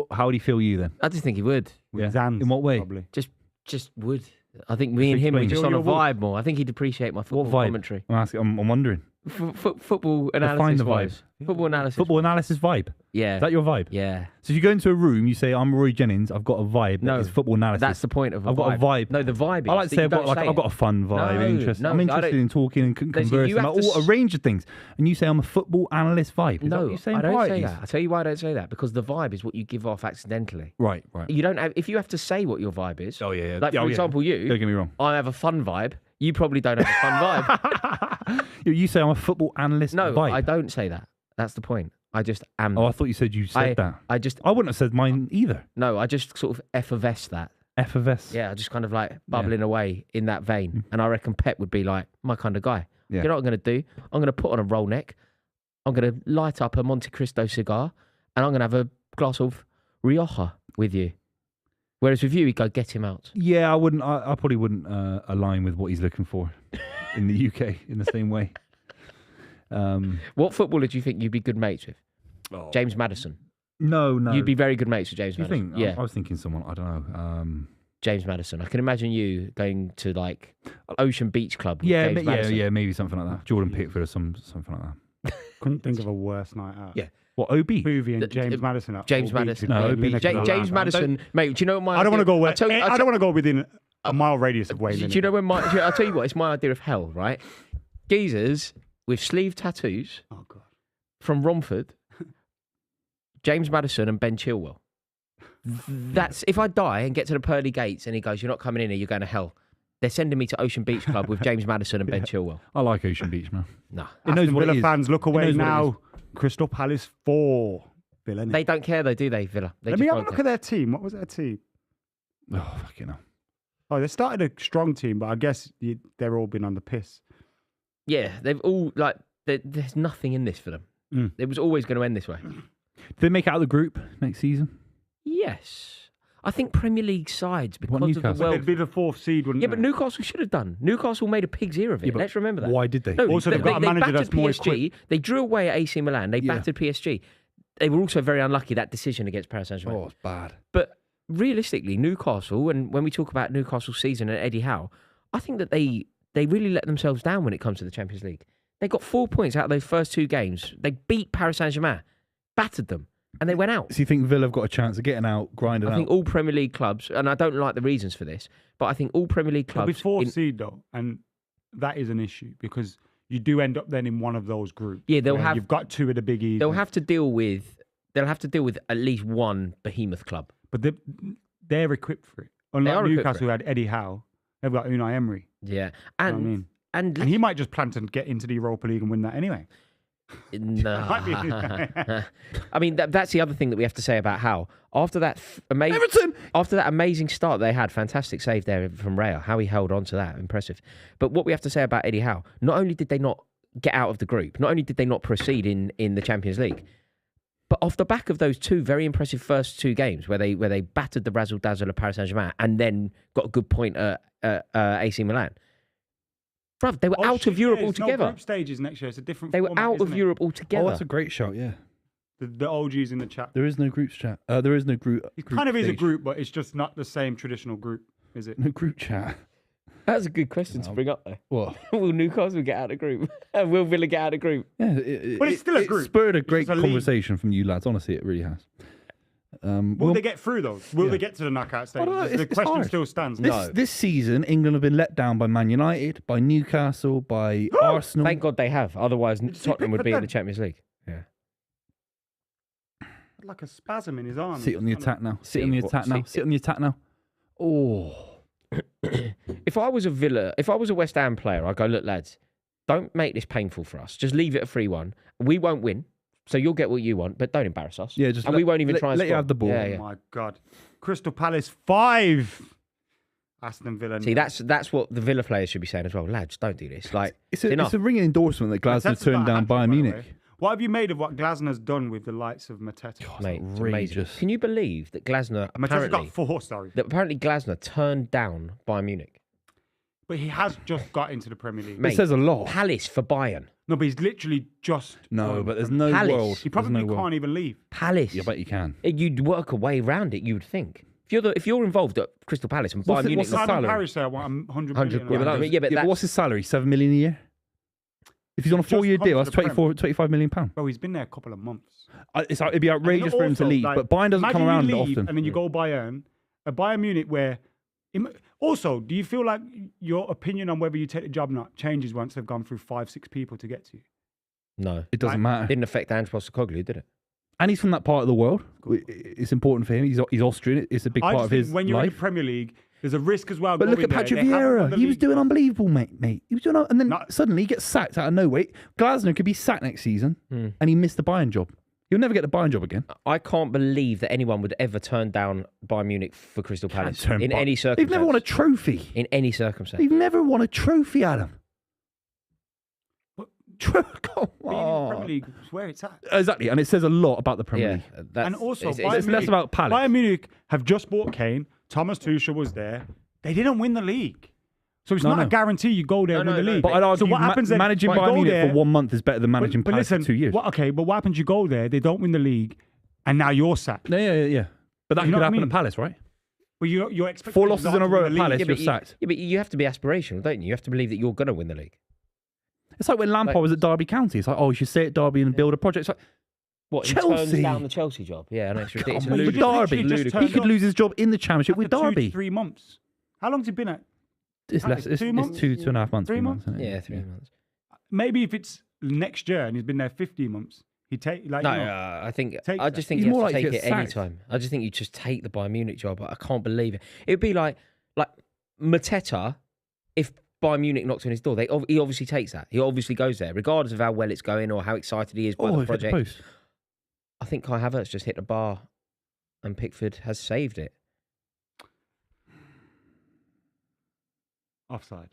How would he feel you then? I just think he would. With Zans, in what way? Probably. Just would. I think me and him were just on a vibe more. I think he'd appreciate my football commentary. I'm wondering. Football analysis vibe. Football analysis. Football analysis vibe. Yeah. Is that your vibe? Yeah. So if you go into a room, you say, I'm Rory Jennings, I've got a vibe. No, it's football analysis. That's the point of I've got a vibe. No, the vibe is. I like to say I've got a fun vibe. I'm interested in talking and conversing about a range of things. And you say I'm a football analyst vibe. Is that what you're saying? I don't say that. I'll tell you why I don't say that. Because the vibe is what you give off accidentally. Right. You don't have, if you have to say what your vibe is. Oh, yeah. Like, for example, you. Don't get me wrong. I have a fun vibe. You probably don't have a fun vibe. You say I'm a football analyst vibe. No, I don't say that. That's the point. I just am. Oh, I thought you said you said that. I wouldn't have said mine either. No, I just sort of effervesce that. Effervesce? Yeah, just kind of like bubbling away in that vein. And I reckon Pep would be like my kind of guy. Yeah. You know what I'm going to do? I'm going to put on a roll neck. I'm going to light up a Monte Cristo cigar. And I'm going to have a glass of Rioja with you. Whereas with you, he'd go, get him out. Yeah, I wouldn't. I probably wouldn't align with what he's looking for. in the UK in the same way. What footballer do you think you'd be good mates with? Oh. James Maddison. No. You'd be very good mates with James You Maddison. think? Yeah. I was thinking someone, I don't know. James Maddison. I can imagine you going to like Ocean Beach Club with Yeah, James Maddison. maybe something like that. Jordan Pickford or something like that. Couldn't think of a worse night out. Yeah. What, OB? Buvey and James Madison. James Madison. No, James Madison. Mate, do you know what my I don't want to go. I don't want to go within a mile radius of Wayne. Do you know when I'll tell you what, it's my idea of hell, right? Geezers with sleeve tattoos Oh God. from Romford, James Madison and Ben Chilwell. That's if I die and get to the pearly gates and he goes, "You're not coming in here, you're going to hell." They're sending me to Ocean Beach Club with James Madison and Ben Chilwell. I like Ocean Beach, man. No. It knows Aston what Villa it is. fans, look away knows what it now. Crystal Palace 4. Villa. They don't care though, do they, Villa? They Let just me have a won't look care. at their team. What was their team? Oh, fucking hell. Oh, they started a strong team, but I guess they're all been on the piss. Yeah, they've all there's nothing in this for them. Mm. It was always going to end this way. Do they make it out of the group next season? Yes. I think Premier League sides, because of the Newcastle? world... They'd be the 4th seed, wouldn't Yeah, they? but Newcastle should have done. Newcastle made a pig's ear of it. Yeah, but Let's remember that. Why did they? No, Also, they've got a manager battered that's more PSG. They drew away at AC Milan. They Yeah. battered PSG. They were also very unlucky, that decision against Paris Saint-Germain. Oh, it's bad. But realistically, Newcastle, and when we talk about Newcastle's season and Eddie Howe, I think that they really let themselves down when it comes to the Champions League. They got 4 points out of those first 2 games. They beat Paris Saint-Germain, battered them, and they went out. So you think Villa have got a chance of getting out, grinding out? I think all Premier League clubs, and I don't like the reasons for this, but I think all Premier League They'll clubs... be 4th seed, though, and that is an issue because you do end up then in one of those groups. Yeah, they'll where have... You've got 2 of the biggies. They'll have to deal with at least one behemoth club. But they're equipped for it. Unlike are equipped Newcastle, for who had Eddie Howe, they've got Unai Emery. Yeah, You know what I mean? and And he might just plan to get into the Europa League and win that anyway. no. Might be. I mean, that's the other thing that we have to say about Howe. After that Everton! after that amazing start they had, fantastic save there from Raya. How he held on to that, impressive. But what we have to say about Eddie Howe, not only did they not get out of the group, not only did they not proceed in the Champions League, but off the back of those 2 very impressive first 2 games where they battered the razzle dazzle of Paris Saint-Germain and then got a good point at AC Milan. Bruv, they were out of Europe altogether. No group stages next year. It's a different They were format, out isn't of it? Europe altogether. Oh, that's a great shout, yeah. The OGs in the chat. There is no group chat. There is no group. It group kind of is a stage. group, but it's just not the same traditional group, is it? No group chat. That's a good question to bring up there. What? Will Newcastle get out of the group? Will Villa get out of the group? Yeah, But it's still a group. It spurred a It's great just a league. conversation from you lads. Honestly, it really has. Will they get through those? Will they get to the knockout stage? don't know, The it's question hard. still stands. This season, England have been let down by Man United, by Newcastle, by Arsenal. Thank God they have. Otherwise, see Tottenham would be in the Pickford Champions League. Yeah. Like a spasm in his arm. Sit on the attack now. Sit on the what- attack now. sit- Sit on the attack now. Oh. If I was a West Ham player, I'd go, look, lads, don't make this painful for us. Just leave it a 3-1. We won't win, so you'll get what you want, but don't embarrass us. Yeah, just and we won't even try and let you score. have the ball. Yeah, Oh yeah. my God. Crystal Palace 5. Aston Villa. See, that's what the Villa players should be saying as well. Lads, don't do this. Like, It's enough. a ringing endorsement that Glasgow Mateta's got turned a down hat-trick, by Bayern the Munich. way. What have you made of what Glasner's done with the likes of Mateta? Mate, it's amazing. outrageous. Can you believe that Glasner Mateta's got 4, sorry. apparently Glasner turned down Bayern Munich? But he has just got into the Premier League. Mate, It says a lot. Palace for Bayern. No, but he's literally just... No, gone but there's from- no Palace. world. He There's probably no world. can't even leave. Palace. Yeah, I bet you can. You'd work a way around it, you would think. If you're involved at Crystal Palace and What's Bayern the- Munich... what's the Simon salary? Parish said, I want 100 100 million. grand. Yeah, but that's- what's his salary? 7 million a year? If he's on a He's just 4-year come deal, to that's the Prem. 25 million pounds. Bro, he's been there a couple of months. It'd be outrageous for him to Also, leave, like, but Bayern doesn't come imagine around you leave often. And then you go Bayern, a Bayern Munich where... Also, do you feel like your opinion on whether you take the job or not changes once they've gone through 5-6 people to get to you? No. It doesn't matter. Didn't affect Ange Postecoglou, did it? And he's from that part of the world. It's important for him. He's Austrian. It's a big I part just of think his when you're in life. the Premier League, there's a risk as well. But look going at there. Patrick They haven't won Vieira. the He was league. doing unbelievable, mate. He was doing, and then Not- suddenly he gets sacked out of nowhere. Glasner could be sacked next season, and he missed the Bayern job. He'll never get the Bayern job again. I can't believe that anyone would ever turn down Bayern Munich for Crystal Palace in any circumstance. They've never won a trophy. In any circumstance. They've never won a trophy, Adam. Come Being in the on. Premier League is where it's at. Exactly, and it says a lot about the Premier Yeah. League. That's, And also, it's- Bayern it's less Munich- about Palace. Bayern Munich have just bought Kane. Thomas Tuchel was there. They didn't win the league. So it's not a guarantee you go there and win the league. But I'd argue so what happens then? Managing Bayern Munich for 1 month is better than managing Palace for 2 years. But what happens? You go there, they don't win the league, and now you're sacked. Yeah. But that could happen at Palace, right? Well, you're expecting 4 losses in a row at Palace, you're sacked. Yeah, but you have to be aspirational, don't you? You have to believe that you're going to win the league. It's like when Lampard was at Derby County. It's like, you should stay at Derby and build a project. It's like, what, Chelsea? He turns down the Chelsea job? Yeah, I know, it's ridiculous. With Derby. He could lose his job in the Championship with Derby. 2 to 3 months. How long's he been at? It's less. It's 2 months? 2.5 months. 3 months? Yeah, 3 months. Maybe if it's next year and he's been there 15 months, he'd take I just think you have to take it any time. I just think you just take the Bayern Munich job. I can't believe it. It'd be like Mateta, if Bayern Munich knocks on his door, he obviously takes that. He obviously goes there, regardless of how well it's going or how excited he is by the project. I think Kai Havertz just hit the bar and Pickford has saved it. Offside.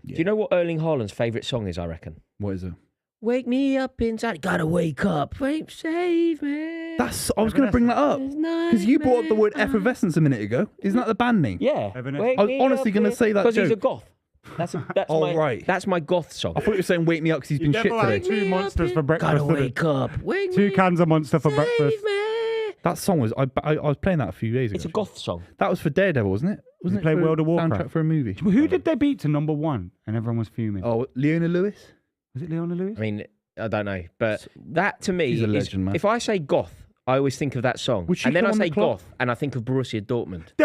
Yeah. Do you know what Erling Haaland's favourite song is, I reckon? What is it? Wake me up inside. Gotta wake up. Save me. I was going to bring that up. Because you brought up the word effervescence a minute ago. Isn't that the band name? Yeah. I was honestly going to say that because he's a goth. That's my goth song. I thought you were saying wake me up because he's been shit today. 2 monsters for breakfast. Gotta wake up. Wake 2 cans of Monster for breakfast. That song was, I was playing that a few days ago. It's a goth song. That was for Daredevil, wasn't it? Wasn't it play World of Warcraft? Soundtrack for a movie. Who did they beat to number 1 and everyone was fuming? Oh, Leona Lewis? Was it Leona Lewis? I mean, I don't know. But that to me He's a legend, man. If I say goth, I always think of that song. And then I say goth and I think of Borussia Dortmund.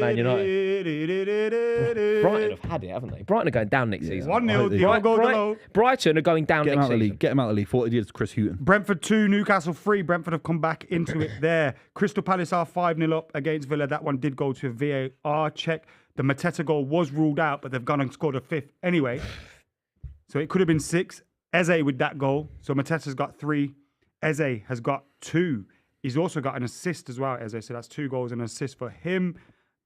Man United. Brighton have had it, haven't they? Brighton are going down next season. 1-0. Brighton are going down next season. Get him out of the league. Thought he did Chris Hughton. Brentford 2, Newcastle 3. Brentford have come back into it there. Crystal Palace are 5-0 up against Villa. That one did go to a VAR check. The Mateta goal was ruled out, but they've gone and scored a 5th anyway. So it could have been 6. Eze with that goal. So Mateta's got 3. Eze has got 2. He's also got an assist as well, Eze. So that's 2 goals and an assist for him.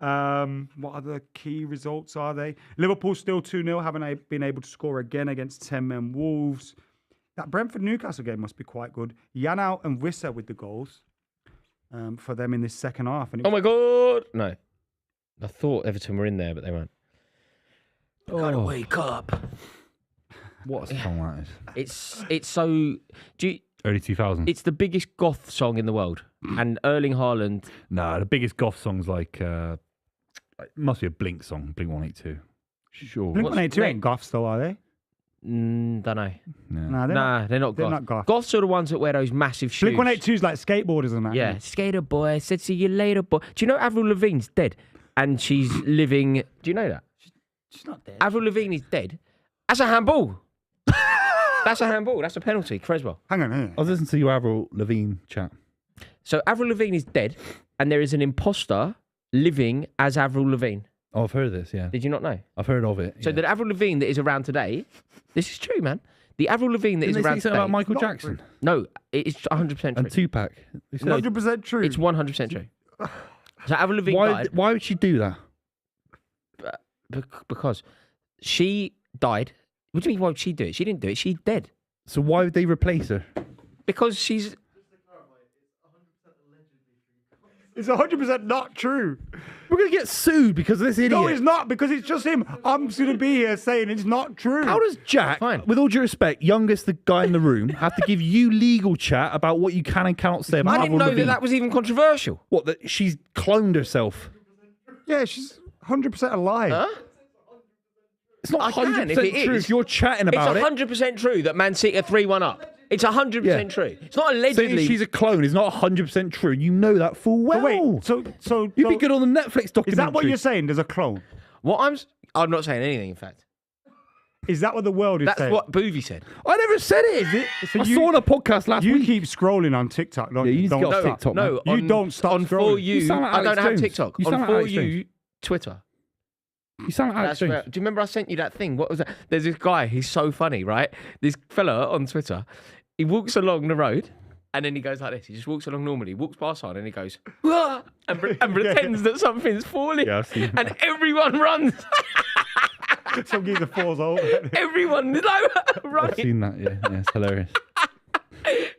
What other key results are they? Liverpool still 2-0, haven't been able to score again against 10-men Wolves. That Brentford-Newcastle game must be quite good. Yanal and Wissa with the goals for them in this second half. And oh my God! No. I thought Everton were in there, but they weren't. Gotta wake up. What a song that is. It's so... Early 2000s. It's the biggest goth song in the world. And Erling Haaland... No, the biggest goth song's like... it must be a Blink song, Blink 182. Sure. Blink 182 ain't goths though, are they? Don't know. Yeah. They're not goth. Goths are the ones that wear those massive shoes. Blink 182 is like skateboarders and that. Yeah. Skater boy, said see you later boy. Do you know Avril Lavigne's dead? And she's living... Do you know that? She's not dead. Avril Lavigne is dead. That's a handball. That's a handball. That's a penalty. Creswell. Hang on here. I was listening to your Avril Lavigne chat. So Avril Lavigne is dead, and there is an imposter living as Avril Lavigne. Oh, I've heard of this, yeah. Did you not know? I've heard of it. So the Avril Lavigne that is around today, this is true, man. The Avril Lavigne that is around today. About Michael Jackson? True. No, it's 100% true. And Tupac? 100% true. It's 100% true. So Avril Lavigne died. Why would she do that? Because she died. What do you mean, why would she do it? She didn't do it. She's dead. So why would they replace her? Because she's... It's 100% not true. We're going to get sued because of this idiot. No, it's not, because it's just him. I'm going to be here saying it's not true. How does Jack, with all due respect, youngest the guy in the room, have to give you legal chat about what you can and cannot say about I didn't know that was even controversial. What, that she's cloned herself? Yeah, she's 100% alive. Huh? It's not 100% true is. if you're chatting about it. It's 100% true that Man City are 3-1 up. It's 100% true. It's not allegedly. Saying she's a clone is not 100% true. You know that full well. Wait, so you'd be good on the Netflix documentary. Is that what you're saying? There's a clone? I'm not saying anything, in fact. Is that what the world is saying? That's what Buvey said. I never said it. Is it? So I saw on a podcast last week. You keep scrolling on TikTok, don't you? You need to get off TikTok. No, you don't stop on scrolling. For You. I don't have TikTok. On For You, Twitter. You sound like Alex Jones. Do you remember I sent you that thing? What was that? There's this guy, he's so funny, right? This fella on Twitter, he walks along the road and then he goes like this. He just walks along normally. He walks past someone and he goes, "Wah!" and pretends that something's falling. Yeah, I've seen that. And everyone runs. Some geezer falls over. Everyone is like running. I've seen that, yeah. It's hilarious.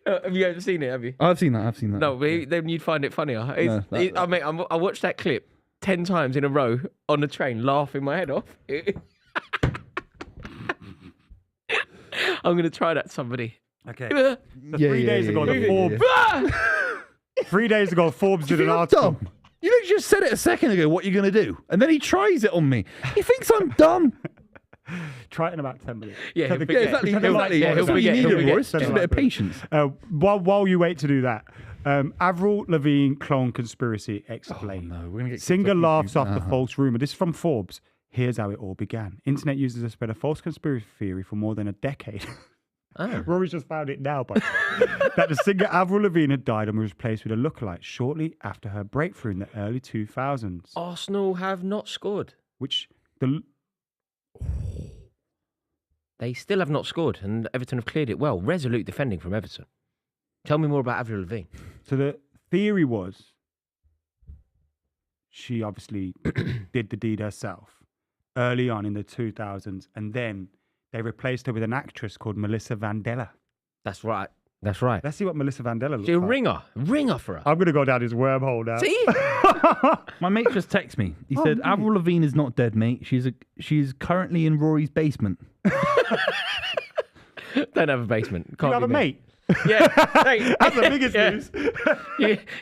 Have you ever seen it, have you? I've seen that. No, then you'd find it funnier. I watched that clip 10 times in a row on the train, laughing my head off. I'm going to try that, somebody. Okay. 3 days ago, the Forbes. 3 days ago, Forbes did an article. Dumb. You literally just said it a second ago, what you're going to do. And then he tries it on me. He thinks I'm dumb. Try it in about 10 minutes. Yeah, exactly. he'll That's forget, what you need, Rory. Just a bit of patience. While you wait to do that, Avril Lavigne clone conspiracy explained. Oh, no, we're gonna get Singer laughs off the false rumor. This is from Forbes. Here's how it all began. Internet users have spread a false conspiracy theory for more than a decade. Rory's just found it now, but that the singer Avril Lavigne had died and was replaced with a lookalike shortly after her breakthrough in the early 2000s. Arsenal have not scored. They still have not scored, and Everton have cleared it well. Resolute defending from Everton. Tell me more about Avril Lavigne. So the theory was she obviously did the deed herself early on in the 2000s, and then they replaced her with an actress called Melissa Vandella. That's right. That's right. Let's see what Melissa Vandella looks She's a like. ringer for her. I'm going to go down his wormhole now. See? My mate just texted me. He said, Avril Lavigne is not dead, mate. She's currently in Rory's basement. Don't have a basement. Can't You have a mate? Yeah. Hey. That's the biggest news.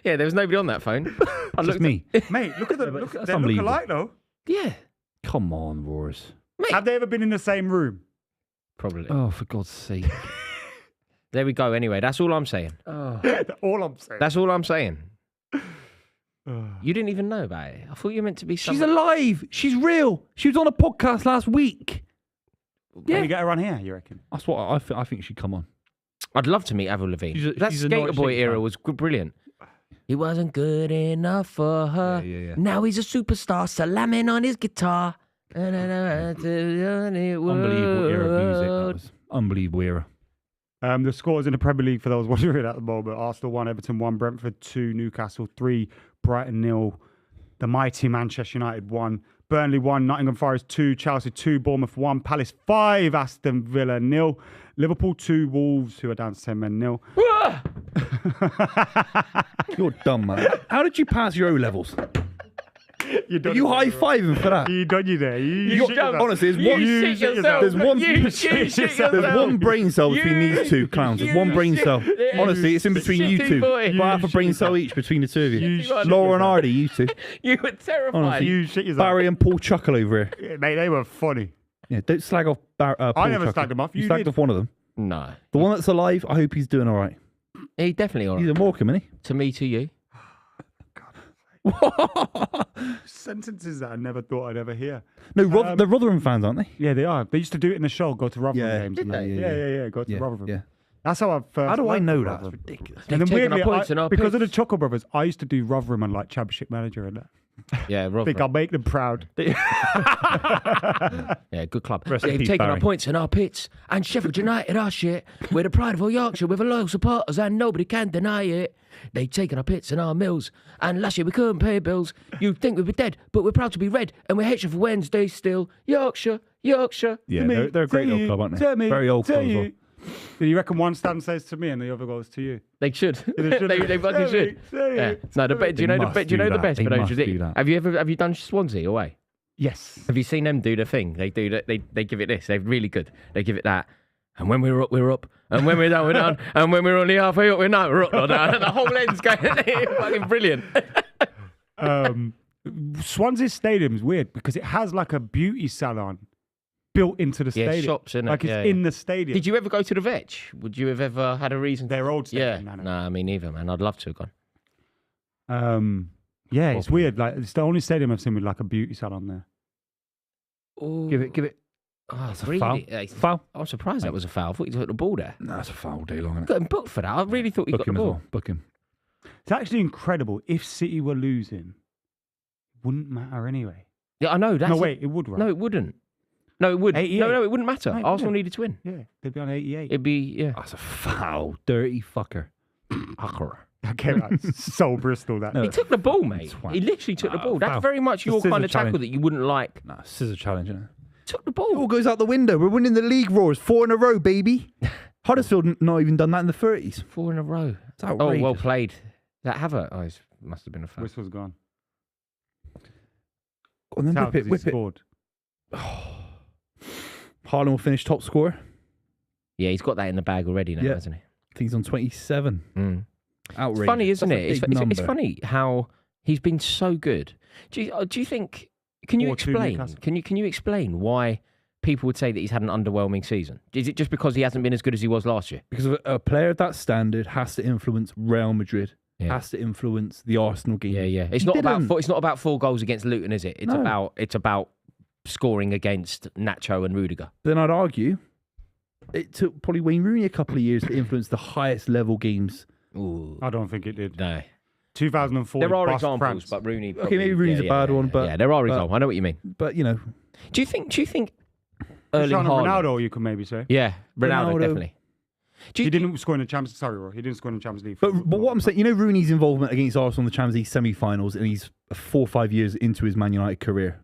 Yeah, there was nobody on that phone. Just me. Mate, look at them. That's They look unbelievable. alike, though. Yeah. Come on, Roars. Mate. Have they ever been in the same room? Probably. Oh, for God's sake. There we go. Anyway, that's all I'm saying. All I'm saying. That's all I'm saying. You didn't even know about it. I thought you were meant to be. She's alive. She's real. She was on a podcast last week. Can we get her on here, you reckon? That's what I think she'd come on. I'd love to meet Avril Lavigne. That she's a Skater Norwich Boy City era fan. was brilliant. He wasn't good enough for her. Yeah. Now he's a superstar, slamming on his guitar. Unbelievable era of music. That was unbelievable era. The scores in the Premier League, for those wondering at the moment: Arsenal 1, Everton 1, Brentford 2, Newcastle 3, Brighton 0, the mighty Manchester United 1, Burnley 1, Nottingham Forest 2, Chelsea 2, Bournemouth 1, Palace 5, Aston Villa 0, Liverpool 2, Wolves, who are down to 10 men 0. You're dumb, man. How did you pass your O levels? You high-fiving for that? You done you there. Honestly, there's one brain cell between these two clowns. There's one brain cell. Honestly, it's in between you two. About half a brain cell each between the two of you. Laura and Hardy, you two. You were terrified. Honestly, You shit yourself. Barry and Paul Chuckle over here. Mate, they were funny. Yeah, don't slag off Paul I never Chuckle. slagged them off. You You slagged did. off one of them. No. The one that's alive, I hope he's doing all right. He definitely all He's right. a Morecambe, isn't he? To me, to you. Sentences that I never thought I'd ever hear. No, they're Rotherham fans, aren't they? Yeah, they are. They used to do it in the show, go to Rotherham Yeah. games. Did and that. they? Yeah. Go to Rotherham. Yeah. That's how I first. How do I went know to that? It's Rotherham. ridiculous. And then They've taken weirdly, our points and our because of the picks. Chuckle Brothers, I used to do Rotherham and like Championship Manager and that. Yeah, I Rotherham. think I'll make them proud. Yeah, good club. Rest in They've peace, taken our Barry. points and our pits. And Sheffield United are shit. We're the pride of all Yorkshire. We're the loyal supporters and nobody can deny it. They've taken our pits and our mills. And last year we couldn't pay bills. You'd think we'd be dead, but we're proud to be red. And we're Sheffield Wednesday still. Yorkshire. Yeah, To me, they're a great to old you, club, aren't to they? me, Very old to club as you. well. Do you reckon one stand says to me and the other goes to you? They should. They should. They fucking Say should. me, Yeah. No, the best. Do you They know the must best? Do you know do the that. best? They But must do that. Have you done Swansea away? Yes. Have you seen them do the thing? They do that. They give it this. They're really good. They give it that. And when we're up, we're up. And when we're down, we're down. And when we're only halfway up, we're not. We're up, not down. And the whole end's going. Fucking brilliant. Swansea Stadium's weird because it has like a beauty salon built into the stadium. Shops, innit? Like it's Yeah, in the stadium. Did you ever go to the Vetch? Would you have ever had a reason? Their old Yeah. stadium. No. Nah, me neither, man. I'd love to have gone. Yeah, it's weird. Like it's the only stadium I've seen with like a beauty salon there. Ooh. Give it. Oh, That's a really? foul. Foul. I'm surprised that was a foul. I thought you took the ball there. No, that's a foul day long, isn't Got him booked for that. I really thought you Book got the him as ball. well. Book him. It's actually incredible. If City were losing, it wouldn't matter anyway. Yeah, I know. That's No, wait, it would, right? No, it wouldn't. No, it would. 88. No, it wouldn't matter. No, it Arsenal wouldn't. needed to win. Yeah, they'd be on 88. It'd be, yeah. That's a foul. Dirty fucker. Okay, that's so Bristol, that. He took the ball, mate. Twat. He literally took the ball. That's foul. very much It's a your kind scissor of tackle challenge. that you wouldn't like. Nah, scissor challenge, isn't it? Took the It all ball. goes out the window. We're winning the league, Roars. 4 in a row, baby. Huddersfield not even done that in the 30s. 4 in a row. It's Oh, outrageous. well played. That Havertz. Oh, it must have been a foul. Whistle's gone. And then whip it. Scored. Haaland will finish top scorer. Yeah, he's got that in the bag already now, hasn't he? I think he's on 27. Outrageous. It's funny, isn't it? It's funny how he's been so good. Do you think? Can you explain? Can you explain why people would say that he's had an underwhelming season? Is it just because he hasn't been as good as he was last year? Because a player of that standard has to influence Real Madrid. Has to influence the Arsenal game. Yeah. It's not about 4 goals against Luton, is it? It's about scoring against Nacho and Rudiger. Then I'd argue it took probably Wayne Rooney a couple of years to influence the highest level games. Ooh. I don't think it did. No. 2004. There are examples, France. but Rooney. Okay, maybe Rooney's a bad one, but there are examples. I know what you mean. But do you think Erling Haaland? Ronaldo, you could maybe say. Yeah, Ronaldo. Definitely. He didn't score in the Champions. Sorry, Roy. He didn't score in the Champions League. But what I'm saying, Rooney's involvement against Arsenal in the Champions League semi-finals, and he's 4 or 5 years into his Man United career.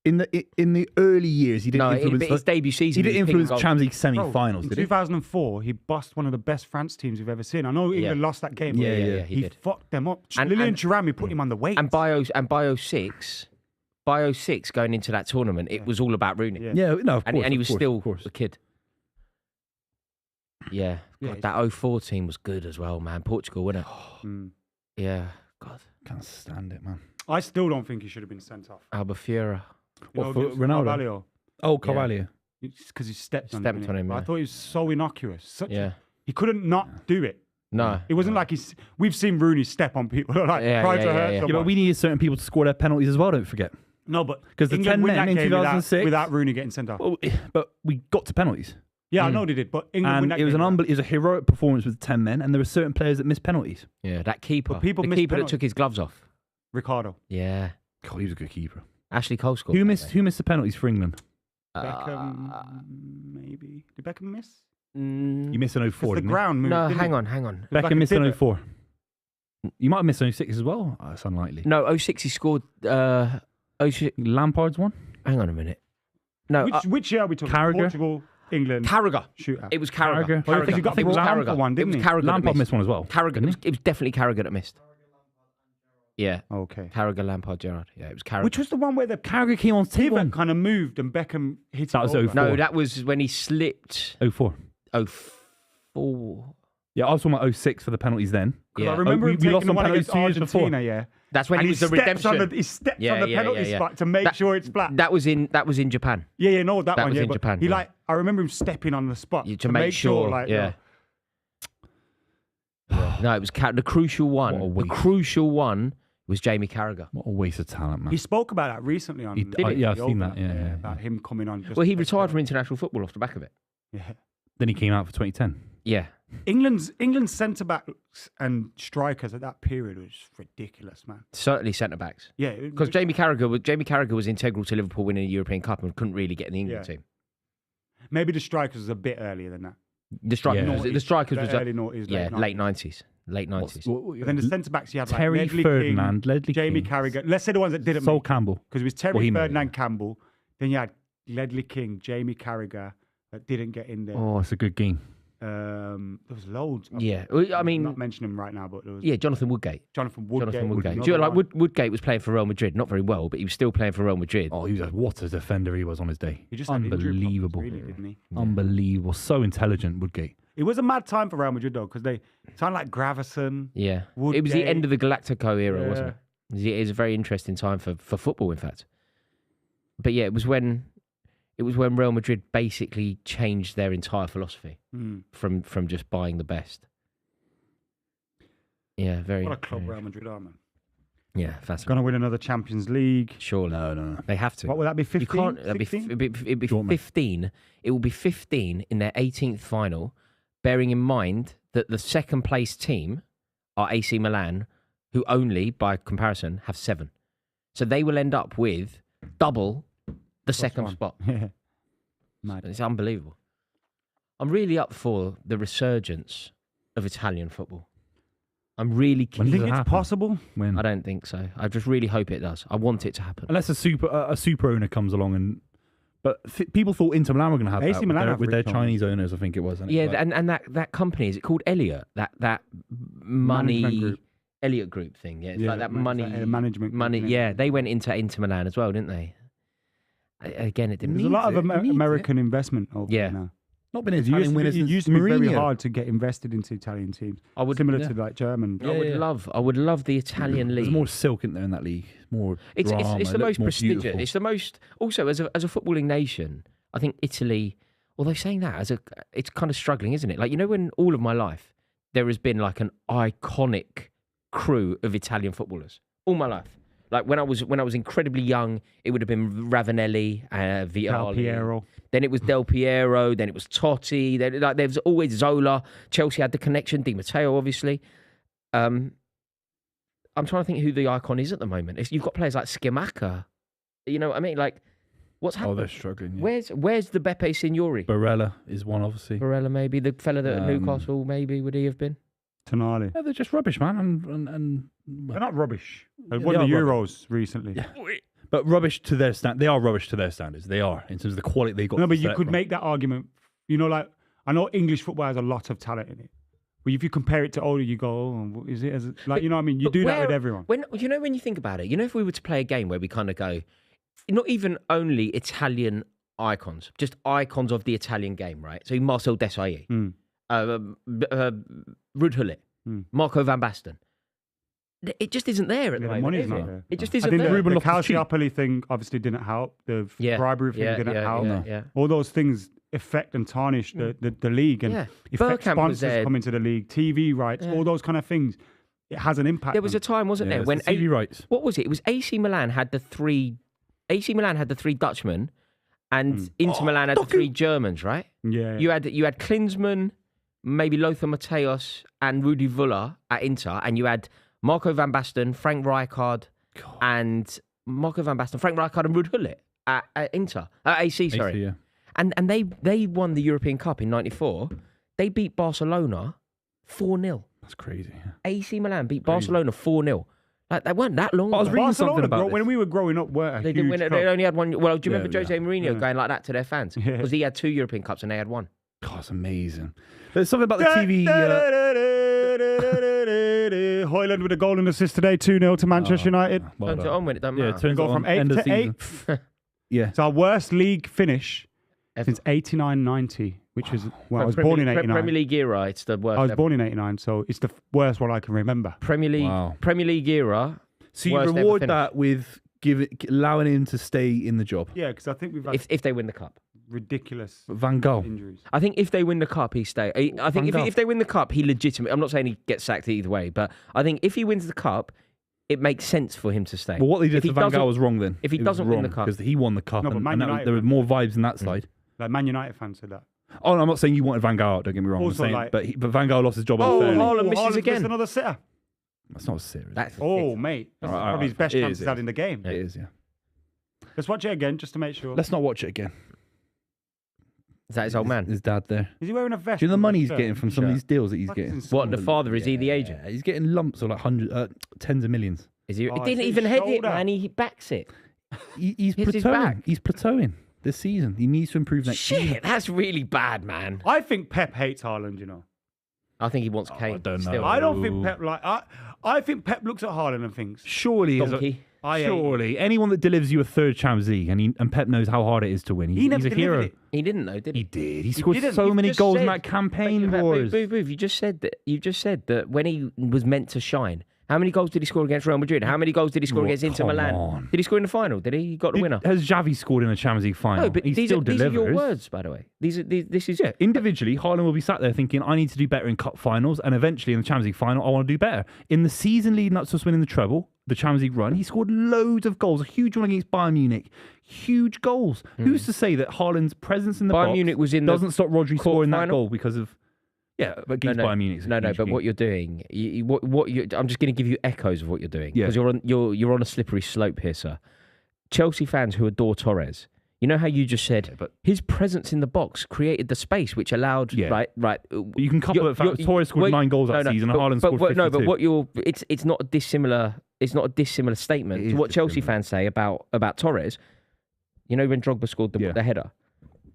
In the early years, he didn't influence his debut season. He didn't influence Champions League semi-finals. In 2004, he bust one of the best France teams we've ever seen. I know England lost that game. Yeah, he did. Fucked them up. Lilian Thuram put him on the weight. And by 06 going into that tournament, it was all about Rooney. Yeah, no, of course, and he was still a kid. Yeah, God, that 04 team was good as well, man. Portugal, wasn't it? Yeah, God. Can't stand it, man. I still don't think he should have been sent off. Albufeira. What, for Ronaldo? Carvalho. Oh, Carvalho. It's because he stepped on him. I thought he was so innocuous. He couldn't not do it. No. It wasn't like we've seen Rooney step on people try to hurt someone. Yeah, but we needed certain people to score their penalties as well, don't forget. No, but because the 10 men in 2006 without Rooney getting sent off. Well, but we got to penalties. Yeah, I know they did, but England win that game. It was a heroic performance with 10 men, and there were certain players that missed penalties. Yeah, that keeper. The keeper that took his gloves off. Ricardo. Yeah. God, he was a good keeper. Ashley Cole scored. Who missed the penalties for England? Beckham, maybe. Did Beckham miss? You missed an 04, didn't ground moved, No, hang on. Beckham missed an 04. You might have missed an 06 as well. Oh, that's unlikely. No, 06 he scored. 06. Lampard's one? Hang on a minute. No. Which year are we talking? Carragher? Portugal, England. Carragher. Shootout. It was Carragher. I think he got the Lampard one, didn't he? Lampard missed one as well. Carragher. It was definitely Carragher that missed. Yeah. Okay. Carragher, Lampard, Gerrard. Yeah, it was Carragher. Which was the one where the Carragher came on pivot kind of moved and Beckham hit that. Was 04. No, that was when he slipped. 04. 04. Yeah, I was talking about 06 for the penalties then. Yeah. I remember him taking the one against Argentina, yeah. That's when he was the redemption. He steps on the penalty spot to make sure it's flat. That was in Japan. Yeah, no, that one. Was in Japan. He I remember him stepping on the spot to make sure. No, it was the crucial one. The crucial one was Jamie Carragher. What a waste of talent, man. He spoke about that recently on. I've seen that. Yeah, about him coming on. Well, he retired from international football off the back of it. Yeah. Then he came out for 2010. Yeah. England's centre backs and strikers at that period was ridiculous, man. Certainly centre backs. Yeah, because Jamie Carragher was integral to Liverpool winning the European Cup and couldn't really get in the England team. Maybe the strikers was a bit earlier than that. The strikers was early noughties, late 90s. Late 90s. Then the centre backs you had like Terry Ledley Ferdinand, King, Ledley Jamie King. Carragher. Let's say the ones that didn't. Sol Campbell, because it was Terry Ferdinand, Campbell. Then you had Ledley King, Jamie Carragher that didn't get in there. Oh, it's a good game. There was loads. Yeah, I mean, I'm not mentioning him right now, but there was. Yeah, Jonathan Woodgate. Jonathan Woodgate. Do you know, like Woodgate was playing for Real Madrid, not very well, but he was still playing for Real Madrid. Oh, what a defender he was on his day. He just unbelievable, had really, didn't he? Unbelievable, so intelligent, Woodgate. It was a mad time for Real Madrid though, because they sound like Gravison. Yeah, Woodgate. It was the end of the Galactico era, wasn't it? It was a very interesting time for football, in fact. But yeah, it was when Real Madrid basically changed their entire philosophy from just buying the best. Yeah, very. What a club Real Madrid are, man. Yeah, fascinating. Going to win another Champions League. Surely. No. They have to. What would that be, 15? You can't. It'd be 15. It will be 15 in their 18th final, bearing in mind that the second place team are AC Milan, who only, by comparison, have 7. So they will end up with double the second spot. Yeah. Mad. It's unbelievable. I'm really up for the resurgence of Italian football. I'm really keen. Do you think it's possible? When? I don't think so. I just really hope it does. I want it to happen. Unless a super owner comes along but people thought Inter Milan were going to have AC that Milan with their Chinese owners, I think it was. Yeah, and that company, is it called Elliott? That money Elliott Group thing. Yeah, it's like that management. Money. Yeah, they went into Inter Milan as well, didn't they? Again, it didn't. There's a lot of American investment over there now. Not been Italian winners. It used to be very hard to get invested into Italian teams. Similar to like German. I would love the Italian league. There's more silk in there in that league. More it's drama, the most prestigious. Beautiful. It's the most. Also, as a footballing nation, I think Italy. Although saying that, it's kind of struggling, isn't it? Like, you know, when all of my life there has been like an iconic crew of Italian footballers. All my life. Like when I was incredibly young, it would have been Ravanelli, Vialli. Del Piero. Then it was Del Piero. Then it was Totti. Then there was always Zola. Chelsea had the connection. Di Matteo, obviously. I'm trying to think who the icon is at the moment. You've got players like Scamacca. You know what I mean? Like, what's happening? Oh, they're struggling. Yeah. Where's the Beppe Signori? Barella is one, obviously. Barella, maybe the fella that at Newcastle, maybe would he have been? Tonali. Yeah, they're just rubbish, man. And they're not rubbish. They won the Euros recently. Yeah. But rubbish to their they are rubbish to their standards. They are in terms of the quality they got. No, but you could make that argument. You know, like I know English football has a lot of talent in it. But if you compare it to older, you go, is it like you know what I mean? You do that with everyone. When you think about it, if we were to play a game where we kind of go, not even only Italian icons, just icons of the Italian game, right? So Marcel Desailly, Ruud Gullit, Marco van Basten. It just isn't there at the moment. Money's not there. It just isn't there. The Calciopoli thing obviously didn't help. The bribery thing didn't help. All those things affect and tarnish the league and affect sponsors coming to the league, TV rights, all those kind of things. It has an impact. There was a time, wasn't there, when TV rights. What was it? It was AC Milan had the three Dutchmen, and Inter Milan had the three Germans, right? Yeah. You had Klinsmann, maybe Lothar Matthäus, and Rudi Völler at Inter, and you had Marco van Basten, Frank Rijkaard, and Ruud Gullit at Inter, AC, sorry. AC, yeah. And they won the European Cup in '94. They beat Barcelona 4-0. That's crazy. Yeah. AC Milan beat Barcelona 4-0. Like, they weren't that long. But I was reading something about when we were growing up. They didn't win. They only had one. Well, do you remember Jose Mourinho going like that to their fans? Because he had 2 European Cups and they had 1. God, it's amazing. There's something about the TV. Højlund with a goal and assist today, 2-0 to Manchester United. Turns it on when it doesn't matter. Turns go from 8th to 8th. Yeah. It's our worst league finish since 89-90, which is, I was born in 89. Premier League era, it's the worst. I was born in 89, so it's the worst one I can remember. Premier League era. So you reward that with allowing him to stay in the job. Yeah, because I think we've had if they win the cup. Ridiculous Van Gaal injuries. I think if they win the cup, he stays. I think if they win the cup, he legitimately. I'm not saying he gets sacked either way, but I think if he wins the cup, it makes sense for him to stay. But what they did to Van Gaal was wrong then. If he doesn't win the cup, because he won the cup, no, and there were more vibes in that side. Like Man United fans said that. Oh, no, I'm not saying you wanted Van Gaal out. Don't get me wrong. Also, but Van Gaal lost his job unfairly. Haaland misses again. Missed another sitter. That's not serious. Mate, that's probably his best chance he's had in the game. It is, yeah. Let's watch it again just to make sure. Let's not watch it again. Is that his old man? His dad there. Is he wearing a vest? Do you know the money he's getting from some of these deals that he's getting? What, the father? Is he the agent? Yeah, he's getting lumps of like tens of millions. Is he? He didn't even head it, man. He backs it. He's plateauing. He's plateauing this season. He needs to improve next season. Shit, that's really bad, man. I think Pep hates Haaland, you know. I think he wants Kane. I don't know. Still. I don't think Pep I think Pep looks at Haaland and thinks, surely anyone that delivers you a third Champions League and Pep knows how hard it is to win. He's a hero. It. He didn't know, did he? He did. He scored so many goals in that campaign. Boof, you just said that when he was meant to shine. How many goals did he score against Real Madrid? How many goals did he score against Inter Milan? Did he score in the final? Did he got the winner? Has Xavi scored in a Champions League final? No, but these are your words, by the way. This is individually, Haaland will be sat there thinking, I need to do better in cup finals, and eventually in the Champions League final, I want to do better. In the season leading up to us winning the treble, the Champions League run, he scored loads of goals. A huge one against Bayern Munich. Huge goals. Who's to say that Haaland's presence in the box Munich doesn't stop Rodri scoring that goal because of... Yeah, but against Bayern Munich. But what you're doing, I'm just going to give you echoes of what you're doing because you're on a slippery slope here, sir. Chelsea fans who adore Torres, you know how you just said, but his presence in the box created the space which allowed right. You can couple it. Torres scored 9 goals that season, and Haaland scored 52. No, but it's not a dissimilar. It's not a dissimilar statement to what Chelsea fans say about Torres. You know when Drogba scored the header.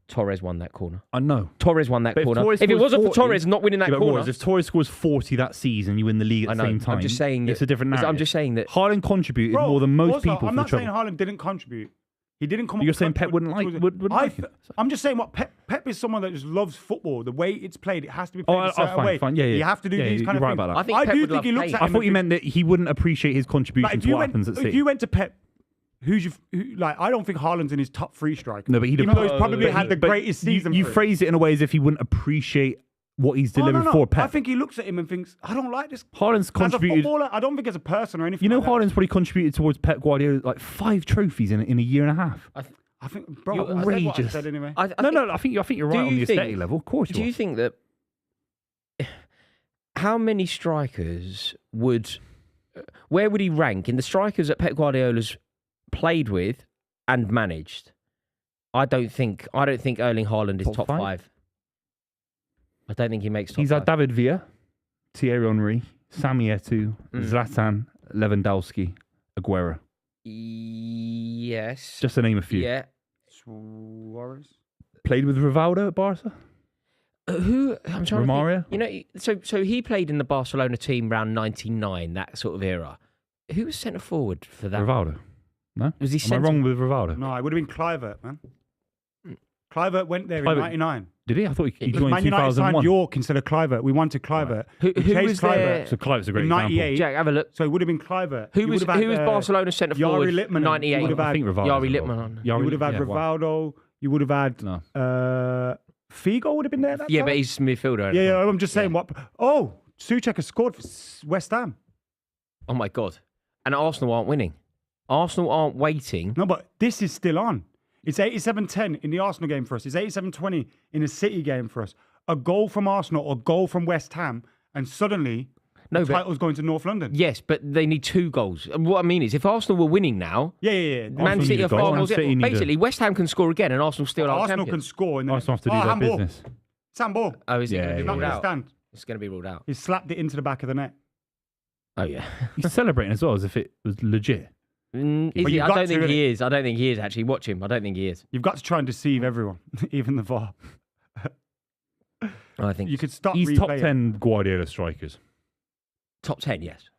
Torres won that corner. I know. Torres won that corner. If it wasn't for Torres not winning that corner... If Torres scores 40 that season, you win the league at the same time. I'm just saying it's a different narrative. I'm just saying that... Haaland contributed more than most people I'm not saying Haaland didn't contribute. He didn't come. You're saying Pep wouldn't like him? I'm just saying what Pep is someone that just loves football. The way it's played, it has to be played a certain way. Fine. Yeah. You have to do these kind of things. About that. I do think he looks at him. I thought you meant that he wouldn't appreciate his contribution to what happens at City. If you went to Pep, I don't think Haaland's in his top 3 strikers. No, but he's probably had the greatest season. You phrased it in a way as if he wouldn't appreciate what he's delivered for Pep. I think he looks at him and thinks, I don't like this. Haaland's contributed. As a footballer, I don't think as a person or anything. You know, Haaland's probably contributed towards Pep Guardiola like 5 trophies in a year and a half. I think, bro, outrageous. I said anyway. I think you're right on the aesthetic level. Of course, do you think that? How many strikers would? Where would he rank in the strikers that Pep Guardiola's played with and managed? I don't think Erling Haaland is top 5. I don't think he makes top 5. He's had David Villa, Thierry Henry, Sami Eto'o, Zlatan, Lewandowski, Aguero. Yes. Just to name a few. Yeah. Suarez. Played with Rivaldo at Barca? Who? I'm trying Romario? to think. You know, so he played in the Barcelona team around 99, that sort of era. Who was centre forward for that? Rivaldo. No? Was he Am I wrong with Rivaldo? No, it would have been Kluivert, man. Kluivert went there in 99. Did he? I thought he joined Man in 2001. United signed York instead of Kluivert. We wanted Kluivert. Right. Who was there? So Kluivert's a great in 98. example. Jack, have a look. So it would have been Kluivert. Who was Barcelona's centre forward? Yari Littman. 98. I think Rivaldo. Yari Littman. You would have had Rivaldo. You would have had Figo would have been there. That time? But he's midfielder. Yeah. I'm just saying what. Oh, Souček has scored for West Ham. Oh my God! And Arsenal aren't winning. Arsenal aren't waiting. No, but this is still on. It's 87-10 in the Arsenal game for us. It's 87-20 in the City game for us. A goal from Arsenal or a goal from West Ham, and suddenly the title's going to North London. Yes, but they need 2 goals. And what I mean is, if Arsenal were winning now, Man City are 5 goals. Basically, West Ham can score again, and Arsenal still are Arsenal champions. can score, and then Arsenal have to do their business. It's handball. Oh, is it going to be ruled out? Stand. It's going to be ruled out. He slapped it into the back of the net. Oh yeah, he's celebrating as well as if it was legit. I don't think he is. I don't think he is actually. Watch him. I don't think he is. You've got to try and deceive everyone, even the VAR. I think you could stop. He's top 10 Guardiola strikers. Top 10, yes.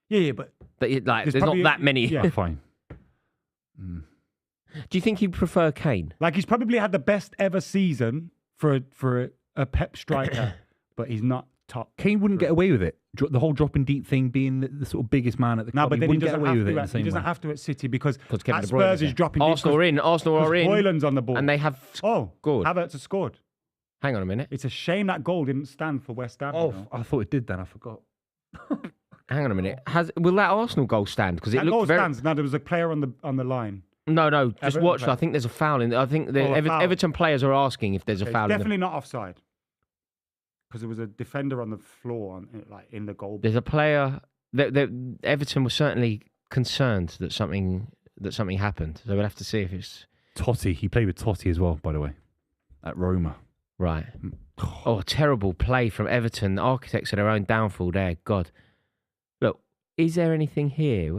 Yeah, but there's not that many. Yeah, fine. Do you think he'd prefer Kane? Like he's probably had the best ever season for a Pep striker, but he's not top. Kane wouldn't get away with it. The whole dropping deep thing, being the sort of biggest man at the club, but then he wouldn't get away with it. He doesn't have to at City because Kevin at Spurs is dropping. Arsenal are in. Højlund's on the ball, and they have scored. Havertz has scored. Hang on a minute. It's a shame that goal didn't stand for West Ham. Oh, I thought it did. Then I forgot. Hang on a minute. Will that Arsenal goal stand? Because it looked stands. Now there was a player on the line. No. Just Everton watch. I think there's a foul in. I think the Everton players are asking if there's a foul. It's definitely not offside. Because there was a defender on the floor, in the goal. There's a player. Everton was certainly concerned that something happened. So we'll have to see if it's Totti. He played with Totti as well, by the way, at Roma. Right. Oh, terrible play from Everton. The architects of their own downfall there. God. Look, is there anything here?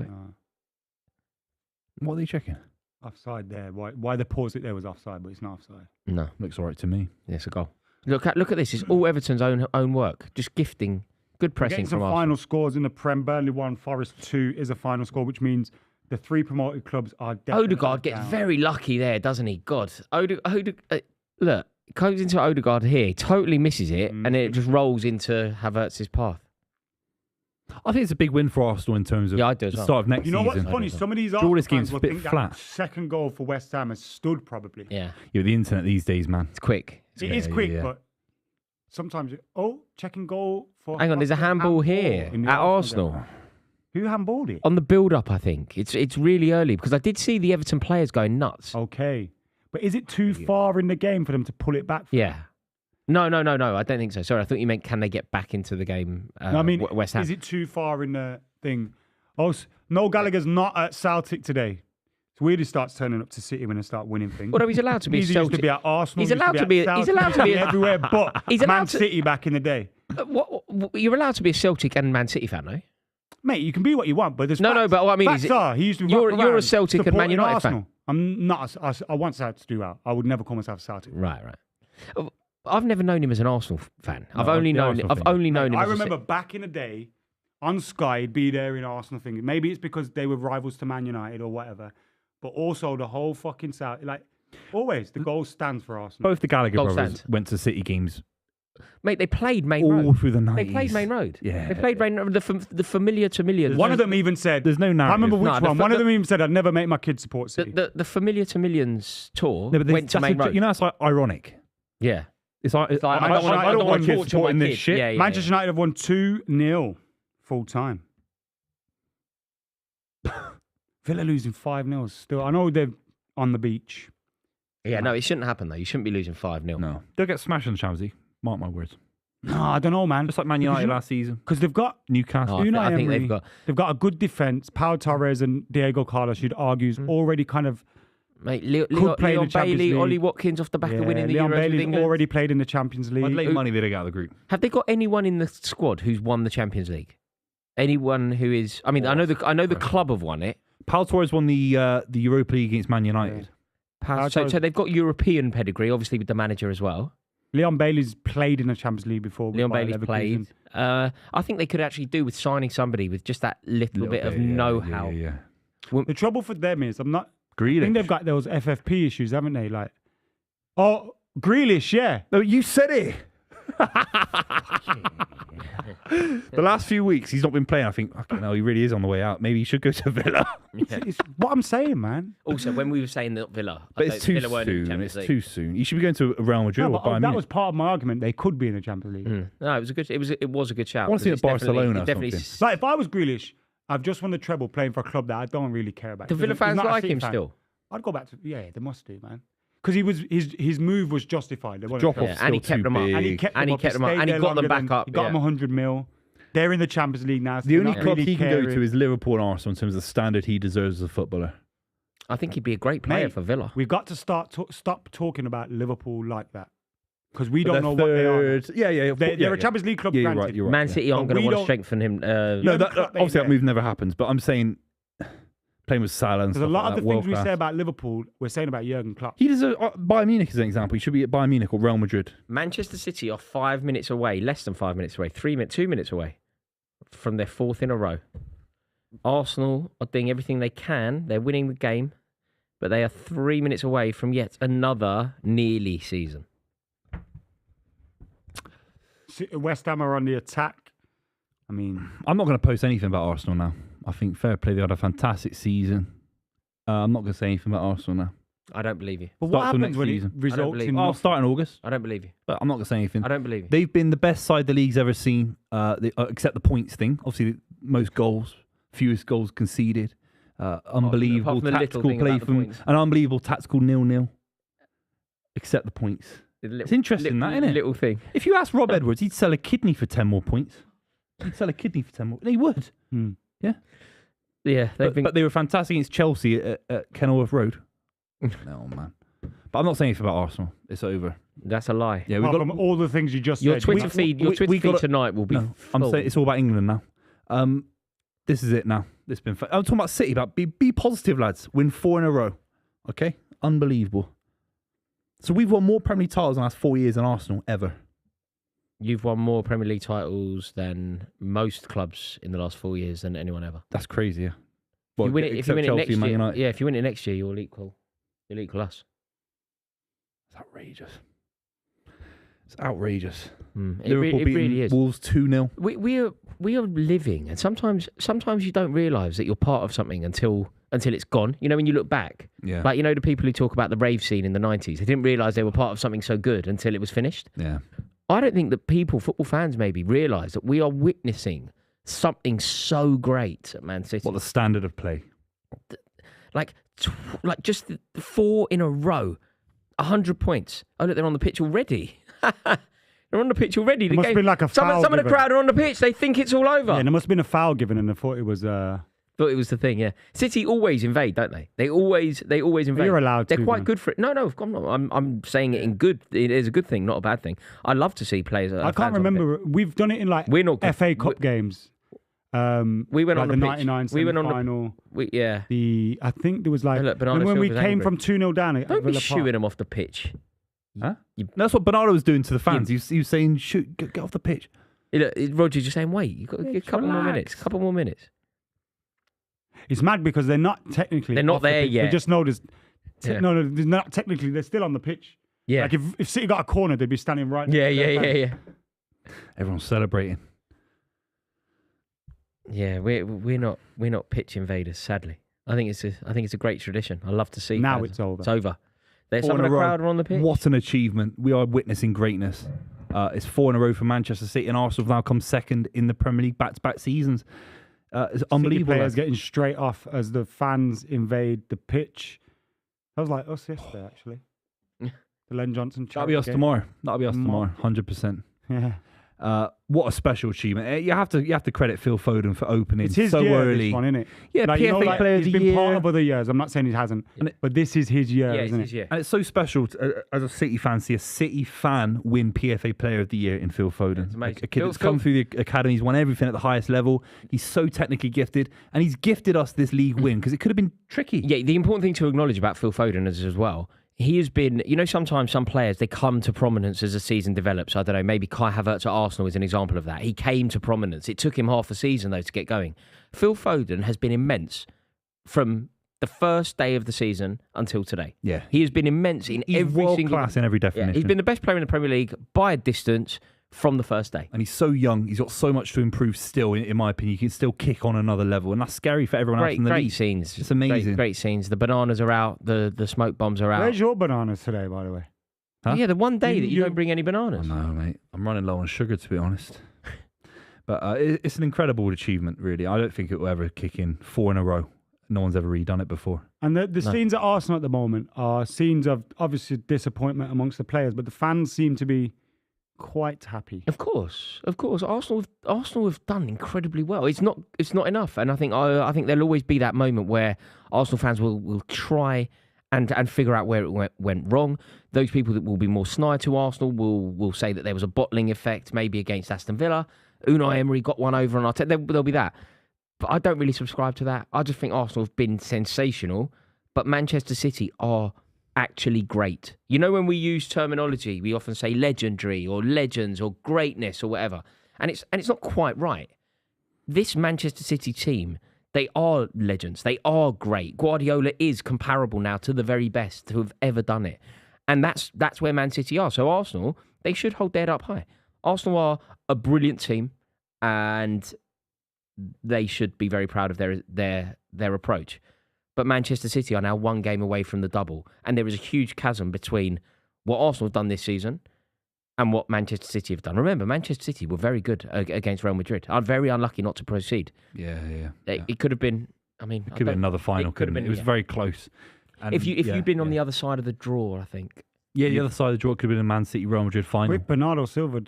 What are they checking? Offside there. Why they paused it there was offside, but it's not offside. No. Looks all right to me. Yeah, it's a goal. Look at this. It's all Everton's own work. Just gifting, good pressing from Arsenal. Final scores in the Prem. Burnley 1, Forest 2 is a final score, which means the 3 promoted clubs are definitely Odegaard gets very lucky there, doesn't he? God, Odegaard. Look, comes into Odegaard here, totally misses it, and it just rolls into Havertz's path. I think it's a big win for Arsenal in terms of the start of next season. You know what's funny? Some of these games will think flat. That second goal for West Ham has stood probably. Yeah. The internet these days, man. It's quick. It is quick, but sometimes checking goal for. Hang on, there's a handball here at Arsenal. Who handballed it? On the build-up, I think. It's really early because I did see the Everton players going nuts. Okay. But is it too far in the game for them to pull it back? Yeah. No. I don't think so. Sorry, I thought you meant can they get back into the game? No, I mean, West Ham. Is it too far in the thing? Oh, Noel Gallagher's not at Celtic today. It's weird he starts turning up to City when they start winning things. Well, no, he's allowed to be. He used to be at Arsenal. He's allowed to be. He's allowed to be everywhere, but Man City back in the day. You're allowed to be a Celtic and Man City fan, though. Mate, you can be what you want, but there's no. But what I mean facts is, he used to you're a Celtic and Man United fan. I'm not. I want South to do well. I would never call myself Celtic. Right. I've never known him as an Arsenal fan. I've only known him. I remember back in the day on Sky, he'd be there in Arsenal thing. Maybe it's because they were rivals to Man United or whatever, but also the whole fucking South, like always, the goal stands for Arsenal. Both the Gallagher brothers went to City games. Mate, they played Main Road. All through the 90s. They played Main Road. Yeah. They played Main Road. The familiar to millions. One of them even said... There's no narrative. I remember which one. One of them even said, I'd never make my kids support City. The familiar to millions tour went to Main Road. You know, it's like ironic. Yeah. It's like I don't want kids supporting this shit. Yeah, Manchester United have won 2-0 full time. Villa losing 5-0 still. I know they're on the beach. Yeah, no, it shouldn't happen though. You shouldn't be losing 5-0. No. They'll get smashed in the Champions League. Mark my words. No, I don't know, man. Just like Man United last season. Because they've got Newcastle. I think they've got a good defence. Pau Torres and Diego Carlos, you'd argue, is already kind of... Mate, Leon Bailey, Ollie Watkins off the back of winning the Euros with England. Already played in the Champions League. I'd lay money they get out of the group. Have they got anyone in the squad who's won the Champions League? Anyone who is... I mean, I know the club have won it. Pau Torres won the Europa League against Man United. So they've got European pedigree, obviously with the manager as well. Leon Bailey's played in the Champions League before. Leon Bailey's played. I think they could actually do with signing somebody with just that little bit of know-how. Yeah. The trouble for them is, Grealish. I think they've got those FFP issues, haven't they? Like, Grealish, yeah. No, you said it. The last few weeks, he's not been playing. I think, no, he really is on the way out. Maybe he should go to Villa. It's what I'm saying, man. Also, when we were saying that Villa, but it's too soon. It's too soon. You should be going to Real Madrid or Bayern Munich. That was part of my argument. They could be in the Champions League. No, it was a good shout. I want to see it at Barcelona. Definitely. Like if I was Grealish, I've just won the treble playing for a club that I don't really care about. The Villa fans like him still. I'd go back to they must do, man. Because his move was justified. Drop off and he kept them up. And he kept them up. And he got them back up. He got them 100 mil. They're in the Champions League now. So the only club he can go to is Liverpool and Arsenal in terms of the standard he deserves as a footballer. I think he'd be a great player for Villa. We've got to stop talking about Liverpool like that. Because we don't know what they are. They're a Champions League club. Yeah, you're right. Man City aren't going to want to strengthen him. Obviously that move never happens. But I'm saying playing with Salah and stuff. There's a lot of the things we say about Liverpool, we're saying about Jurgen Klopp. He deserves Bayern Munich as an example. He should be at Bayern Munich or Real Madrid. Manchester City are 5 minutes away, less than 5 minutes away, 2 minutes away from their fourth in a row. Arsenal are doing everything they can. They're winning the game, but they are 3 minutes away from yet another nearly season. West Ham are on the attack. I mean, I'm not going to post anything about Arsenal now. I think fair play. They had a fantastic season. I'm not going to say anything about Arsenal now. I don't believe you. But what happens when it results in... I'll start in August. I don't believe you. But I'm not going to say anything. I don't believe you. They've been the best side the league's ever seen, except the points thing. Obviously, most goals, fewest goals conceded. Unbelievable tactical play from... An unbelievable tactical 0-0. Except the points. It's interesting, isn't it? Little thing. If you ask Rob Edwards, he'd sell a kidney for 10 more points. He'd sell a kidney for 10 more. He would. Yeah. Yeah. But they were fantastic against Chelsea at Kenilworth Road. No, man. But I'm not saying anything about Arsenal. It's over. That's a lie. Yeah, we've got from all the things you just your said. Twitter feed tonight will be full. I'm saying it's all about England now. This is it now. This has been fun. I'm talking about City, about be positive, lads. Win 4 in a row. Okay? Unbelievable. So we've won more Premier League titles in the last 4 years than Arsenal ever. You've won more Premier League titles than most clubs in the last 4 years than anyone ever. That's crazy, yeah. Well, if you win it next year, if you win it next year, you'll equal us. It's outrageous. It's outrageous. Liverpool beating really is. Wolves 2-0. We are living, and sometimes you don't realise that you're part of something until it's gone. You know, when you look back, like the people who talk about the rave scene in the 90s, they didn't realise they were part of something so good until it was finished. Yeah. I don't think that football fans maybe realise that we are witnessing something so great at Man City. What, the standard of play? Like just the 4 in a row, 100 points. Oh, look, they're on the pitch already. They're on the pitch already. There must have been like a foul. Some of the crowd are on the pitch. They think it's all over. Yeah, there must have been a foul given, and I thought it was. Thought it was the thing. Yeah, City always invade, don't they? They always invade. You're allowed to. They're quite good for it. No, I'm not. I'm saying it in good. It is a good thing, not a bad thing. I love to see players. I can't remember. We've done it in like we're not good. FA Cup games. We went on the the 99 pitch. We went on final. I think there was like look, when we came from 2-0 down. Don't be shooing them off the pitch. Huh? That's what Bernardo was doing to the fans. He was saying, "Shoot, get off the pitch." Roger's just saying, "Wait, you got to get a couple more minutes. Couple more minutes." It's mad because they're not technically. They're not there yet. They just know there's. No, they're not technically. They're still on the pitch. Yeah. Like if City got a corner, they'd be standing right. Yeah. Everyone's celebrating. Yeah, we're not pitch invaders. Sadly, I think it's a great tradition. I love to see. Now fans. it's over. It's over. Some of the crowd are on the pitch. What an achievement! We are witnessing greatness. It's 4 in a row for Manchester City, and Arsenal have now come second in the Premier League back-to-back seasons. It's unbelievable. City players getting straight off as the fans invade the pitch. That was like us yesterday, actually. The Len Johnson. That'll be us tomorrow. 100%. Yeah. What a special achievement! You have to credit Phil Foden for opening it's his so year, early. This one, isn't it? Yeah, like, PFA Player of the Year. He's been part of other years. I'm not saying he hasn't, but this is his year, isn't it? Year. And it's so special as a City fan to see a City fan win PFA Player of the Year in Phil Foden. It's amazing. A kid that's come through the academy, he's won everything at the highest level. He's so technically gifted, and he's gifted us this league win because it could have been tricky. Yeah, the important thing to acknowledge about Phil Foden is as well. He has been, sometimes some players, they come to prominence as the season develops. I don't know, maybe Kai Havertz at Arsenal is an example of that. He came to prominence. It took him half a season, though, to get going. Phil Foden has been immense from the first day of the season until today. Yeah. He has been immense in he's every world single... class in every definition. Yeah, he's been the best player in the Premier League by a distance from the first day. And he's so young. He's got so much to improve still, in my opinion. He can still kick on another level. And that's scary for everyone else in the league. Great scenes. It's amazing. Great scenes. The bananas are out. The smoke bombs are out. Where's your bananas today, by the way? Huh? Yeah, the one day that you don't bring any bananas. No, mate. I'm running low on sugar, to be honest. But it's an incredible achievement, really. I don't think it will ever kick in 4 in a row. No one's ever really done it before. And the scenes at Arsenal at the moment are scenes of obviously disappointment amongst the players, but the fans seem to be quite happy. Of course. Arsenal have done incredibly well. It's not enough, and I think there'll always be that moment where Arsenal fans will try and figure out where it went wrong. Those people that will be more snide to Arsenal will say that there was a bottling effect, maybe against Aston Villa. Unai Emery got one over on Arteta. There'll be that, but I don't really subscribe to that. I just think Arsenal have been sensational, but Manchester City are actually great. When we use terminology, we often say legendary or legends or greatness or whatever, and it's not quite right. This Manchester City team, they are legends. They are great. Guardiola is comparable now to the very best who have ever done it, and that's where Man City are. So Arsenal, they should hold their head up high. Arsenal are a brilliant team, and they should be very proud of their approach. But Manchester City are now one game away from the double. And there is a huge chasm between what Arsenal have done this season and what Manchester City have done. Remember, Manchester City were very good against Real Madrid. Are very unlucky not to proceed. Yeah. It could have been, it could have been another final, couldn't it? It was very close. And if you'd been on the other side of the draw, I think. Yeah, the other side of the draw could have been a Man City Real Madrid final. Quick, Bernardo Silva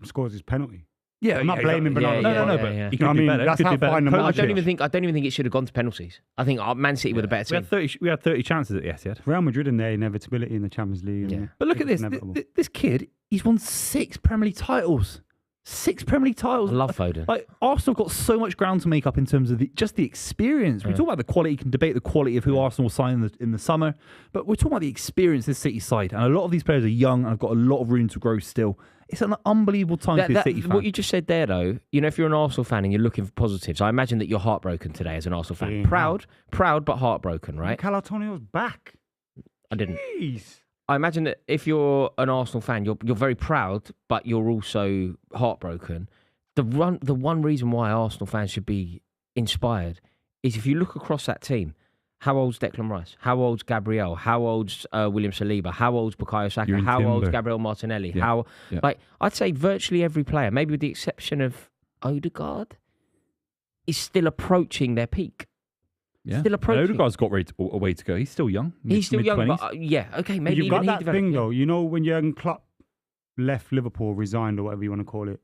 scores his penalty. Yeah, I'm not blaming Bernardo. No, but he could do better. That's how fine the I don't even think it should have gone to penalties. I think Man City were the better team. We had 30 chances at the Etihad. Real Madrid and their inevitability in the Champions League. Yeah. But look at this. This kid, he's won 6 Premier League titles. 6 Premier League titles. I love Foden. Arsenal got so much ground to make up in terms of the experience. We talk about the quality. You can debate the quality of who Arsenal will sign in the summer, but we're talking about the experience this City side, and a lot of these players are young and have got a lot of room to grow still. It's an unbelievable time to be a City fan. What you just said there, though, if you're an Arsenal fan and you're looking for positives, I imagine that you're heartbroken today as an Arsenal fan. Yeah. Proud, but heartbroken, right? Cal Antonio's back. I didn't. Jeez. I imagine that if you're an Arsenal fan, you're very proud, but you're also heartbroken. The one reason why Arsenal fans should be inspired is if you look across that team. How old's Declan Rice? How old's Gabriel? How old's William Saliba? How old's Bukayo Saka? How old's Gabriel Martinelli? Yeah. I'd say virtually every player, maybe with the exception of Odegaard, is still approaching their peak. Yeah. Still approaching. Odegaard's got a way to go. He's still young. He's still young, but maybe you've even got that thing though. When Jurgen Klopp left Liverpool, resigned or whatever you want to call it,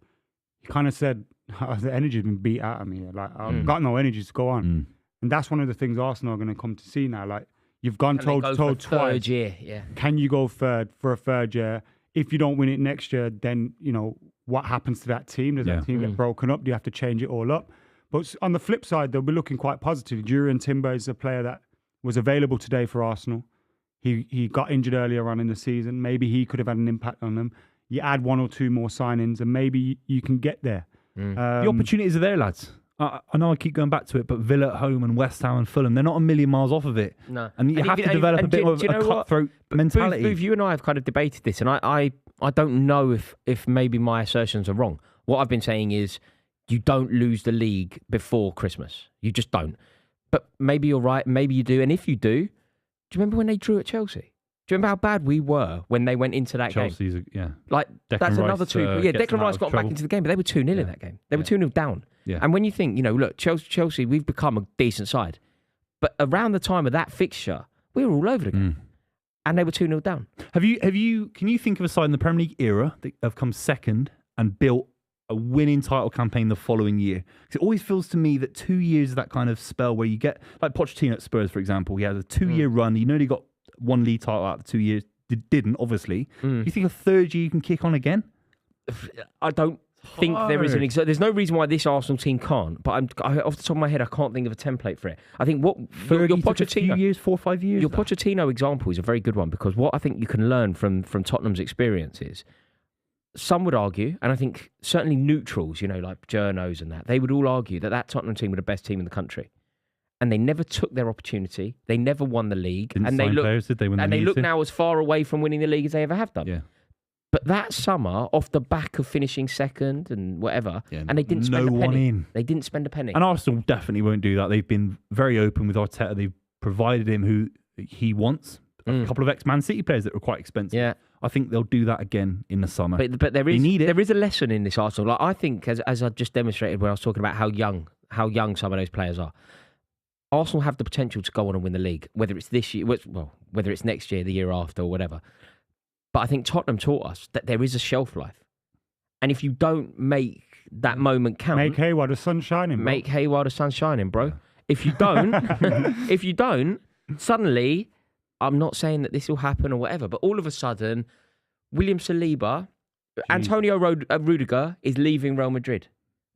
he kind of said, "The energy's been beat out of me. I've got no energy to go on." And that's one of the things Arsenal are going to come to see now. You've gone told twice. Third year, yeah. Can you go third for a third year? If you don't win it next year, then what happens to that team? Does that team get broken up? Do you have to change it all up? But on the flip side, they'll be looking quite positive. Jurriën Timber is a player that was available today for Arsenal. He got injured earlier on in the season. Maybe he could have had an impact on them. You add 1 or 2 more signings, and maybe you can get there. The opportunities are there, lads. I know I keep going back to it, but Villa at home and West Ham and Fulham, they're not a million miles off of it. No. And you have to develop a bit of a cutthroat mentality. Booth, you and I have kind of debated this, and I don't know if maybe my assertions are wrong. What I've been saying is you don't lose the league before Christmas. You just don't. But maybe you're right. Maybe you do. And if you do you remember when they drew at Chelsea? Do you remember how bad we were when they went into that game? Chelsea's, yeah. Like, Declan that's Rice, another 2. Declan Rice got back into the game, but they were 2-0 in that game. They were 2-0 down. Yeah. And when you think, look, Chelsea, we've become a decent side. But around the time of that fixture, we were all over the game. And they were 2-0 down. Can you think of a side in the Premier League era that have come second and built a winning title campaign the following year? Because it always feels to me that 2 years of that kind of spell where you get, like Pochettino at Spurs, for example, he had a 2-year run. He nearly got 1 league title out of 2 years. Didn't, obviously. Do you think a third year you can kick on again? I don't think there is an there's no reason why this Arsenal team can't. But off the top of my head, I can't think of a template for it. I think what your Pochettino, 4 or 5 years. Your Pochettino example is a very good one, because what I think you can learn from Tottenham's experiences. Some would argue, and I think certainly neutrals, like journos and that, they would all argue that Tottenham team were the best team in the country. And they never took their opportunity. They never won the league. Didn't sign players, did they? When they look now as far away from winning the league as they ever have done. Yeah. But that summer, off the back of finishing second and whatever, and they didn't spend a penny. They didn't spend a penny. And Arsenal definitely won't do that. They've been very open with Arteta. They've provided him who he wants. A couple of ex-Man City players that were quite expensive. Yeah. I think they'll do that again in the summer. But there is a lesson in this Arsenal. Like, I think, as I just demonstrated when I was talking about how young some of those players are, Arsenal have the potential to go on and win the league, whether it's this year, whether it's next year, the year after, or whatever. But I think Tottenham taught us that there is a shelf life. And if you don't make that moment count... Make hay while the sun's shining, bro. Make hay while the sun's shining, bro. If you don't, suddenly, I'm not saying that this will happen or whatever, but all of a sudden, William Saliba, Antonio Rudiger is leaving Real Madrid.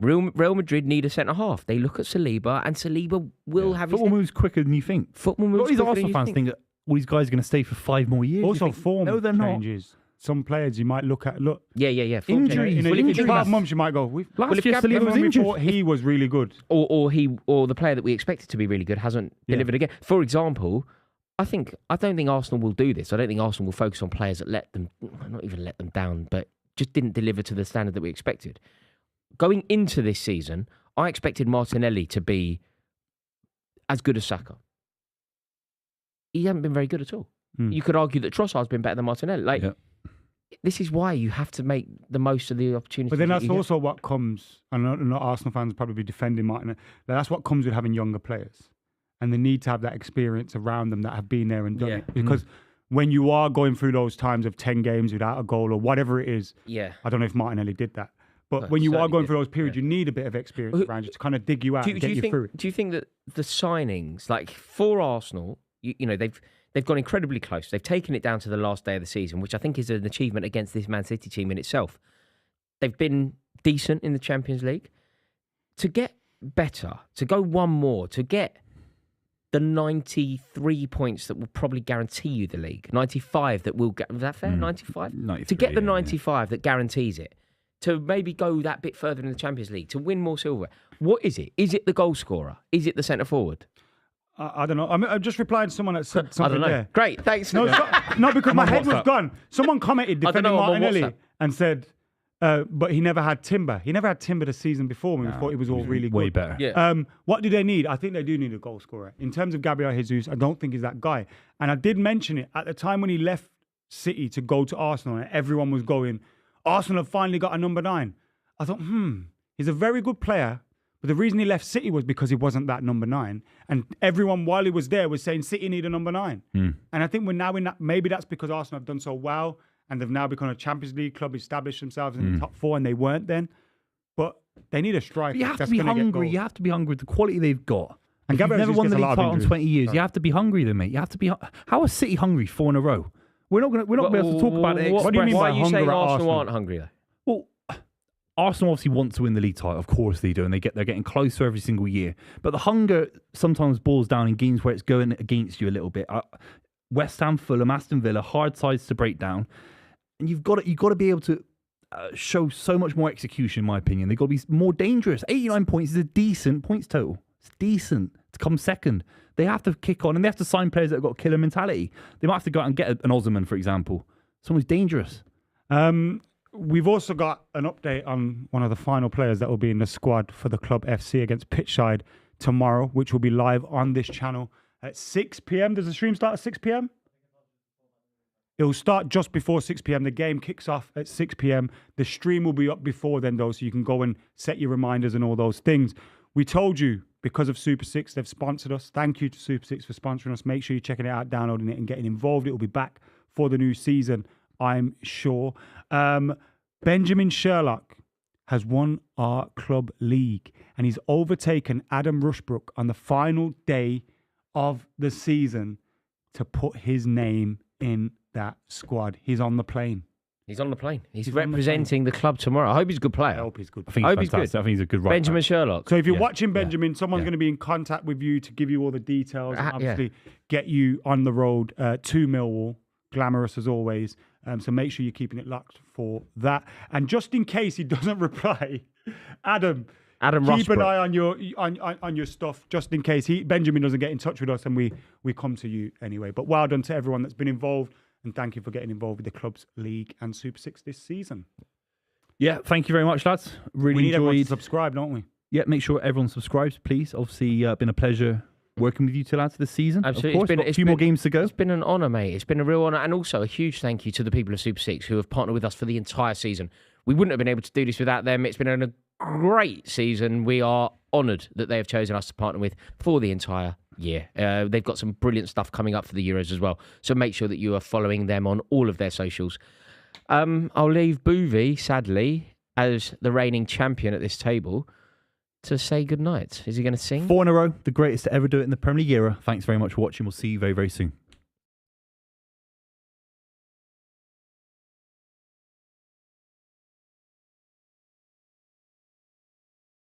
Real Madrid need a centre-half. They look at Saliba, and Saliba will have football moves quicker than you think. Football moves quicker than you think. Arsenal fans think that all these guys are going to stay for 5 more years. Also, form changes. Some players you might look at. Yeah. Injuries. In 12 months, you might go. Last year, Saliba was injured. He was really good. Or the player that we expected to be really good hasn't delivered again. For example, I don't think Arsenal will do this. I don't think Arsenal will focus on players that not even let them down, but just didn't deliver to the standard that we expected. Going into this season, I expected Martinelli to be as good as Saka. He hasn't been very good at all. You could argue that Trossard's been better than Martinelli. This is why you have to make the most of the opportunity. But then that's also what comes, and I know Arsenal fans will probably be defending Martinelli, but that's what comes with having younger players. And they need to have that experience around them that have been there and done it. Because when you are going through those times of 10 games without a goal or whatever it is, I don't know if Martinelli did that. But when you are going through those periods, you need a bit of experience around you to kind of dig you out and get you through it. Do you think that the signings, like for Arsenal, they've gone incredibly close. They've taken it down to the last day of the season, which I think is an achievement against this Man City team in itself. They've been decent in the Champions League. To get better, to go one more, to get the 93 points that will probably guarantee you the league, 95 that will... Is that fair? 95? To get the 95 that guarantees it, to maybe go that bit further in the Champions League, to win more silver. What is it? Is it the goal scorer? Is it the centre forward? I don't know. I'm just replying to someone that said something I don't know. there. Great, thanks. No, because my head was gone. Someone commented defending Martinelli and said, but he never had Timber. He never had Timber the season before when we thought he was all really good. Way better. Yeah. What do they need? I think they do need a goal scorer. In terms of Gabriel Jesus, I don't think he's that guy. And I did mention it at the time when he left City to go to Arsenal and everyone was going, Arsenal have finally got a number 9. I thought, he's a very good player, but the reason he left City was because he wasn't that number 9. And everyone, while he was there, was saying City need a number 9. And I think we're now in that, maybe that's because Arsenal have done so well and they've now become a Champions League club, established themselves in the top 4, and they weren't then. But they need a striker. But you have to be hungry. You have to be hungry with the quality they've got. And you've never won the league title in 20 years. Right. You have to be hungry, then, mate. You have to be. How are City hungry 4 in a row? We're not going to be able to talk about it. What do you mean why by are you saying hunger at Arsenal aren't hungry though? Well, Arsenal obviously want to win the league title. Of course they do, and they're getting closer every single year. But the hunger sometimes boils down in games where it's going against you a little bit. West Ham, Fulham, Aston Villa, hard sides to break down, and you've got to be able to show so much more execution. In my opinion, they've got to be more dangerous. 89 points is a decent points total. It's decent to come second. They have to kick on, and they have to sign players that have got killer mentality. They might have to go out and get an Osman, for example, someone who's dangerous. We've also got an update on one of the final players that will be in the squad for the Club FC against Pitchside tomorrow, which will be live on this channel at 6 p.m. Does the stream start at 6 p.m.? It will start just before 6 p.m. The game kicks off at 6 p.m. The stream will be up before then, though, so you can go and set your reminders and all those things. We told you, because of Super 6, they've sponsored us. Thank you to Super 6 for sponsoring us. Make sure you're checking it out, downloading it, and getting involved. It will be back for the new season, I'm sure. Benjamin Sherlock has won our club league, and he's overtaken Adam Rushbrook on the final day of the season to put his name in that squad. He's on the plane. He's on the plane. He's representing the club tomorrow. I hope he's a good player. I hope he's good. I think he's fantastic. I think he's a good right Benjamin back. Sherlock. So if you're watching Benjamin, someone's going to be in contact with you to give you all the details and obviously get you on the road to Millwall. Glamorous as always. So make sure you're keeping it locked for that. And just in case he doesn't reply, Adam keep an eye on your stuff, just in case Benjamin doesn't get in touch with us, and we come to you anyway. But well done to everyone that's been involved, and thank you for getting involved with the club's league and Super 6 this season. Yeah, thank you very much, lads. Really we need enjoyed. Everyone to subscribe, don't we? Yeah, make sure everyone subscribes, please. Obviously, been a pleasure working with you two lads this season. Absolutely. Of course, got a few more games to go. It's been an honour, mate. It's been a real honour. And also a huge thank you to the people of Super 6 who have partnered with us for the entire season. We wouldn't have been able to do this without them. It's been a great season. We are honoured that they have chosen us to partner with for the entire year. They've got some brilliant stuff coming up for the Euros as well. So make sure that you are following them on all of their socials. I'll leave Buvey, sadly, as the reigning champion at this table, to say goodnight. Is he going to sing? 4 in a row, the greatest to ever do it in the Premier League era. Thanks very much for watching. We'll see you very, very soon.